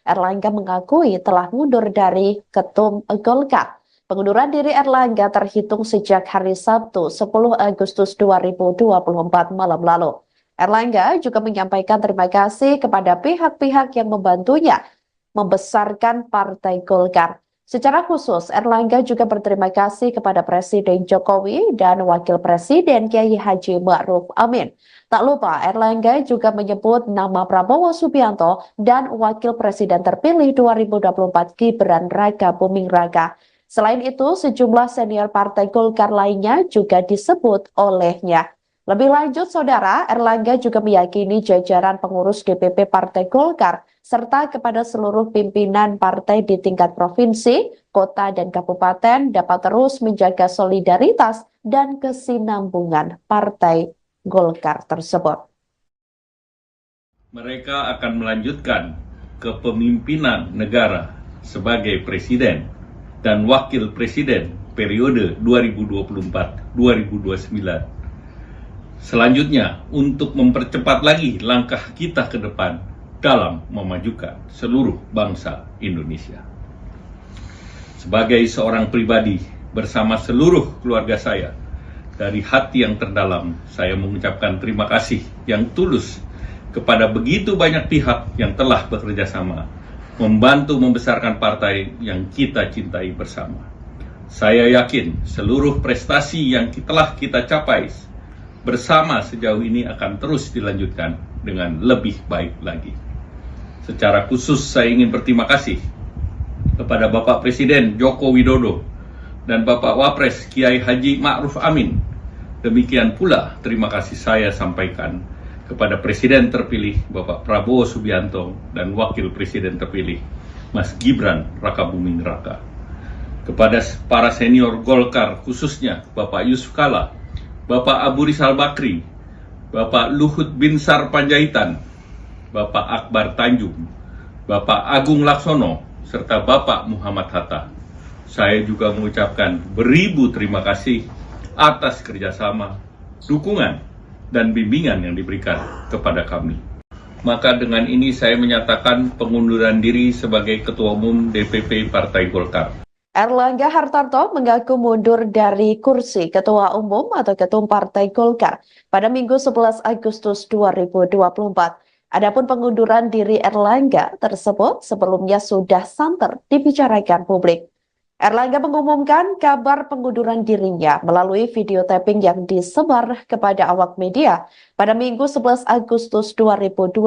Erlangga mengakui telah mundur dari Ketum Golkar. Pengunduran diri Erlangga terhitung sejak hari Sabtu 10 Agustus 2024 malam lalu. Erlangga juga menyampaikan terima kasih kepada pihak-pihak yang membantunya membesarkan Partai Golkar. Secara khusus, Erlangga juga berterima kasih kepada Presiden Jokowi dan Wakil Presiden Kiai Haji Ma'ruf Amin. Tak lupa, Erlangga juga menyebut nama Prabowo Subianto dan Wakil Presiden terpilih 2024 Gibran Raka Buming Raka. Selain itu, sejumlah senior Partai Golkar lainnya juga disebut olehnya. Lebih lanjut, Saudara, Erlangga juga meyakini jajaran pengurus DPP Partai Golkar serta kepada seluruh pimpinan partai di tingkat provinsi, kota, dan kabupaten dapat terus menjaga solidaritas dan kesinambungan Partai Golkar tersebut. Mereka akan melanjutkan kepemimpinan negara sebagai presiden dan wakil presiden periode 2024-2029. Selanjutnya, untuk mempercepat lagi langkah kita ke depan dalam memajukan seluruh bangsa Indonesia. Sebagai seorang pribadi bersama seluruh keluarga saya, dari hati yang terdalam saya mengucapkan terima kasih yang tulus kepada begitu banyak pihak yang telah bekerja sama, membantu membesarkan partai yang kita cintai bersama. Saya yakin seluruh prestasi yang telah kita capai bersama sejauh ini akan terus dilanjutkan dengan lebih baik lagi. Secara khusus saya ingin berterima kasih kepada Bapak Presiden Joko Widodo dan Bapak Wapres Kiai Haji Ma'ruf Amin. Demikian pula terima kasih saya sampaikan kepada Presiden terpilih Bapak Prabowo Subianto dan Wakil Presiden terpilih Mas Gibran Raka Buming Raka. Kepada para senior Golkar khususnya Bapak Yusuf Kala, Bapak Abu Rizal Bakri, Bapak Luhut Binsar Panjaitan, Bapak Akbar Tanjung, Bapak Agung Laksono, serta Bapak Muhammad Hatta. Saya juga mengucapkan beribu terima kasih atas kerjasama, dukungan, dan bimbingan yang diberikan kepada kami. Maka dengan ini saya menyatakan pengunduran diri sebagai Ketua Umum DPP Partai Golkar. Erlangga Hartarto mengaku mundur dari kursi Ketua Umum atau Ketum Partai Golkar pada Minggu 11 Agustus 2024. Adapun pengunduran diri Erlangga tersebut sebelumnya sudah santer dibicarakan publik. Erlangga mengumumkan kabar pengunduran dirinya melalui video tapping yang disebar kepada awak media pada Minggu 11 Agustus 2024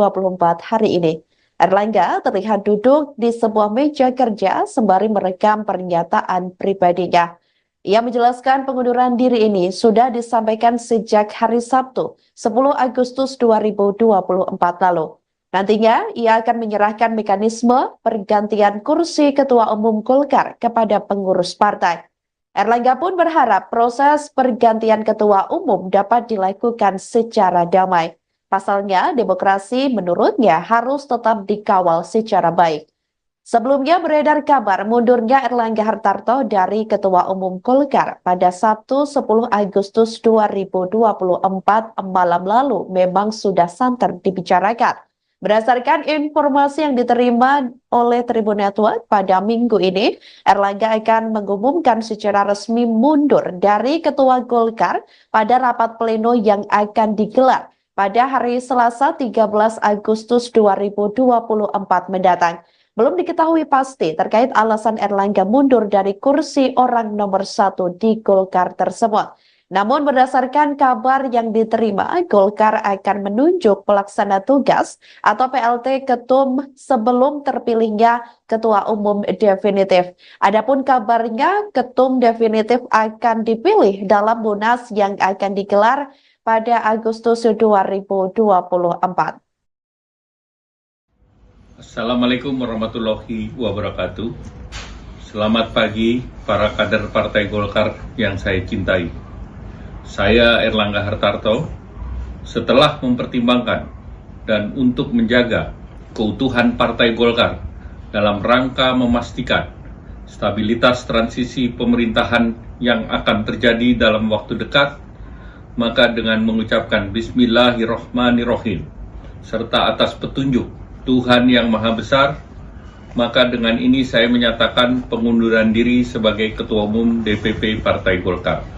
hari ini. Erlangga terlihat duduk di sebuah meja kerja sembari merekam pernyataan pribadinya. Ia menjelaskan pengunduran diri ini sudah disampaikan sejak hari Sabtu, 10 Agustus 2024 lalu. Nantinya, ia akan menyerahkan mekanisme pergantian kursi Ketua Umum Golkar kepada pengurus partai. Erlangga pun berharap proses pergantian Ketua Umum dapat dilakukan secara damai. Pasalnya, demokrasi menurutnya harus tetap dikawal secara baik. Sebelumnya beredar kabar mundurnya Erlangga Hartarto dari Ketua Umum Golkar pada Sabtu 10 Agustus 2024 malam lalu memang sudah santer dibicarakan. Berdasarkan informasi yang diterima oleh Tribun Network pada minggu ini, Erlangga akan mengumumkan secara resmi mundur dari Ketua Golkar pada rapat pleno yang akan digelar pada hari Selasa 13 Agustus 2024 mendatang. Belum diketahui pasti terkait alasan Erlangga mundur dari kursi orang nomor 1 di Golkar tersebut. Namun berdasarkan kabar yang diterima, Golkar akan menunjuk pelaksana tugas atau PLT Ketum sebelum terpilihnya Ketua Umum definitif. Adapun kabarnya Ketum definitif akan dipilih dalam Munas yang akan digelar pada Agustus 2024. Assalamualaikum warahmatullahi wabarakatuh. Selamat pagi para kader Partai Golkar yang saya cintai. Saya Erlangga Hartarto, setelah mempertimbangkan dan untuk menjaga keutuhan Partai Golkar dalam rangka memastikan stabilitas transisi pemerintahan yang akan terjadi dalam waktu dekat, maka dengan mengucapkan Bismillahirrahmanirrahim, serta atas petunjuk Tuhan Yang Maha Besar, maka dengan ini saya menyatakan pengunduran diri sebagai Ketua Umum DPP Partai Golkar.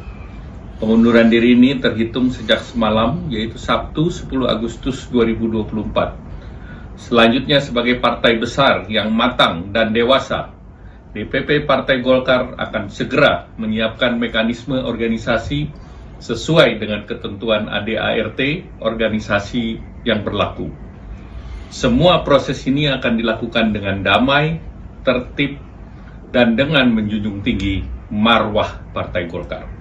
Pengunduran diri ini terhitung sejak semalam, yaitu Sabtu 10 Agustus 2024. Selanjutnya sebagai partai besar yang matang dan dewasa, DPP Partai Golkar akan segera menyiapkan mekanisme organisasi sesuai dengan ketentuan ADART organisasi yang berlaku. Semua proses ini akan dilakukan dengan damai, tertib, dan dengan menjunjung tinggi marwah Partai Golkar.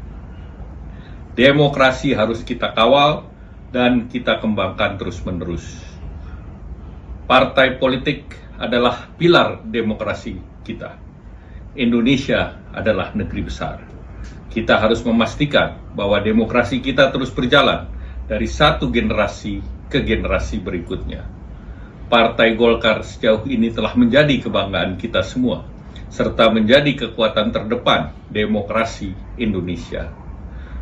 Demokrasi harus kita kawal dan kita kembangkan terus-menerus. Partai politik adalah pilar demokrasi kita. Indonesia adalah negeri besar. Kita harus memastikan bahwa demokrasi kita terus berjalan dari satu generasi ke generasi berikutnya. Partai Golkar sejauh ini telah menjadi kebanggaan kita semua, serta menjadi kekuatan terdepan demokrasi Indonesia.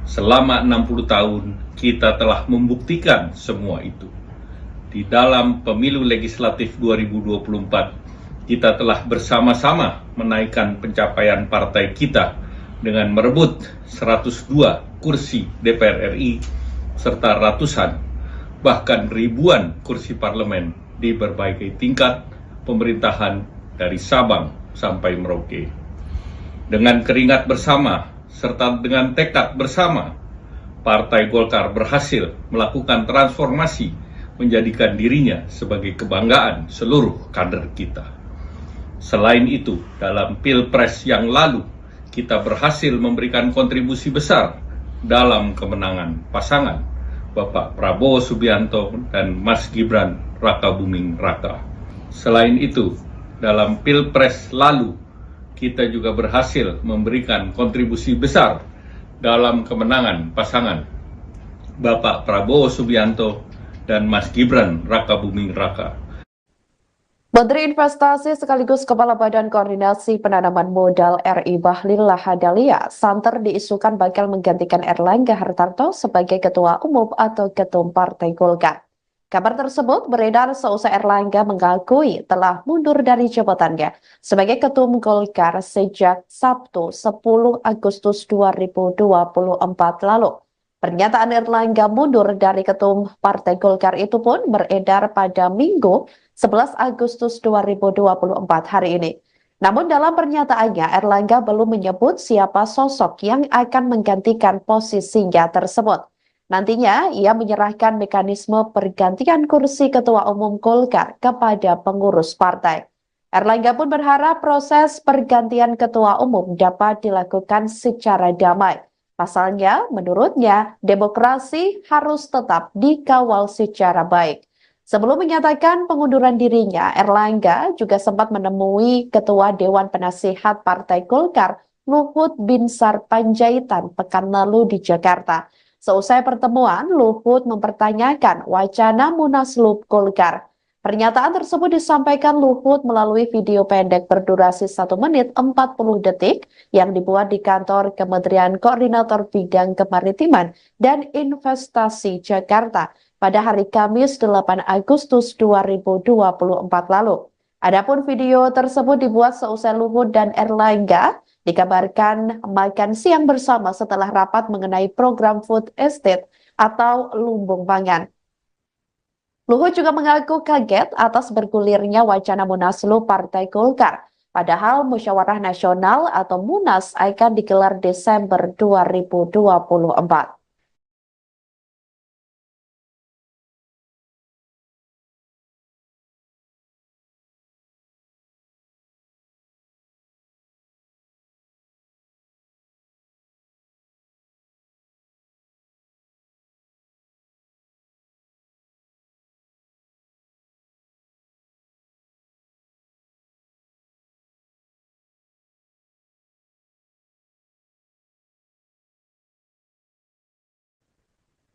Selama 60 tahun, kita telah membuktikan semua itu. Di dalam pemilu legislatif 2024, kita telah bersama-sama menaikkan pencapaian partai kita dengan merebut 102 kursi DPR RI, serta ratusan, bahkan ribuan kursi parlemen di berbagai tingkat pemerintahan dari Sabang sampai Merauke. Dengan keringat bersama, serta dengan tekad bersama, Partai Golkar berhasil melakukan transformasi menjadikan dirinya sebagai kebanggaan seluruh kader kita. Selain itu, dalam Pilpres yang lalu, kita berhasil memberikan kontribusi besar dalam kemenangan pasangan Bapak Prabowo Subianto dan Mas Gibran Rakabuming Raka. Selain itu, dalam Pilpres lalu, kita juga berhasil memberikan kontribusi besar dalam kemenangan pasangan Bapak Prabowo Subianto dan Mas Gibran Rakabuming Raka. Menteri Investasi sekaligus Kepala Badan Koordinasi Penanaman Modal RI Bahlil Lahadalia santer diisukan bakal menggantikan Erlangga Hartarto sebagai Ketua Umum atau Ketum Partai Golkar. Kabar tersebut beredar seusai Erlangga mengakui telah mundur dari jabatannya sebagai Ketum Golkar sejak Sabtu 10 Agustus 2024 lalu. Pernyataan Erlangga mundur dari Ketum Partai Golkar itu pun beredar pada Minggu 11 Agustus 2024 hari ini. Namun dalam pernyataannya, Erlangga belum menyebut siapa sosok yang akan menggantikan posisinya tersebut. Nantinya, ia menyerahkan mekanisme pergantian kursi Ketua Umum Golkar kepada pengurus partai. Erlangga pun berharap proses pergantian Ketua Umum dapat dilakukan secara damai. Pasalnya, menurutnya, demokrasi harus tetap dikawal secara baik. Sebelum menyatakan pengunduran dirinya, Erlangga juga sempat menemui Ketua Dewan Penasihat Partai Golkar, Luhut Binsar Panjaitan, pekan lalu di Jakarta. Seusai pertemuan, Luhut mempertanyakan wacana Munaslup Golkar. Pernyataan tersebut disampaikan Luhut melalui video pendek berdurasi 1 menit 40 detik yang dibuat di kantor Kementerian Koordinator Bidang Kemaritiman dan Investasi Jakarta pada hari Kamis 8 Agustus 2024 lalu. Adapun video tersebut dibuat seusai Luhut dan Erlangga dikabarkan makan siang bersama setelah rapat mengenai program food estate atau lumbung pangan. Luhut juga mengaku kaget atas bergulirnya wacana Munaslup Partai Golkar, padahal Musyawarah Nasional atau Munas akan digelar Desember 2024.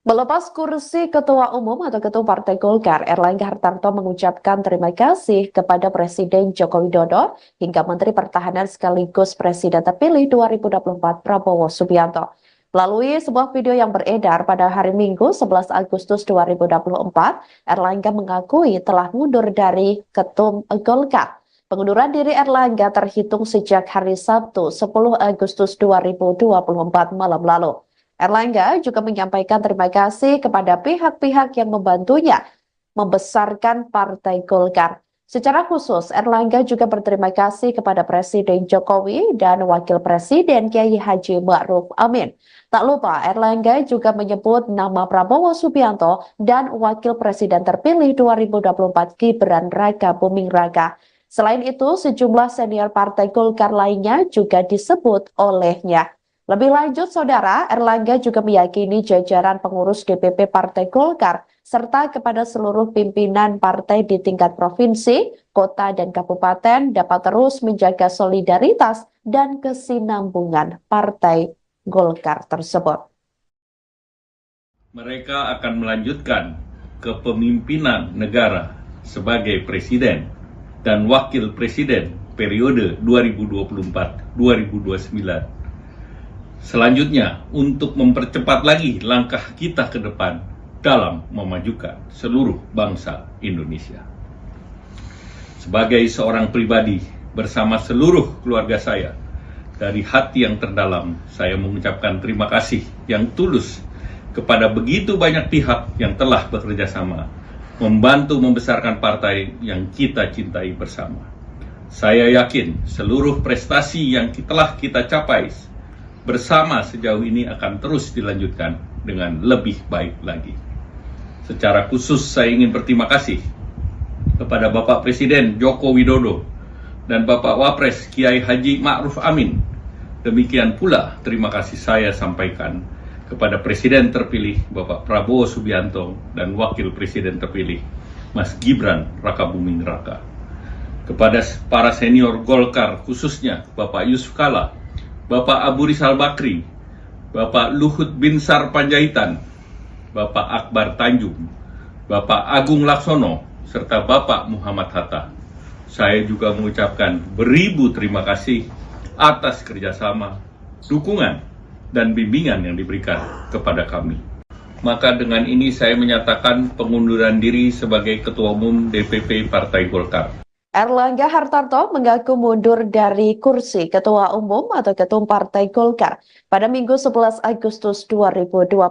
Melepas kursi Ketua Umum atau Ketua Partai Golkar, Erlangga Hartarto mengucapkan terima kasih kepada Presiden Joko Widodo hingga Menteri Pertahanan sekaligus Presiden terpilih 2024 Prabowo Subianto. Melalui sebuah video yang beredar pada hari Minggu 11 Agustus 2024, Erlangga mengakui telah mundur dari Ketum Golkar. Pengunduran diri Erlangga terhitung sejak hari Sabtu 10 Agustus 2024 malam lalu. Erlangga juga menyampaikan terima kasih kepada pihak-pihak yang membantunya membesarkan Partai Golkar. Secara khusus, Erlangga juga berterima kasih kepada Presiden Jokowi dan Wakil Presiden Kiai Haji Ma'ruf Amin. Tak lupa, Erlangga juga menyebut nama Prabowo Subianto dan Wakil Presiden terpilih 2024 Gibran Raka Buming Raka. Selain itu, sejumlah senior Partai Golkar lainnya juga disebut olehnya. Lebih lanjut, Saudara, Erlangga juga meyakini jajaran pengurus DPP Partai Golkar serta kepada seluruh pimpinan partai di tingkat provinsi, kota, dan kabupaten dapat terus menjaga solidaritas dan kesinambungan Partai Golkar tersebut. Mereka akan melanjutkan kepemimpinan negara sebagai presiden dan wakil presiden periode 2024-2029. Selanjutnya, untuk mempercepat lagi langkah kita ke depan dalam memajukan seluruh bangsa Indonesia. Sebagai seorang pribadi bersama seluruh keluarga saya, dari hati yang terdalam, saya mengucapkan terima kasih yang tulus kepada begitu banyak pihak yang telah bekerja sama, membantu membesarkan partai yang kita cintai bersama. Saya yakin seluruh prestasi yang telah kita capai bersama sejauh ini akan terus dilanjutkan dengan lebih baik lagi. Secara khusus saya ingin berterima kasih kepada Bapak Presiden Joko Widodo dan Bapak Wapres Kiai Haji Ma'ruf Amin. Demikian pula terima kasih saya sampaikan kepada Presiden terpilih Bapak Prabowo Subianto dan Wakil Presiden terpilih Mas Gibran Raka Buming Raka. Kepada para senior Golkar khususnya Bapak Yusuf Kala, Bapak Abu Rizal Bakri, Bapak Luhut Binsar Panjaitan, Bapak Akbar Tanjung, Bapak Agung Laksono, serta Bapak Muhammad Hatta. Saya juga mengucapkan beribu terima kasih atas kerjasama, dukungan, dan bimbingan yang diberikan kepada kami. Maka dengan ini saya menyatakan pengunduran diri sebagai Ketua Umum DPP Partai Golkar. Erlangga Hartarto mengaku mundur dari kursi Ketua Umum atau Ketum Partai Golkar pada Minggu 11 Agustus 2024.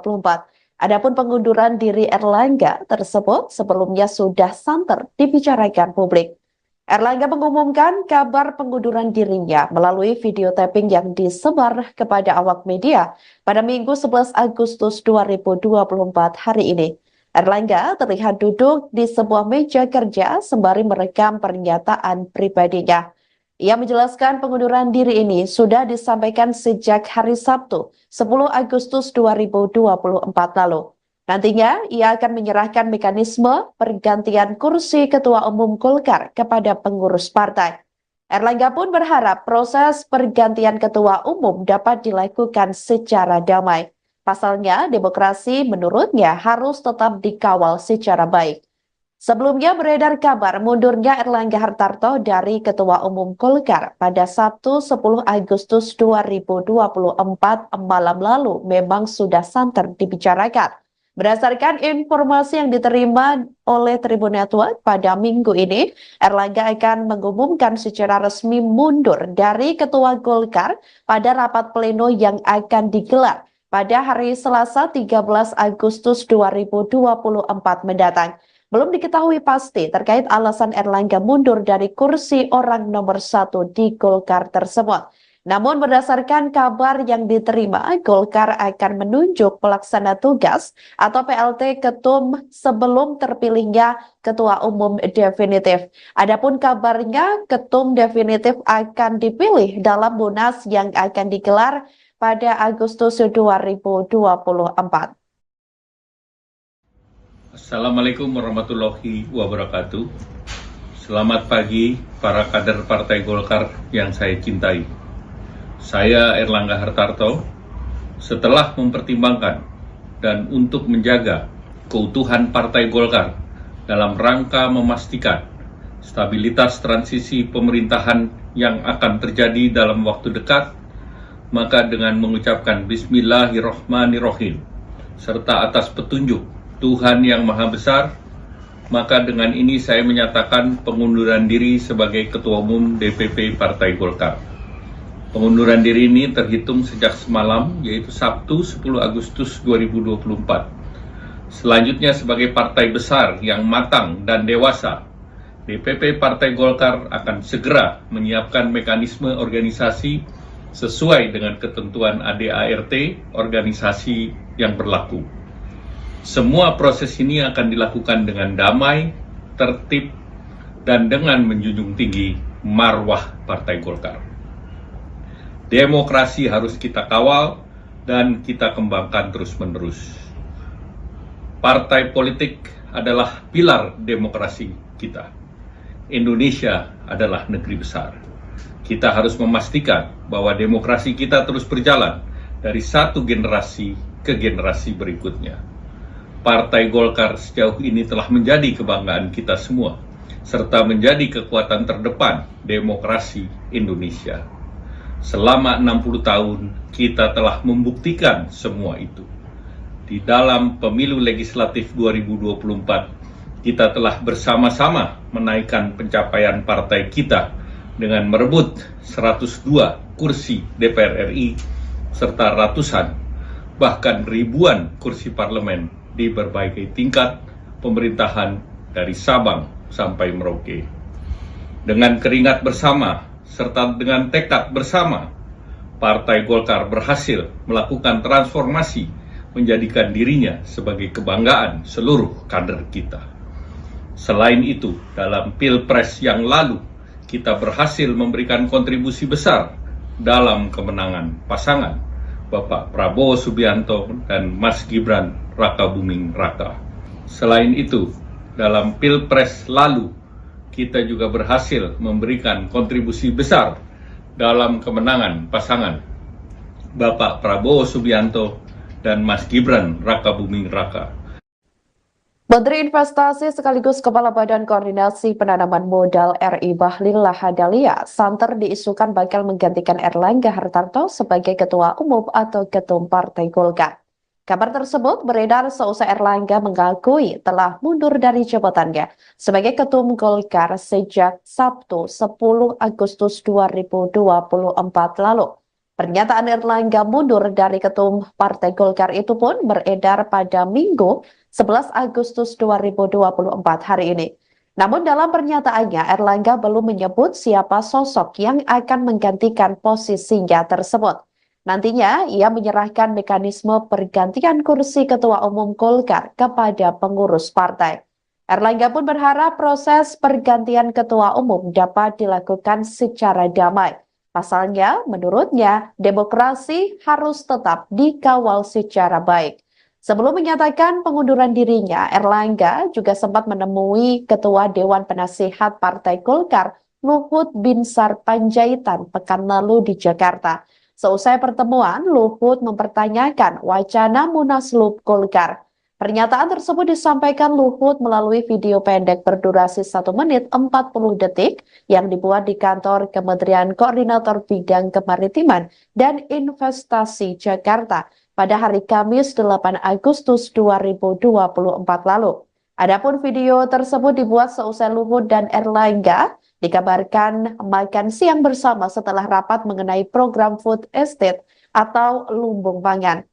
Adapun pengunduran diri Erlangga tersebut sebelumnya sudah santer dibicarakan publik. Erlangga mengumumkan kabar pengunduran dirinya melalui video tapping yang disebar kepada awak media pada Minggu 11 Agustus 2024 hari ini. Erlangga terlihat duduk di sebuah meja kerja sembari merekam pernyataan pribadinya. Ia menjelaskan pengunduran diri ini sudah disampaikan sejak hari Sabtu, 10 Agustus 2024 lalu. Nantinya, ia akan menyerahkan mekanisme pergantian kursi Ketua Umum Golkar kepada pengurus partai. Erlangga pun berharap proses pergantian Ketua Umum dapat dilakukan secara damai. Pasalnya, demokrasi menurutnya harus tetap dikawal secara baik. Sebelumnya beredar kabar mundurnya Erlangga Hartarto dari Ketua Umum Golkar pada Sabtu 10 Agustus 2024 malam lalu memang sudah santer dibicarakan. Berdasarkan informasi yang diterima oleh Tribun Network pada minggu ini, Erlangga akan mengumumkan secara resmi mundur dari Ketua Golkar pada rapat pleno yang akan digelar pada hari Selasa 13 Agustus 2024 mendatang. Belum diketahui pasti terkait alasan Erlangga mundur dari kursi orang nomor 1 di Golkar tersebut. Namun berdasarkan kabar yang diterima, Golkar akan menunjuk pelaksana tugas atau PLT Ketum sebelum terpilihnya Ketua Umum definitif. Adapun kabarnya Ketum definitif akan dipilih dalam Munas yang akan digelar pada Agustus 2024. Assalamualaikum warahmatullahi wabarakatuh. Selamat pagi para kader Partai Golkar yang saya cintai. Saya Erlangga Hartarto, setelah mempertimbangkan dan untuk menjaga keutuhan Partai Golkar dalam rangka memastikan stabilitas transisi pemerintahan yang akan terjadi dalam waktu dekat, maka dengan mengucapkan Bismillahirrohmanirrohim serta atas petunjuk Tuhan yang Maha Besar, maka dengan ini saya menyatakan pengunduran diri sebagai Ketua Umum DPP Partai Golkar. Pengunduran diri ini terhitung sejak semalam, yaitu Sabtu 10 Agustus 2024. Selanjutnya sebagai partai besar yang matang dan dewasa, DPP Partai Golkar akan segera menyiapkan mekanisme organisasi sesuai dengan ketentuan ADART organisasi yang berlaku. Semua proses ini akan dilakukan dengan damai, tertib, dan dengan menjunjung tinggi marwah Partai Golkar. Demokrasi harus kita kawal dan kita kembangkan terus-menerus. Partai politik adalah pilar demokrasi kita. Indonesia adalah negeri besar. Kita harus memastikan bahwa demokrasi kita terus berjalan dari satu generasi ke generasi berikutnya. Partai Golkar sejauh ini telah menjadi kebanggaan kita semua, serta menjadi kekuatan terdepan demokrasi Indonesia. Selama 60 tahun, kita telah membuktikan semua itu. Di dalam pemilu legislatif 2024, kita telah bersama-sama menaikkan pencapaian partai kita dengan merebut 102 kursi DPR RI, serta ratusan, bahkan ribuan kursi parlemen di berbagai tingkat pemerintahan dari Sabang sampai Merauke. Dengan keringat bersama, serta dengan tekad bersama, Partai Golkar berhasil melakukan transformasi menjadikan dirinya sebagai kebanggaan seluruh kader kita. Selain itu, dalam Pilpres yang lalu, kita berhasil memberikan kontribusi besar dalam kemenangan pasangan Bapak Prabowo Subianto dan Mas Gibran Rakabuming Raka. Selain itu, dalam Pilpres lalu, kita juga berhasil memberikan kontribusi besar dalam kemenangan pasangan Bapak Prabowo Subianto dan Mas Gibran Rakabuming Raka. Menteri Investasi sekaligus Kepala Badan Koordinasi Penanaman Modal RI Bahlil Lahadalia santer diisukan bakal menggantikan Erlangga Hartarto sebagai Ketua Umum atau Ketum Partai Golkar. Kabar tersebut beredar seusai Erlangga mengakui telah mundur dari jabatannya sebagai Ketum Golkar sejak Sabtu 10 Agustus 2024 lalu. Pernyataan Erlangga mundur dari Ketum Partai Golkar itu pun beredar pada Minggu 11 Agustus 2024 hari ini. Namun dalam pernyataannya, Erlangga belum menyebut siapa sosok yang akan menggantikan posisinya tersebut. Nantinya, ia menyerahkan mekanisme pergantian kursi Ketua Umum Golkar kepada pengurus partai. Erlangga pun berharap proses pergantian Ketua Umum dapat dilakukan secara damai. Pasalnya, menurutnya, demokrasi harus tetap dikawal secara baik. Sebelum menyatakan pengunduran dirinya, Erlangga juga sempat menemui Ketua Dewan Penasihat Partai Golkar, Luhut Binsar Panjaitan, pekan lalu di Jakarta. Seusai pertemuan, Luhut mempertanyakan wacana Munaslup Golkar. Pernyataan tersebut disampaikan Luhut melalui video pendek berdurasi 1 menit 40 detik yang dibuat di kantor Kementerian Koordinator Bidang Kemaritiman dan Investasi Jakarta pada hari Kamis 8 Agustus 2024 lalu. Adapun video tersebut dibuat seusai Luhut dan Erlangga dikabarkan makan siang bersama setelah rapat mengenai program food estate atau lumbung pangan.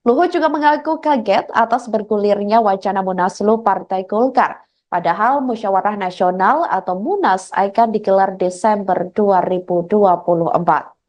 Luhut juga mengaku kaget atas bergulirnya wacana Munaslup Partai Golkar. Padahal Musyawarah Nasional atau Munas akan digelar Desember 2024.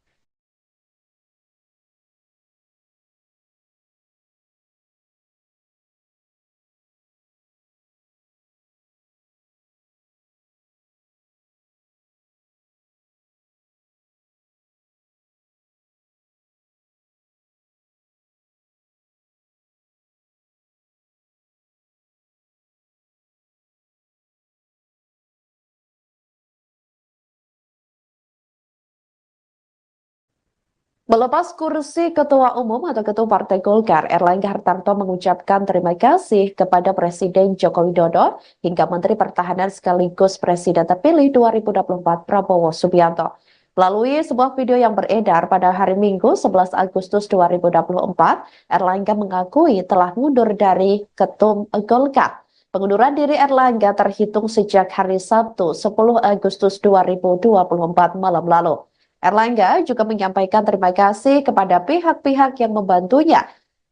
Melepas kursi Ketua Umum atau Ketua Partai Golkar, Erlangga Hartarto mengucapkan terima kasih kepada Presiden Joko Widodo hingga Menteri Pertahanan sekaligus Presiden terpilih 2024 Prabowo Subianto. Melalui sebuah video yang beredar pada hari Minggu 11 Agustus 2024, Erlangga mengakui telah mundur dari Ketum Golkar. Pengunduran diri Erlangga terhitung sejak hari Sabtu 10 Agustus 2024 malam lalu. Erlangga juga menyampaikan terima kasih kepada pihak-pihak yang membantunya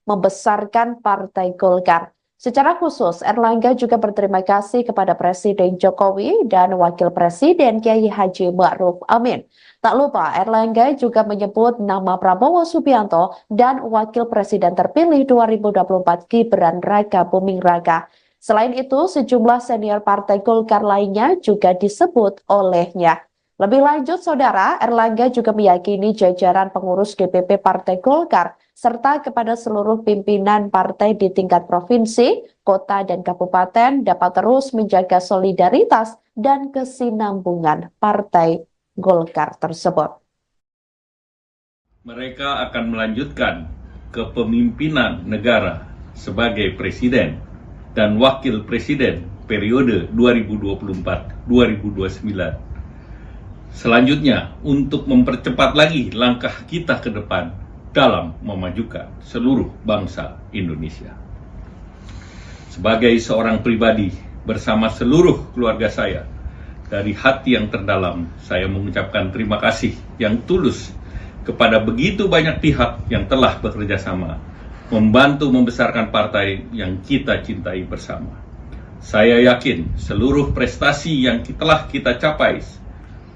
membesarkan Partai Golkar. Secara khusus, Erlangga juga berterima kasih kepada Presiden Jokowi dan Wakil Presiden Kiai Haji Ma'ruf Amin. Tak lupa, Erlangga juga menyebut nama Prabowo Subianto dan Wakil Presiden terpilih 2024 Gibran Raka Buming Raka. Selain itu, sejumlah senior Partai Golkar lainnya juga disebut olehnya. Lebih lanjut, Saudara, Erlangga juga meyakini jajaran pengurus DPP Partai Golkar serta kepada seluruh pimpinan partai di tingkat provinsi, kota, dan kabupaten dapat terus menjaga solidaritas dan kesinambungan Partai Golkar tersebut. Mereka akan melanjutkan kepemimpinan negara sebagai presiden dan wakil presiden periode 2024-2029. Selanjutnya, untuk mempercepat lagi langkah kita ke depan dalam memajukan seluruh bangsa Indonesia. Sebagai seorang pribadi bersama seluruh keluarga saya, dari hati yang terdalam, saya mengucapkan terima kasih yang tulus kepada begitu banyak pihak yang telah bekerja sama, membantu membesarkan partai yang kita cintai bersama. Saya yakin seluruh prestasi yang telah kita capai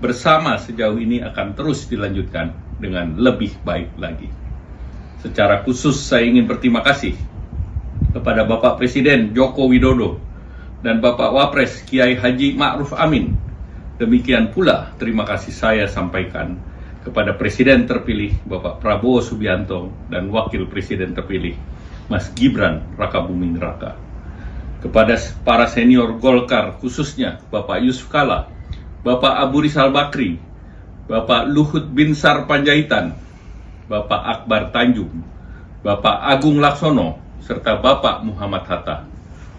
bersama sejauh ini akan terus dilanjutkan dengan lebih baik lagi. Secara khusus saya ingin berterima kasih kepada Bapak Presiden Joko Widodo dan Bapak Wapres Kiai Haji Ma'ruf Amin. Demikian pula terima kasih saya sampaikan kepada Presiden terpilih Bapak Prabowo Subianto dan Wakil Presiden terpilih Mas Gibran Raka Buming Raka. Kepada para senior Golkar khususnya Bapak Yusuf Kala, Bapak Abu Rizal Bakri, Bapak Luhut Binsar Panjaitan, Bapak Akbar Tanjung, Bapak Agung Laksono, serta Bapak Muhammad Hatta.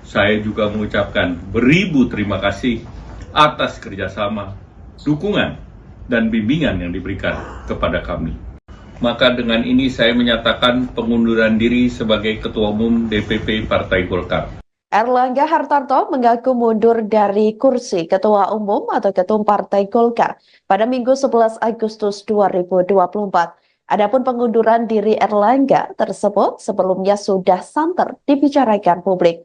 Saya juga mengucapkan beribu terima kasih atas kerjasama, dukungan, dan bimbingan yang diberikan kepada kami. Maka dengan ini saya menyatakan pengunduran diri sebagai Ketua Umum DPP Partai Golkar. Erlangga Hartarto mengaku mundur dari kursi Ketua Umum atau Ketum Partai Golkar pada Minggu 11 Agustus 2024. Adapun pengunduran diri Erlangga tersebut sebelumnya sudah santer dibicarakan publik.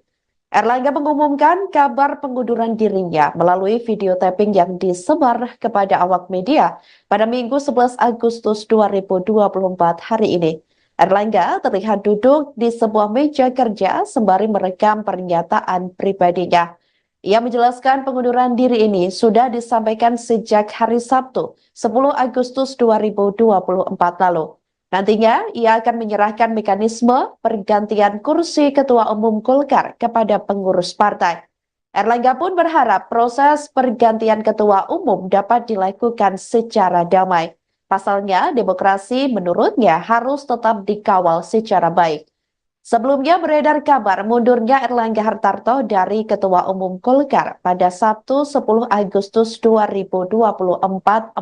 Erlangga mengumumkan kabar pengunduran dirinya melalui video tapping yang disebar kepada awak media pada Minggu 11 Agustus 2024 hari ini. Erlangga terlihat duduk di sebuah meja kerja sembari merekam pernyataan pribadinya. Ia menjelaskan pengunduran diri ini sudah disampaikan sejak hari Sabtu, 10 Agustus 2024 lalu. Nantinya, ia akan menyerahkan mekanisme pergantian kursi Ketua Umum Golkar kepada pengurus partai. Erlangga pun berharap proses pergantian Ketua Umum dapat dilakukan secara damai. Pasalnya, demokrasi menurutnya harus tetap dikawal secara baik. Sebelumnya beredar kabar mundurnya Erlangga Hartarto dari Ketua Umum Golkar pada Sabtu 10 Agustus 2024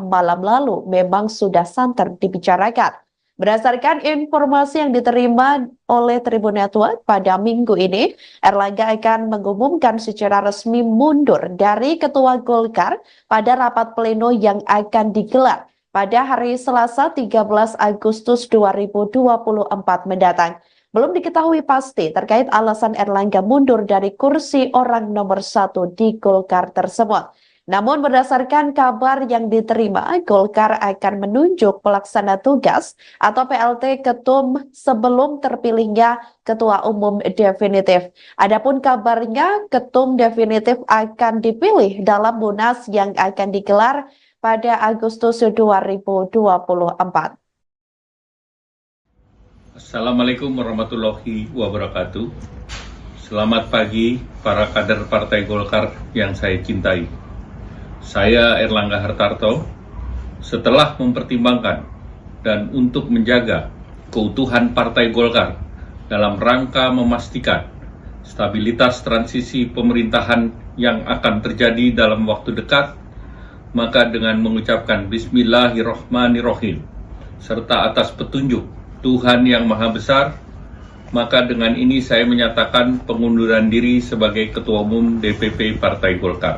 malam lalu memang sudah santer dibicarakan. Berdasarkan informasi yang diterima oleh Tribun Network pada minggu ini, Erlangga akan mengumumkan secara resmi mundur dari Ketua Golkar pada rapat pleno yang akan digelar pada hari Selasa 13 Agustus 2024 mendatang. Belum diketahui pasti terkait alasan Erlangga mundur dari kursi orang nomor 1 di Golkar tersebut. Namun berdasarkan kabar yang diterima, Golkar akan menunjuk pelaksana tugas atau PLT Ketum sebelum terpilihnya Ketua Umum definitif. Adapun kabarnya Ketum definitif akan dipilih dalam Munas yang akan digelar pada Agustus 2024. Assalamualaikum warahmatullahi wabarakatuh. Selamat pagi para kader Partai Golkar yang saya cintai. Saya Erlangga Hartarto, setelah mempertimbangkan dan untuk menjaga keutuhan Partai Golkar dalam rangka memastikan stabilitas transisi pemerintahan yang akan terjadi dalam waktu dekat, maka dengan mengucapkan Bismillahirrohmanirrohim serta atas petunjuk Tuhan Yang Maha Besar, maka dengan ini saya menyatakan pengunduran diri sebagai Ketua Umum DPP Partai Golkar.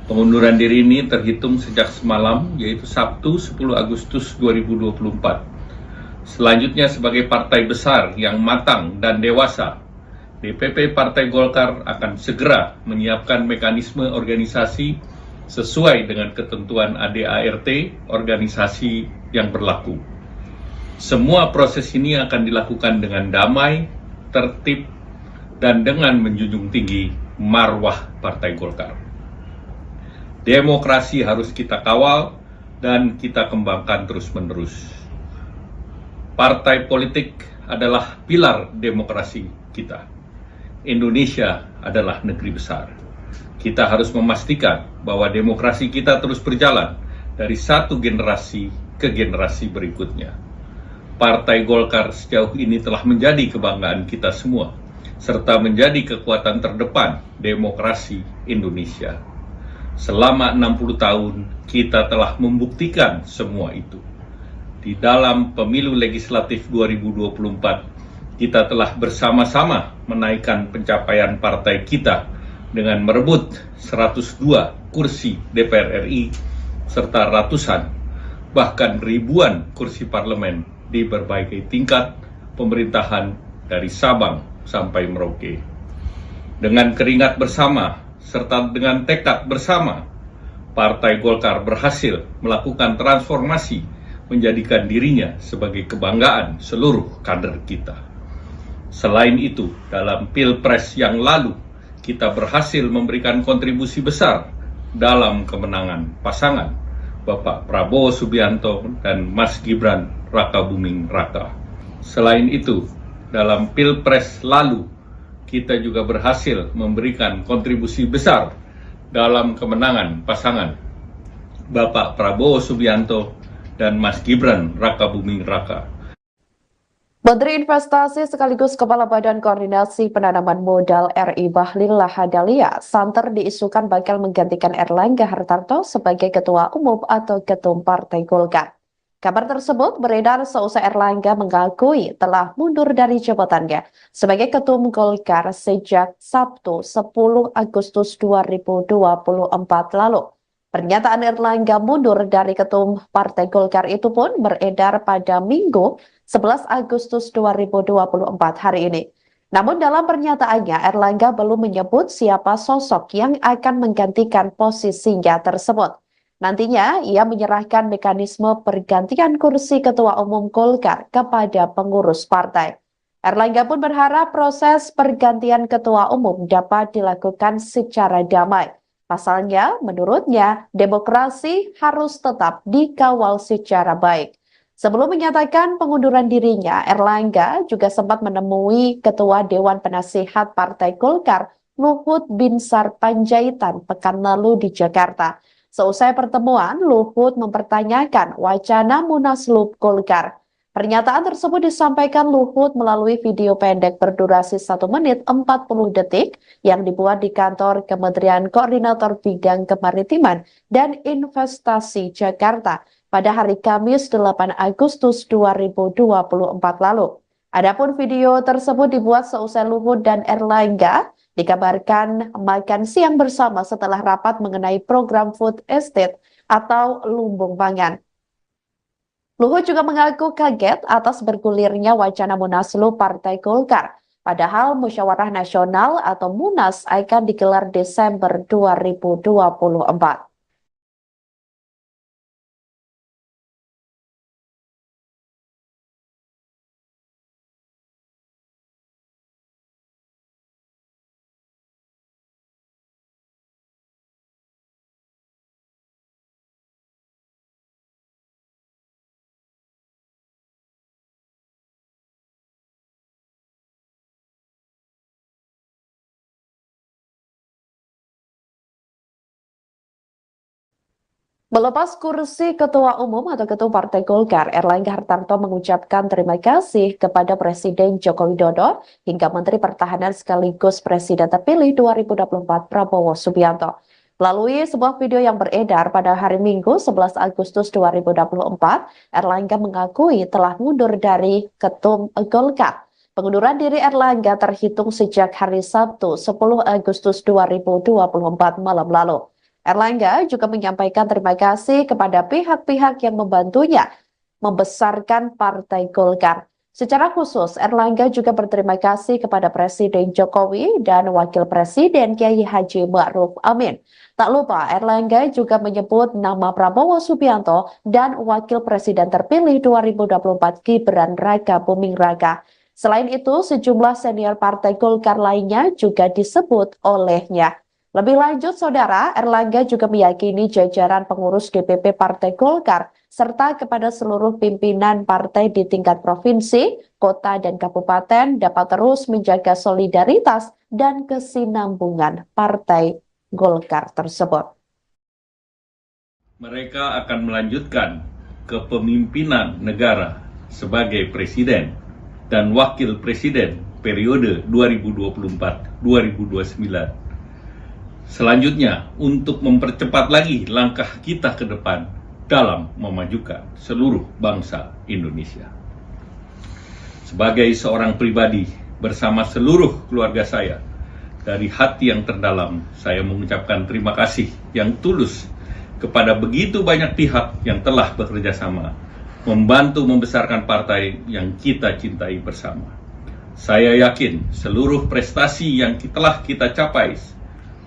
Pengunduran diri ini terhitung sejak semalam, yaitu Sabtu 10 Agustus 2024. Selanjutnya sebagai partai besar yang matang dan dewasa, DPP Partai Golkar akan segera menyiapkan mekanisme organisasi sesuai dengan ketentuan ADART organisasi yang berlaku. Semua proses ini akan dilakukan dengan damai, tertib, dan dengan menjunjung tinggi marwah Partai Golkar. Demokrasi harus kita kawal dan kita kembangkan terus-menerus. Partai politik adalah pilar demokrasi kita. Indonesia adalah negeri besar. Kita harus memastikan bahwa demokrasi kita terus berjalan dari satu generasi ke generasi berikutnya. Partai Golkar sejauh ini telah menjadi kebanggaan kita semua, serta menjadi kekuatan terdepan demokrasi Indonesia. Selama 60 tahun, kita telah membuktikan semua itu. Di dalam pemilu legislatif 2024, kita telah bersama-sama menaikkan pencapaian partai kita dengan merebut 102 kursi DPR RI, serta ratusan, bahkan ribuan kursi parlemen di berbagai tingkat pemerintahan dari Sabang sampai Merauke. Dengan keringat bersama, serta dengan tekad bersama, Partai Golkar berhasil melakukan transformasi menjadikan dirinya sebagai kebanggaan seluruh kader kita. Selain itu, dalam Pilpres yang lalu, kita berhasil memberikan kontribusi besar dalam kemenangan pasangan Bapak Prabowo Subianto dan Mas Gibran Rakabuming Raka. Selain itu, dalam Pilpres lalu, kita juga berhasil memberikan kontribusi besar dalam kemenangan pasangan Bapak Prabowo Subianto dan Mas Gibran Rakabuming Raka. Menteri Investasi sekaligus Kepala Badan Koordinasi Penanaman Modal RI Bahlil Lahadalia santer diisukan bakal menggantikan Erlangga Hartarto sebagai Ketua Umum atau Ketum Partai Golkar. Kabar tersebut beredar seusai Erlangga mengakui telah mundur dari jabatannya sebagai Ketum Golkar sejak Sabtu 10 Agustus 2024 lalu. Pernyataan Erlangga mundur dari Ketum Partai Golkar itu pun beredar pada Minggu 11 Agustus 2024 hari ini. Namun dalam pernyataannya, Erlangga belum menyebut siapa sosok yang akan menggantikan posisinya tersebut. Nantinya, ia menyerahkan mekanisme pergantian kursi Ketua Umum Golkar kepada pengurus partai. Erlangga pun berharap proses pergantian Ketua Umum dapat dilakukan secara damai. Pasalnya, menurutnya, demokrasi harus tetap dikawal secara baik. Sebelum menyatakan pengunduran dirinya, Erlangga juga sempat menemui Ketua Dewan Penasihat Partai Golkar, Luhut Binsar Panjaitan, pekan lalu di Jakarta. Seusai pertemuan, Luhut mempertanyakan wacana Munaslup Golkar. Pernyataan tersebut disampaikan Luhut melalui video pendek berdurasi 1 menit 40 detik yang dibuat di kantor Kementerian Koordinator Bidang Kemaritiman dan Investasi Jakarta pada hari Kamis 8 Agustus 2024 lalu. Adapun video tersebut dibuat seusai Luhut dan Erlangga dikabarkan makan siang bersama setelah rapat mengenai program food estate atau lumbung pangan. Luhut juga mengaku kaget atas bergulirnya wacana Munaslup Partai Golkar. Padahal Musyawarah Nasional atau Munas akan digelar Desember 2024. Melepas kursi Ketua Umum atau Ketua Partai Golkar, Erlangga Hartarto mengucapkan terima kasih kepada Presiden Joko Widodo hingga Menteri Pertahanan sekaligus Presiden terpilih 2024 Prabowo Subianto. Melalui sebuah video yang beredar pada hari Minggu 11 Agustus 2024, Erlangga mengakui telah mundur dari Ketum Golkar. Pengunduran diri Erlangga terhitung sejak hari Sabtu 10 Agustus 2024 malam lalu. Erlangga juga menyampaikan terima kasih kepada pihak-pihak yang membantunya membesarkan Partai Golkar. Secara khusus, Erlangga juga berterima kasih kepada Presiden Jokowi dan Wakil Presiden Kiai Haji Ma'ruf Amin. Tak lupa, Erlangga juga menyebut nama Prabowo Subianto dan Wakil Presiden terpilih 2024 Gibran Raka Buming Raka. Selain itu, sejumlah senior Partai Golkar lainnya juga disebut olehnya. Lebih lanjut, Saudara, Erlangga juga meyakini jajaran pengurus DPP Partai Golkar serta kepada seluruh pimpinan partai di tingkat provinsi, kota, dan kabupaten dapat terus menjaga solidaritas dan kesinambungan Partai Golkar tersebut. Mereka akan melanjutkan kepemimpinan negara sebagai presiden dan wakil presiden periode 2024-2029. Selanjutnya, untuk mempercepat lagi langkah kita ke depan dalam memajukan seluruh bangsa Indonesia. Sebagai seorang pribadi bersama seluruh keluarga saya, dari hati yang terdalam saya mengucapkan terima kasih yang tulus kepada begitu banyak pihak yang telah bekerja sama, membantu membesarkan partai yang kita cintai bersama. Saya yakin seluruh prestasi yang telah kita capai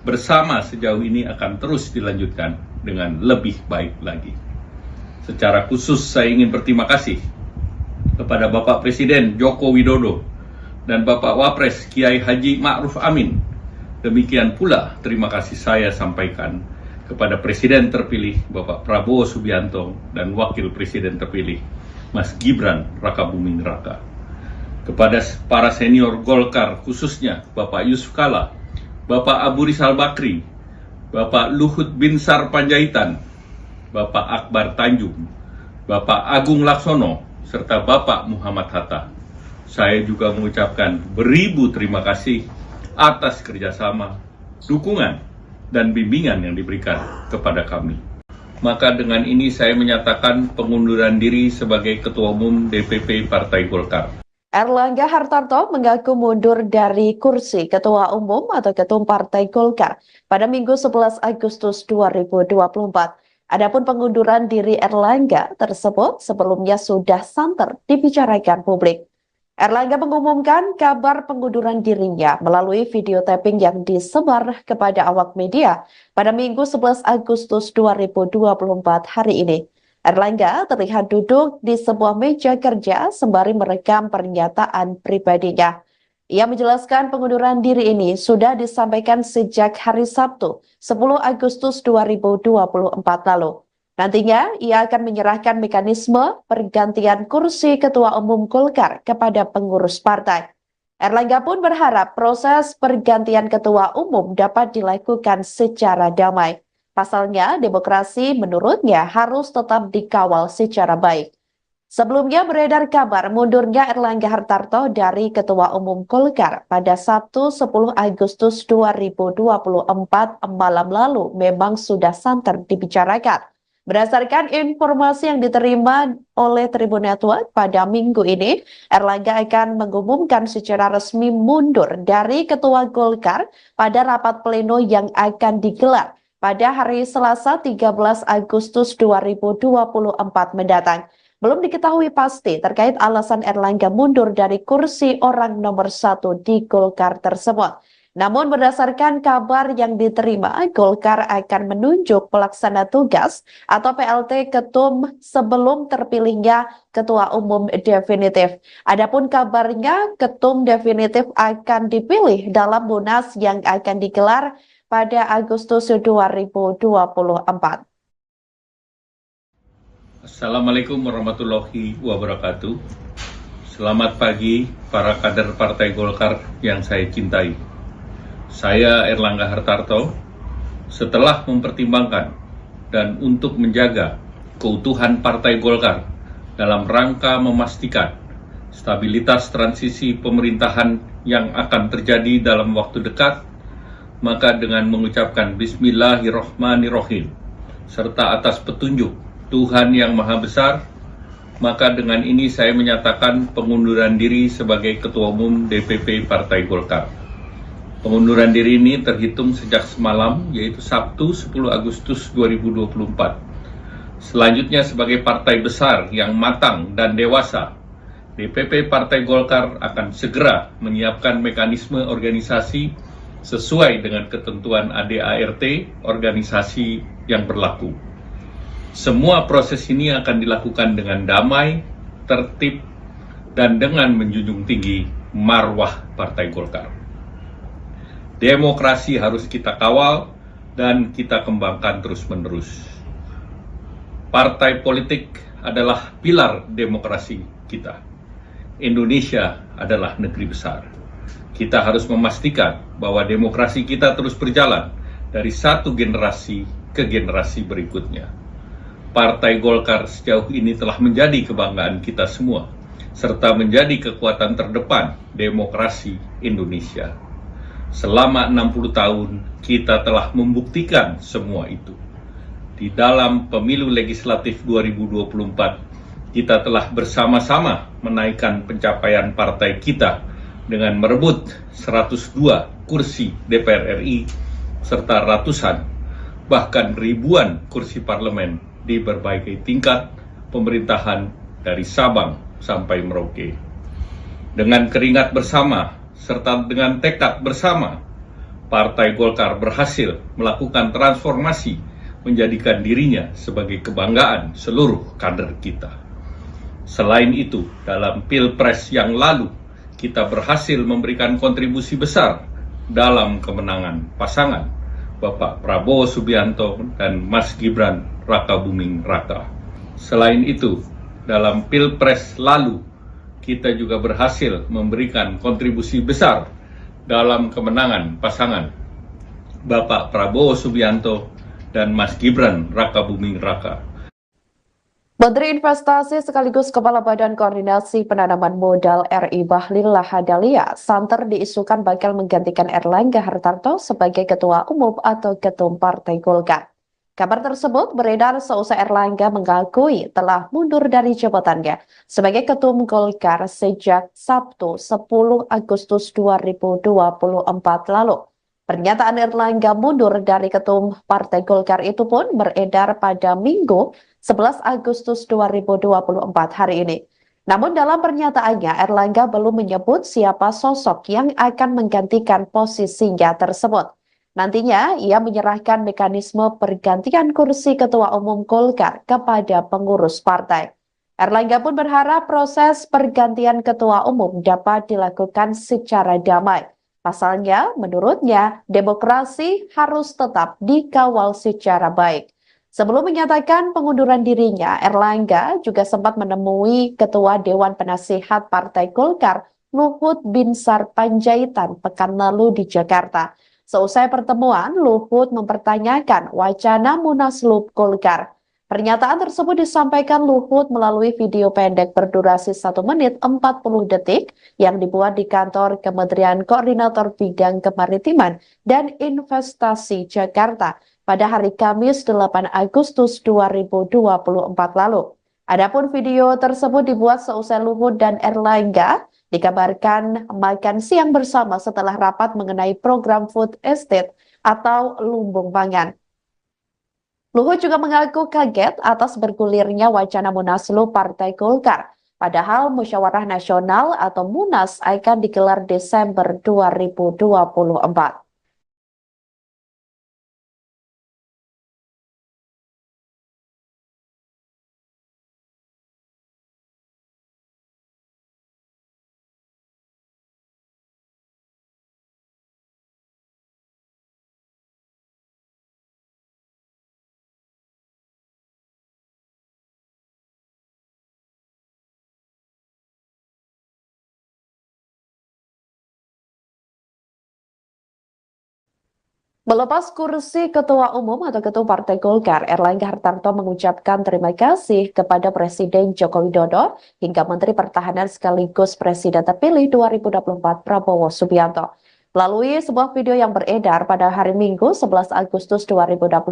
bersama sejauh ini akan terus dilanjutkan dengan lebih baik lagi. Secara khusus saya ingin berterima kasih kepada Bapak Presiden Joko Widodo dan Bapak Wapres Kiai Haji Ma'ruf Amin. Demikian pula terima kasih saya sampaikan kepada Presiden terpilih Bapak Prabowo Subianto dan Wakil Presiden terpilih Mas Gibran Raka Buming Raka. Kepada para senior Golkar khususnya Bapak Yusuf Kala, Bapak Abu Rizal Bakri, Bapak Luhut Binsar Panjaitan, Bapak Akbar Tanjung, Bapak Agung Laksono, serta Bapak Muhammad Hatta. Saya juga mengucapkan beribu terima kasih atas kerjasama, dukungan, dan bimbingan yang diberikan kepada kami. Maka dengan ini saya menyatakan pengunduran diri sebagai Ketua Umum DPP Partai Golkar. Erlangga Hartarto mengaku mundur dari kursi Ketua Umum atau Ketum Partai Golkar pada Minggu 11 Agustus 2024. Adapun pengunduran diri Erlangga tersebut sebelumnya sudah santer dibicarakan publik. Erlangga mengumumkan kabar pengunduran dirinya melalui video tapping yang disebar kepada awak media pada Minggu 11 Agustus 2024 hari ini. Erlangga terlihat duduk di sebuah meja kerja sembari merekam pernyataan pribadinya. Ia menjelaskan pengunduran diri ini sudah disampaikan sejak hari Sabtu, 10 Agustus 2024 lalu. Nantinya, ia akan menyerahkan mekanisme pergantian kursi Ketua Umum Golkar kepada pengurus partai. Erlangga pun berharap proses pergantian Ketua Umum dapat dilakukan secara damai. Pasalnya, demokrasi menurutnya harus tetap dikawal secara baik. Sebelumnya beredar kabar mundurnya Erlangga Hartarto dari Ketua Umum Golkar pada Sabtu 10 Agustus 2024 malam lalu memang sudah santer dibicarakan. Berdasarkan informasi yang diterima oleh Tribun Network pada minggu ini, Erlangga akan mengumumkan secara resmi mundur dari Ketua Golkar pada rapat pleno yang akan digelar pada hari Selasa 13 Agustus 2024 mendatang. Belum diketahui pasti terkait alasan Erlangga mundur dari kursi orang nomor 1 di Golkar tersebut. Namun berdasarkan kabar yang diterima, Golkar akan menunjuk pelaksana tugas atau PLT Ketum sebelum terpilihnya Ketua Umum definitif. Adapun kabarnya Ketum definitif akan dipilih dalam Munas yang akan digelar pada Agustus 2024. Assalamualaikum warahmatullahi wabarakatuh. Selamat pagi para kader Partai Golkar yang saya cintai. Saya Erlangga Hartarto, setelah mempertimbangkan dan untuk menjaga keutuhan Partai Golkar dalam rangka memastikan stabilitas transisi pemerintahan yang akan terjadi dalam waktu dekat, maka dengan mengucapkan Bismillahirrohmanirrohim serta atas petunjuk Tuhan Yang Maha Besar, maka dengan ini saya menyatakan pengunduran diri sebagai Ketua Umum DPP Partai Golkar. Pengunduran diri ini terhitung sejak semalam, yaitu Sabtu 10 Agustus 2024. Selanjutnya sebagai partai besar yang matang dan dewasa, DPP Partai Golkar akan segera menyiapkan mekanisme organisasi sesuai dengan ketentuan ADART organisasi yang berlaku. Semua proses ini akan dilakukan dengan damai, tertib, dan dengan menjunjung tinggi marwah Partai Golkar. Demokrasi harus kita kawal dan kita kembangkan terus-menerus. Partai politik adalah pilar demokrasi kita. Indonesia adalah negeri besar. Kita harus memastikan bahwa demokrasi kita terus berjalan dari satu generasi ke generasi berikutnya. Partai Golkar sejauh ini telah menjadi kebanggaan kita semua, serta menjadi kekuatan terdepan demokrasi Indonesia. Selama 60 tahun, kita telah membuktikan semua itu. Di dalam pemilu legislatif 2024, kita telah bersama-sama menaikkan pencapaian partai kita dengan merebut 102 kursi DPR RI, serta ratusan, bahkan ribuan kursi parlemen di berbagai tingkat pemerintahan dari Sabang sampai Merauke. Dengan keringat bersama, serta dengan tekad bersama, Partai Golkar berhasil melakukan transformasi menjadikan dirinya sebagai kebanggaan seluruh kader kita. Selain itu, dalam Pilpres yang lalu, kita berhasil memberikan kontribusi besar dalam kemenangan pasangan Bapak Prabowo Subianto dan Mas Gibran Rakabuming Raka. Selain itu, dalam Pilpres lalu, kita juga berhasil memberikan kontribusi besar dalam kemenangan pasangan Bapak Prabowo Subianto dan Mas Gibran Rakabuming Raka. Menteri Investasi sekaligus Kepala Badan Koordinasi Penanaman Modal RI Bahlil Lahadalia santer diisukan bakal menggantikan Erlangga Hartarto sebagai Ketua Umum atau Ketum Partai Golkar. Kabar tersebut beredar seusai Erlangga mengakui telah mundur dari jabatannya sebagai Ketum Golkar sejak Sabtu 10 Agustus 2024 lalu. Pernyataan Erlangga mundur dari Ketum Partai Golkar itu pun beredar pada Minggu 11 Agustus 2024 hari ini. Namun dalam pernyataannya, Erlangga belum menyebut siapa sosok yang akan menggantikan posisinya tersebut. Nantinya, ia menyerahkan mekanisme pergantian kursi Ketua Umum Golkar kepada pengurus partai. Erlangga pun berharap proses pergantian Ketua Umum dapat dilakukan secara damai. Pasalnya, menurutnya, demokrasi harus tetap dikawal secara baik. Sebelum menyatakan pengunduran dirinya, Erlangga juga sempat menemui Ketua Dewan Penasihat Partai Golkar, Luhut Binsar Panjaitan, pekan lalu di Jakarta. Seusai pertemuan, Luhut mempertanyakan wacana Munaslup Golkar. Pernyataan tersebut disampaikan Luhut melalui video pendek berdurasi 1 menit 40 detik yang dibuat di kantor Kementerian Koordinator Bidang Kemaritiman dan Investasi Jakarta pada hari Kamis 8 Agustus 2024 lalu. Adapun video tersebut dibuat seusai Luhut dan Erlangga dikabarkan makan siang bersama setelah rapat mengenai program food estate atau lumbung pangan. Luhut juga mengaku kaget atas bergulirnya wacana Munaslup Partai Golkar. Padahal Musyawarah Nasional atau Munas akan digelar Desember 2024. Melepas kursi Ketua Umum atau Ketua Partai Golkar, Erlangga Hartarto mengucapkan terima kasih kepada Presiden Joko Widodo hingga Menteri Pertahanan sekaligus Presiden terpilih 2024 Prabowo Subianto. Melalui sebuah video yang beredar pada hari Minggu 11 Agustus 2024,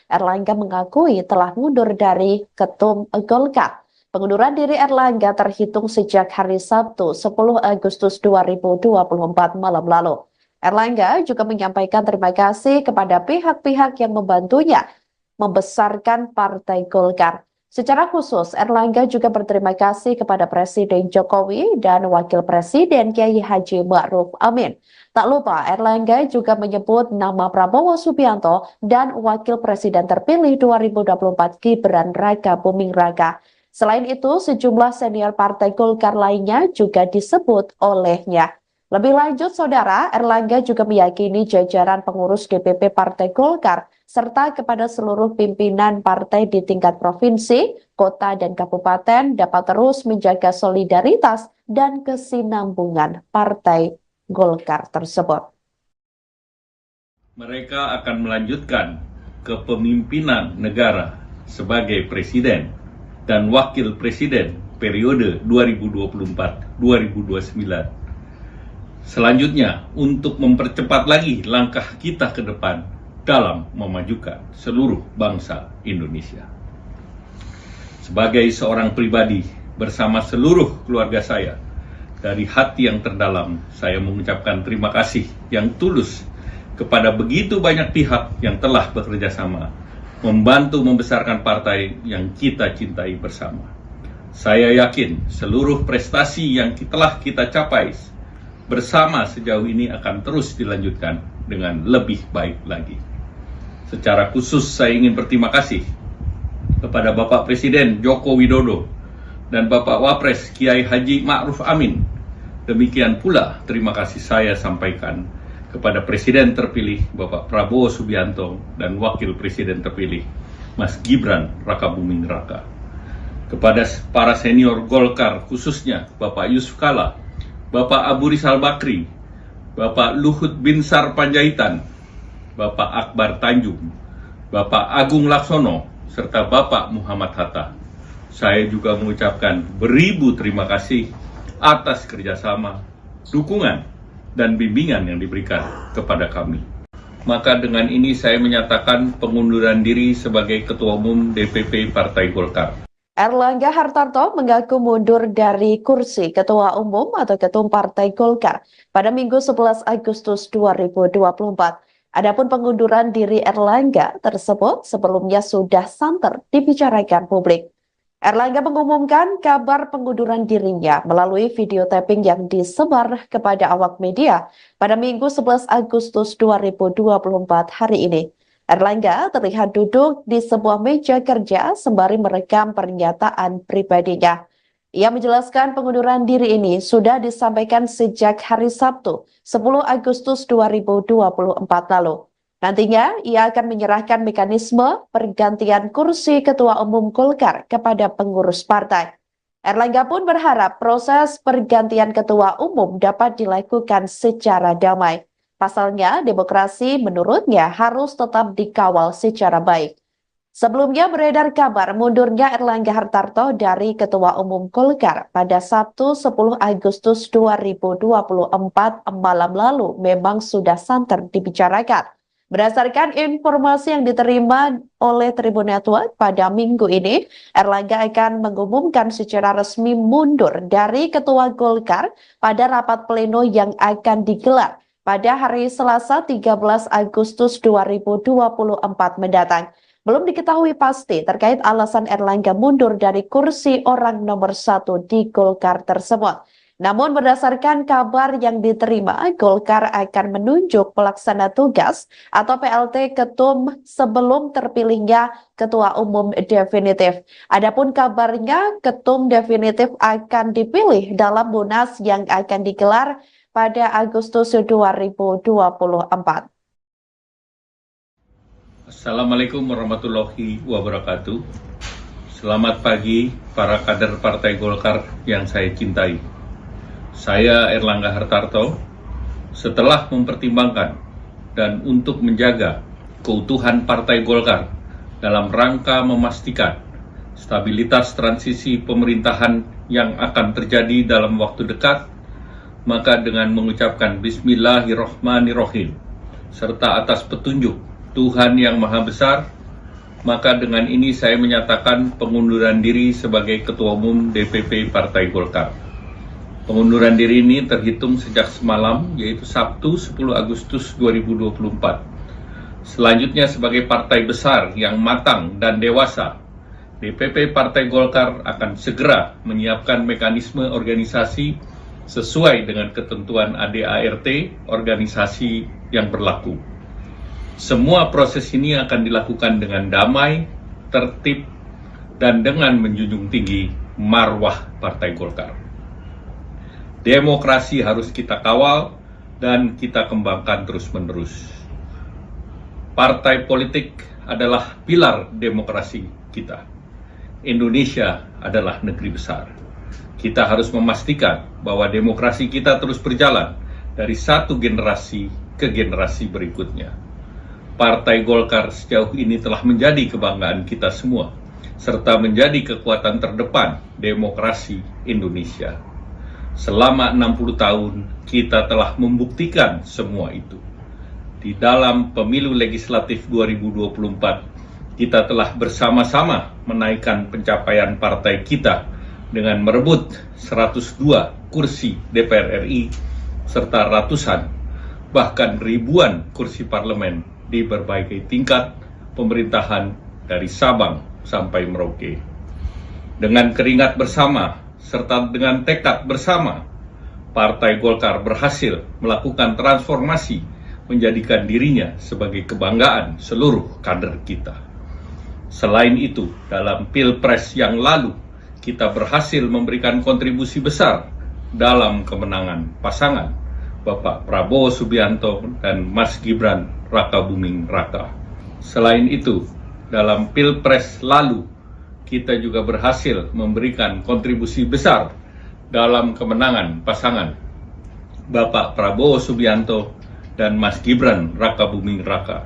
Erlangga mengakui telah mundur dari Ketum Golkar. Pengunduran diri Erlangga terhitung sejak hari Sabtu 10 Agustus 2024 malam lalu. Erlangga juga menyampaikan terima kasih kepada pihak-pihak yang membantunya membesarkan Partai Golkar. Secara khusus, Erlangga juga berterima kasih kepada Presiden Jokowi dan Wakil Presiden Kiai Haji Ma'ruf Amin. Tak lupa, Erlangga juga menyebut nama Prabowo Subianto dan Wakil Presiden terpilih 2024 Gibran Raka Buming Raka. Selain itu, sejumlah senior Partai Golkar lainnya juga disebut olehnya. Lebih lanjut, Saudara, Erlangga juga meyakini jajaran pengurus DPP Partai Golkar serta kepada seluruh pimpinan partai di tingkat provinsi, kota, dan kabupaten dapat terus menjaga solidaritas dan kesinambungan Partai Golkar tersebut. Mereka akan melanjutkan kepemimpinan negara sebagai presiden dan wakil presiden periode 2024-2029. Selanjutnya, untuk mempercepat lagi langkah kita ke depan dalam memajukan seluruh bangsa Indonesia. Sebagai seorang pribadi bersama seluruh keluarga saya, dari hati yang terdalam saya mengucapkan terima kasih yang tulus kepada begitu banyak pihak yang telah bekerja sama, membantu membesarkan partai yang kita cintai bersama. Saya yakin seluruh prestasi yang telah kita capai bersama sejauh ini akan terus dilanjutkan dengan lebih baik lagi. Secara khusus saya ingin berterima kasih kepada Bapak Presiden Joko Widodo dan Bapak Wapres Kiai Haji Ma'ruf Amin. Demikian pula terima kasih saya sampaikan kepada Presiden terpilih Bapak Prabowo Subianto dan Wakil Presiden terpilih Mas Gibran Raka Buming Raka. Kepada para senior Golkar khususnya Bapak Yusuf Kala, Bapak Abu Rizal Bakri, Bapak Luhut Binsar Panjaitan, Bapak Akbar Tanjung, Bapak Agung Laksono, serta Bapak Muhammad Hatta. Saya juga mengucapkan beribu terima kasih atas kerjasama, dukungan, dan bimbingan yang diberikan kepada kami. Maka dengan ini saya menyatakan pengunduran diri sebagai Ketua Umum DPP Partai Golkar. Erlangga Hartarto mengaku mundur dari kursi Ketua Umum atau Ketum Partai Golkar pada Minggu 11 Agustus 2024. Adapun pengunduran diri Erlangga tersebut sebelumnya sudah santer dibicarakan publik. Erlangga mengumumkan kabar pengunduran dirinya melalui video tapping yang disebar kepada awak media pada Minggu 11 Agustus 2024 hari ini. Erlangga terlihat duduk di sebuah meja kerja sembari merekam pernyataan pribadinya. Ia menjelaskan pengunduran diri ini sudah disampaikan sejak hari Sabtu, 10 Agustus 2024 lalu. Nantinya, ia akan menyerahkan mekanisme pergantian kursi Ketua Umum Golkar kepada pengurus partai. Erlangga pun berharap proses pergantian Ketua Umum dapat dilakukan secara damai. Pasalnya, demokrasi menurutnya harus tetap dikawal secara baik. Sebelumnya beredar kabar mundurnya Erlangga Hartarto dari Ketua Umum Golkar pada Sabtu 10 Agustus 2024 malam lalu memang sudah santer dibicarakan. Berdasarkan informasi yang diterima oleh Tribun Network pada minggu ini, Erlangga akan mengumumkan secara resmi mundur dari Ketua Golkar pada rapat pleno yang akan digelar pada hari Selasa 13 Agustus 2024 mendatang. Belum diketahui pasti terkait alasan Erlangga mundur dari kursi orang nomor 1 di Golkar tersebut. Namun berdasarkan kabar yang diterima, Golkar akan menunjuk pelaksana tugas atau PLT Ketum sebelum terpilihnya Ketua Umum definitif. Adapun kabarnya Ketum definitif akan dipilih dalam Munas yang akan digelar pada Agustus 2024. Assalamualaikum warahmatullahi wabarakatuh. Selamat pagi para kader Partai Golkar yang saya cintai. Saya Erlangga Hartarto, setelah mempertimbangkan dan untuk menjaga keutuhan Partai Golkar dalam rangka memastikan stabilitas transisi pemerintahan yang akan terjadi dalam waktu dekat, maka dengan mengucapkan Bismillahirrahmanirrahim, serta atas petunjuk Tuhan Yang Maha Besar, maka dengan ini saya menyatakan pengunduran diri sebagai Ketua Umum DPP Partai Golkar. Pengunduran diri ini terhitung sejak semalam, yaitu Sabtu 10 Agustus 2024. Selanjutnya sebagai partai besar yang matang dan dewasa, DPP Partai Golkar akan segera menyiapkan mekanisme organisasi sesuai dengan ketentuan ADART organisasi yang berlaku. Semua proses ini akan dilakukan dengan damai, tertib, dan dengan menjunjung tinggi marwah Partai Golkar. Demokrasi harus kita kawal dan kita kembangkan terus-menerus. Partai politik adalah pilar demokrasi kita. Indonesia adalah negeri besar. Kita harus memastikan bahwa demokrasi kita terus berjalan dari satu generasi ke generasi berikutnya. Partai Golkar sejauh ini telah menjadi kebanggaan kita semua, serta menjadi kekuatan terdepan demokrasi Indonesia. Selama 60 tahun, kita telah membuktikan semua itu. Di dalam pemilu legislatif 2024, kita telah bersama-sama menaikkan pencapaian partai kita dengan merebut 102 kursi DPR RI, serta ratusan, bahkan ribuan kursi parlemen di berbagai tingkat pemerintahan dari Sabang sampai Merauke. Dengan keringat bersama, serta dengan tekad bersama, Partai Golkar berhasil melakukan transformasi menjadikan dirinya sebagai kebanggaan seluruh kader kita. Selain itu, dalam Pilpres yang lalu, kita berhasil memberikan kontribusi besar dalam kemenangan pasangan Bapak Prabowo Subianto dan Mas Gibran Rakabuming Raka. Selain itu, dalam Pilpres lalu, kita juga berhasil memberikan kontribusi besar dalam kemenangan pasangan Bapak Prabowo Subianto dan Mas Gibran Rakabuming Raka.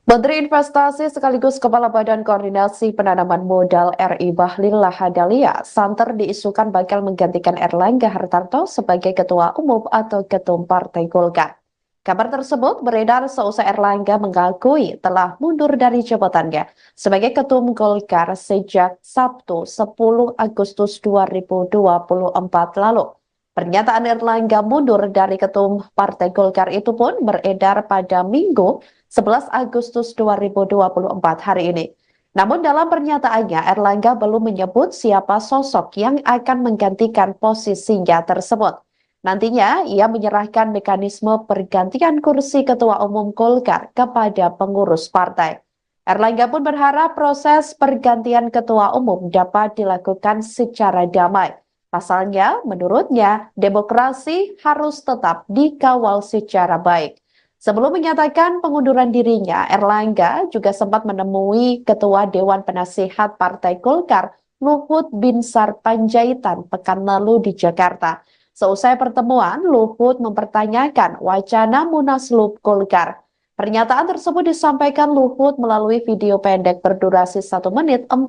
Menteri Investasi sekaligus Kepala Badan Koordinasi Penanaman Modal RI Bahlil Lahadalia santer diisukan bakal menggantikan Erlangga Hartarto sebagai Ketua Umum atau Ketum Partai Golkar. Kabar tersebut beredar seusai Erlangga mengakui telah mundur dari jabatannya sebagai Ketum Golkar sejak Sabtu 10 Agustus 2024 lalu. Pernyataan Erlangga mundur dari Ketum Partai Golkar itu pun beredar pada Minggu 11 Agustus 2024 hari ini. Namun dalam pernyataannya, Erlangga belum menyebut siapa sosok yang akan menggantikan posisinya tersebut. Nantinya, ia menyerahkan mekanisme pergantian kursi Ketua Umum Golkar kepada pengurus partai. Erlangga pun berharap proses pergantian Ketua Umum dapat dilakukan secara damai. Pasalnya, menurutnya, demokrasi harus tetap dikawal secara baik. Sebelum menyatakan pengunduran dirinya, Erlangga juga sempat menemui Ketua Dewan Penasihat Partai Golkar, Luhut Binsar Panjaitan, pekan lalu di Jakarta. Seusai pertemuan, Luhut mempertanyakan wacana Munaslup Golkar. Pernyataan tersebut disampaikan Luhut melalui video pendek berdurasi 1 menit 40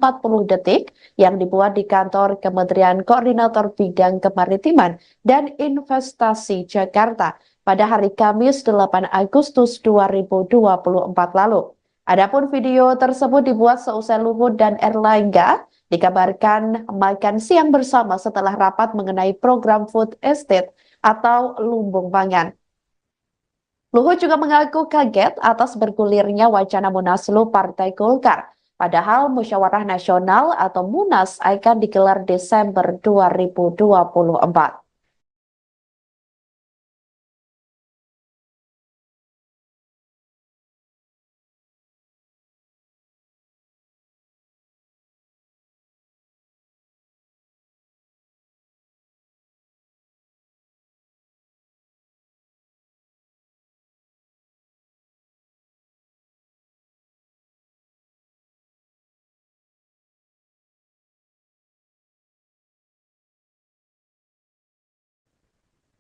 detik yang dibuat di kantor Kementerian Koordinator Bidang Kemaritiman dan Investasi Jakarta pada hari Kamis 8 Agustus 2024 lalu. Adapun video tersebut dibuat seusai Luhut dan Erlangga dikabarkan makan siang bersama setelah rapat mengenai program food estate atau lumbung pangan. Luhut juga mengaku kaget atas bergulirnya wacana Munaslup Partai Golkar. Padahal Musyawarah Nasional atau Munas akan digelar Desember 2024.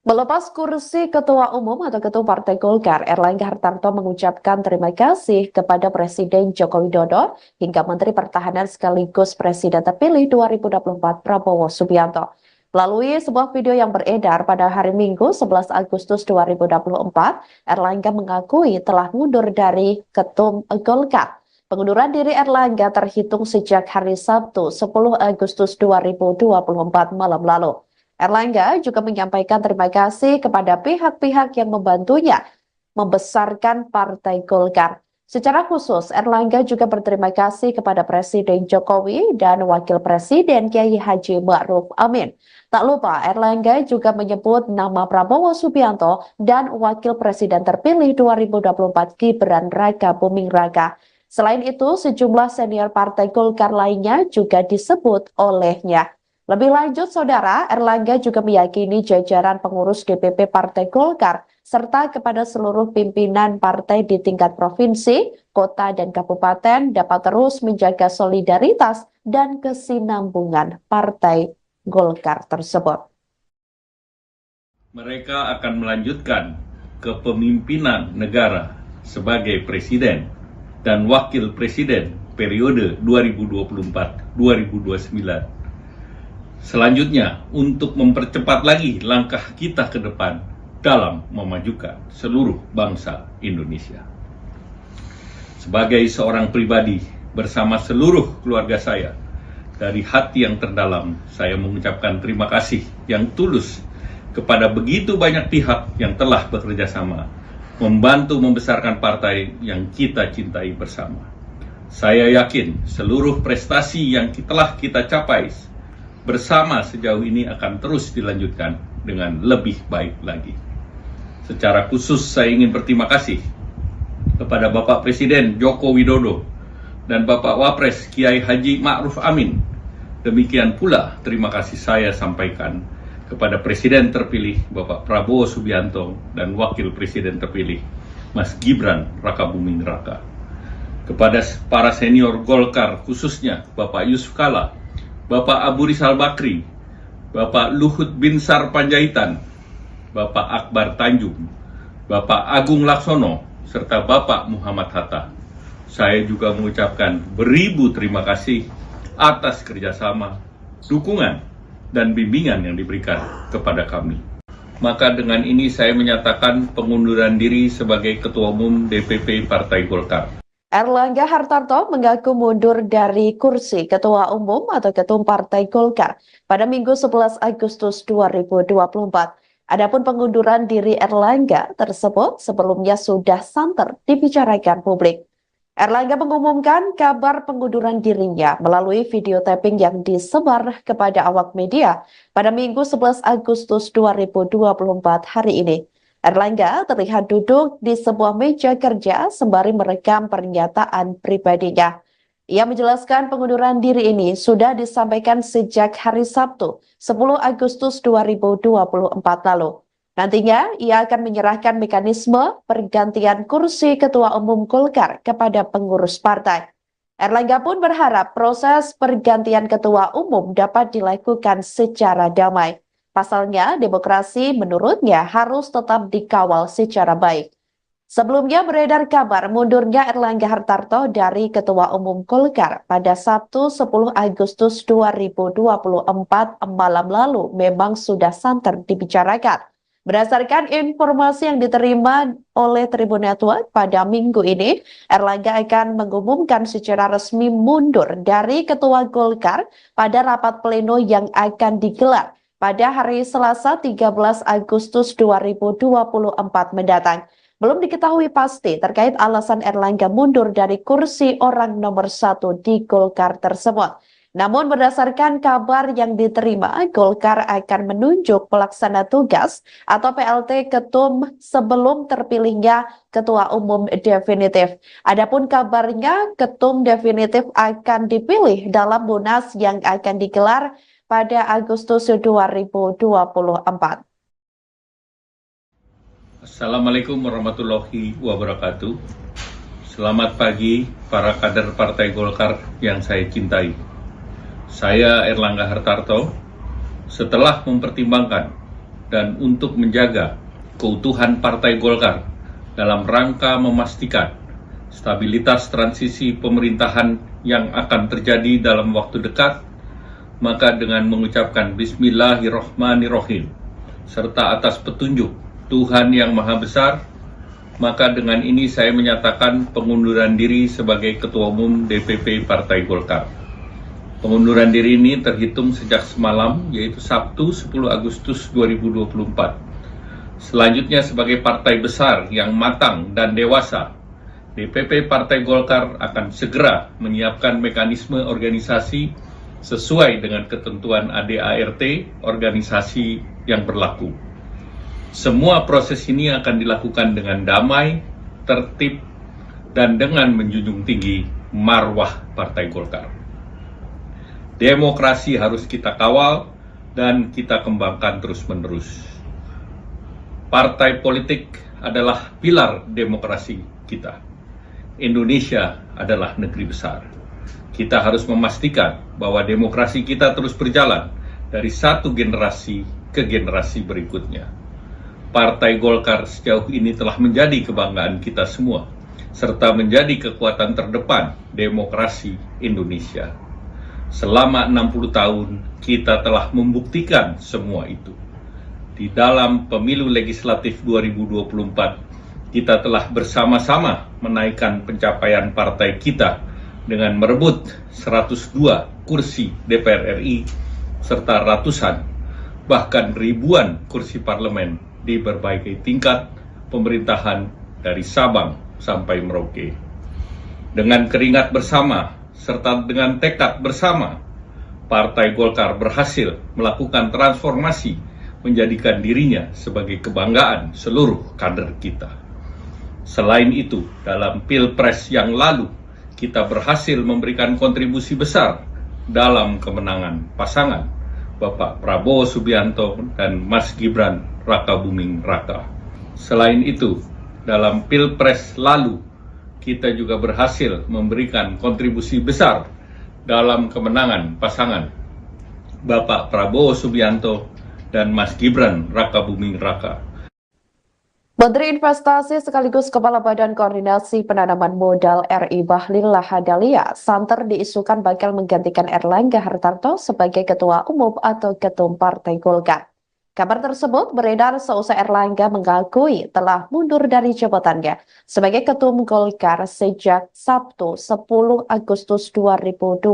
Melepas kursi Ketua Umum atau Ketua Partai Golkar, Erlangga Hartarto mengucapkan terima kasih kepada Presiden Joko Widodo hingga Menteri Pertahanan sekaligus Presiden terpilih 2024 Prabowo Subianto. Melalui sebuah video yang beredar pada hari Minggu 11 Agustus 2024, Erlangga mengakui telah mundur dari Ketum Golkar. Pengunduran diri Erlangga terhitung sejak hari Sabtu 10 Agustus 2024 malam lalu. Erlangga juga menyampaikan terima kasih kepada pihak-pihak yang membantunya membesarkan Partai Golkar. Secara khusus, Erlangga juga berterima kasih kepada Presiden Jokowi dan Wakil Presiden Kiai Haji Ma'ruf Amin. Tak lupa, Erlangga juga menyebut nama Prabowo Subianto dan Wakil Presiden terpilih 2024 Gibran Raka Buming Raka. Selain itu, sejumlah senior Partai Golkar lainnya juga disebut olehnya. Lebih lanjut, Saudara, Erlangga juga meyakini jajaran pengurus DPP Partai Golkar serta kepada seluruh pimpinan partai di tingkat provinsi, kota, dan kabupaten dapat terus menjaga solidaritas dan kesinambungan Partai Golkar tersebut. Mereka akan melanjutkan kepemimpinan negara sebagai presiden dan wakil presiden periode 2024-2029. Selanjutnya, untuk mempercepat lagi langkah kita ke depan dalam memajukan seluruh bangsa Indonesia. Sebagai seorang pribadi bersama seluruh keluarga saya, dari hati yang terdalam, saya mengucapkan terima kasih yang tulus kepada begitu banyak pihak yang telah bekerja sama, membantu membesarkan partai yang kita cintai bersama. Saya yakin seluruh prestasi yang telah kita capai bersama sejauh ini akan terus dilanjutkan dengan lebih baik lagi. Secara khusus saya ingin berterima kasih kepada Bapak Presiden Joko Widodo dan Bapak Wapres Kiai Haji Ma'ruf Amin. Demikian pula terima kasih saya sampaikan kepada Presiden terpilih Bapak Prabowo Subianto dan Wakil Presiden terpilih Mas Gibran Raka Buming Raka. Kepada para senior Golkar khususnya Bapak Yusuf Kala, Bapak Abu Rizal Bakri, Bapak Luhut Binsar Panjaitan, Bapak Akbar Tanjung, Bapak Agung Laksono, serta Bapak Muhammad Hatta. Saya juga mengucapkan beribu terima kasih atas kerjasama, dukungan, dan bimbingan yang diberikan kepada kami. Maka dengan ini saya menyatakan pengunduran diri sebagai Ketua Umum DPP Partai Golkar. Erlangga Hartarto mengaku mundur dari kursi Ketua Umum atau Ketum Partai Golkar pada Minggu 11 Agustus 2024. Adapun pengunduran diri Erlangga tersebut sebelumnya sudah santer dibicarakan publik. Erlangga mengumumkan kabar pengunduran dirinya melalui video tapping yang disebar kepada awak media pada Minggu 11 Agustus 2024 hari ini. Erlangga terlihat duduk di sebuah meja kerja sembari merekam pernyataan pribadinya. Ia menjelaskan pengunduran diri ini sudah disampaikan sejak hari Sabtu, 10 Agustus 2024 lalu. Nantinya, ia akan menyerahkan mekanisme pergantian kursi Ketua Umum Golkar kepada pengurus partai. Erlangga pun berharap proses pergantian Ketua Umum dapat dilakukan secara damai. Pasalnya, demokrasi menurutnya harus tetap dikawal secara baik. Sebelumnya beredar kabar mundurnya Erlangga Hartarto dari Ketua Umum Golkar pada Sabtu 10 Agustus 2024 malam lalu memang sudah santer dibicarakan. Berdasarkan informasi yang diterima oleh Tribun Network pada minggu ini, Erlangga akan mengumumkan secara resmi mundur dari Ketua Golkar pada rapat pleno yang akan digelar pada hari Selasa 13 Agustus 2024 mendatang. Belum diketahui pasti terkait alasan Erlangga mundur dari kursi orang nomor 1 di Golkar tersebut. Namun berdasarkan kabar yang diterima, Golkar akan menunjuk pelaksana tugas atau PLT Ketum sebelum terpilihnya Ketua Umum definitif. Adapun kabarnya Ketum definitif akan dipilih dalam Munas yang akan digelar pada Agustus 2024. Assalamualaikum warahmatullahi wabarakatuh. Selamat pagi para kader Partai Golkar yang saya cintai. Saya Erlangga Hartarto, setelah mempertimbangkan dan untuk menjaga keutuhan Partai Golkar dalam rangka memastikan stabilitas transisi pemerintahan yang akan terjadi dalam waktu dekat, maka dengan mengucapkan Bismillahirrohmanirrohim, serta atas petunjuk Tuhan Yang Maha Besar, maka dengan ini saya menyatakan pengunduran diri sebagai Ketua Umum DPP Partai Golkar. Pengunduran diri ini terhitung sejak semalam, yaitu Sabtu 10 Agustus 2024. Selanjutnya sebagai partai besar yang matang dan dewasa, DPP Partai Golkar akan segera menyiapkan mekanisme organisasi sesuai dengan ketentuan ADART organisasi yang berlaku. Semua proses ini akan dilakukan dengan damai, tertib, dan dengan menjunjung tinggi marwah Partai Golkar. Demokrasi harus kita kawal dan kita kembangkan terus-menerus. Partai politik adalah pilar demokrasi kita. Indonesia adalah negeri besar. Kita harus memastikan bahwa demokrasi kita terus berjalan dari satu generasi ke generasi berikutnya. Partai Golkar sejauh ini telah menjadi kebanggaan kita semua, serta menjadi kekuatan terdepan demokrasi Indonesia. Selama 60 tahun, kita telah membuktikan semua itu. Di dalam pemilu legislatif 2024, kita telah bersama-sama menaikkan pencapaian partai kita dengan merebut 102 kursi DPR RI, serta ratusan, bahkan ribuan kursi parlemen di berbagai tingkat pemerintahan dari Sabang sampai Merauke. Dengan keringat bersama, serta dengan tekad bersama, Partai Golkar berhasil melakukan transformasi menjadikan dirinya sebagai kebanggaan seluruh kader kita. Selain itu, dalam Pilpres yang lalu, kita berhasil memberikan kontribusi besar dalam kemenangan pasangan Bapak Prabowo Subianto dan Mas Gibran Rakabuming Raka. Selain itu, dalam Pilpres lalu, kita juga berhasil memberikan kontribusi besar dalam kemenangan pasangan Bapak Prabowo Subianto dan Mas Gibran Rakabuming Raka. Menteri Investasi sekaligus Kepala Badan Koordinasi Penanaman Modal RI Bahlil Lahadalia santer diisukan bakal menggantikan Erlangga Hartarto sebagai Ketua Umum atau Ketum Partai Golkar. Kabar tersebut beredar seusai Erlangga mengakui telah mundur dari jabatannya sebagai Ketum Golkar sejak Sabtu 10 Agustus 2024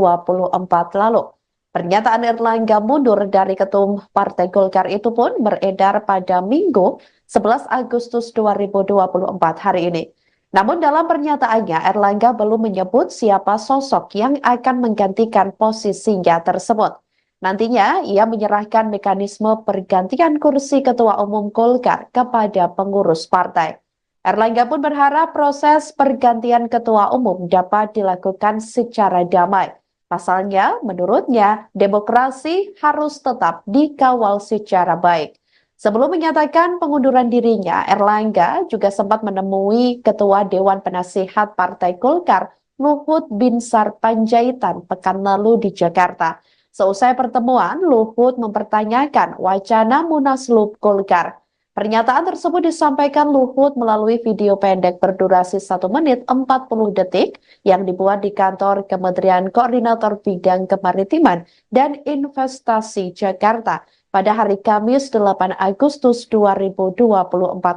lalu. Pernyataan Erlangga mundur dari Ketum Partai Golkar itu pun beredar pada Minggu 11 Agustus 2024 hari ini. Namun dalam pernyataannya, Erlangga belum menyebut siapa sosok yang akan menggantikan posisinya tersebut. Nantinya, ia menyerahkan mekanisme pergantian kursi Ketua Umum Golkar kepada pengurus partai. Erlangga pun berharap proses pergantian Ketua Umum dapat dilakukan secara damai. Pasalnya, menurutnya, demokrasi harus tetap dikawal secara baik. Sebelum menyatakan pengunduran dirinya, Erlangga juga sempat menemui Ketua Dewan Penasihat Partai Golkar, Luhut Binsar Panjaitan, pekan lalu di Jakarta. Seusai pertemuan, Luhut mempertanyakan wacana Munaslup Golkar. Pernyataan tersebut disampaikan Luhut melalui video pendek berdurasi 1 menit 40 detik yang dibuat di kantor Kementerian Koordinator Bidang Kemaritiman dan Investasi Jakarta pada hari Kamis 8 Agustus 2024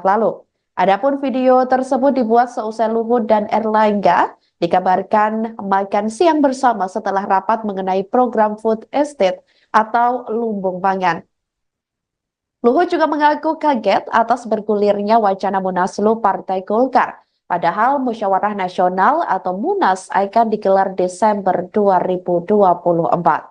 lalu. Adapun video tersebut dibuat seusai Luhut dan Erlangga dikabarkan makan siang bersama setelah rapat mengenai program food estate atau lumbung pangan. Luhut juga mengaku kaget atas bergulirnya wacana Munaslup Partai Golkar. Padahal Musyawarah Nasional atau Munas akan digelar Desember 2024.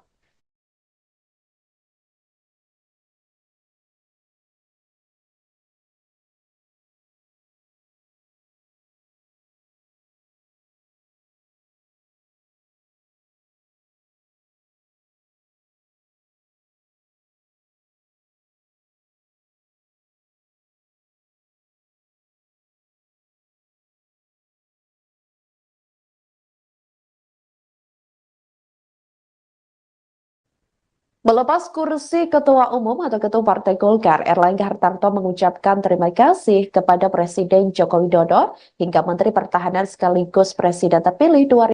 Melepas kursi Ketua Umum atau Ketua Partai Golkar, Erlangga Hartarto mengucapkan terima kasih kepada Presiden Joko Widodo hingga Menteri Pertahanan sekaligus Presiden terpilih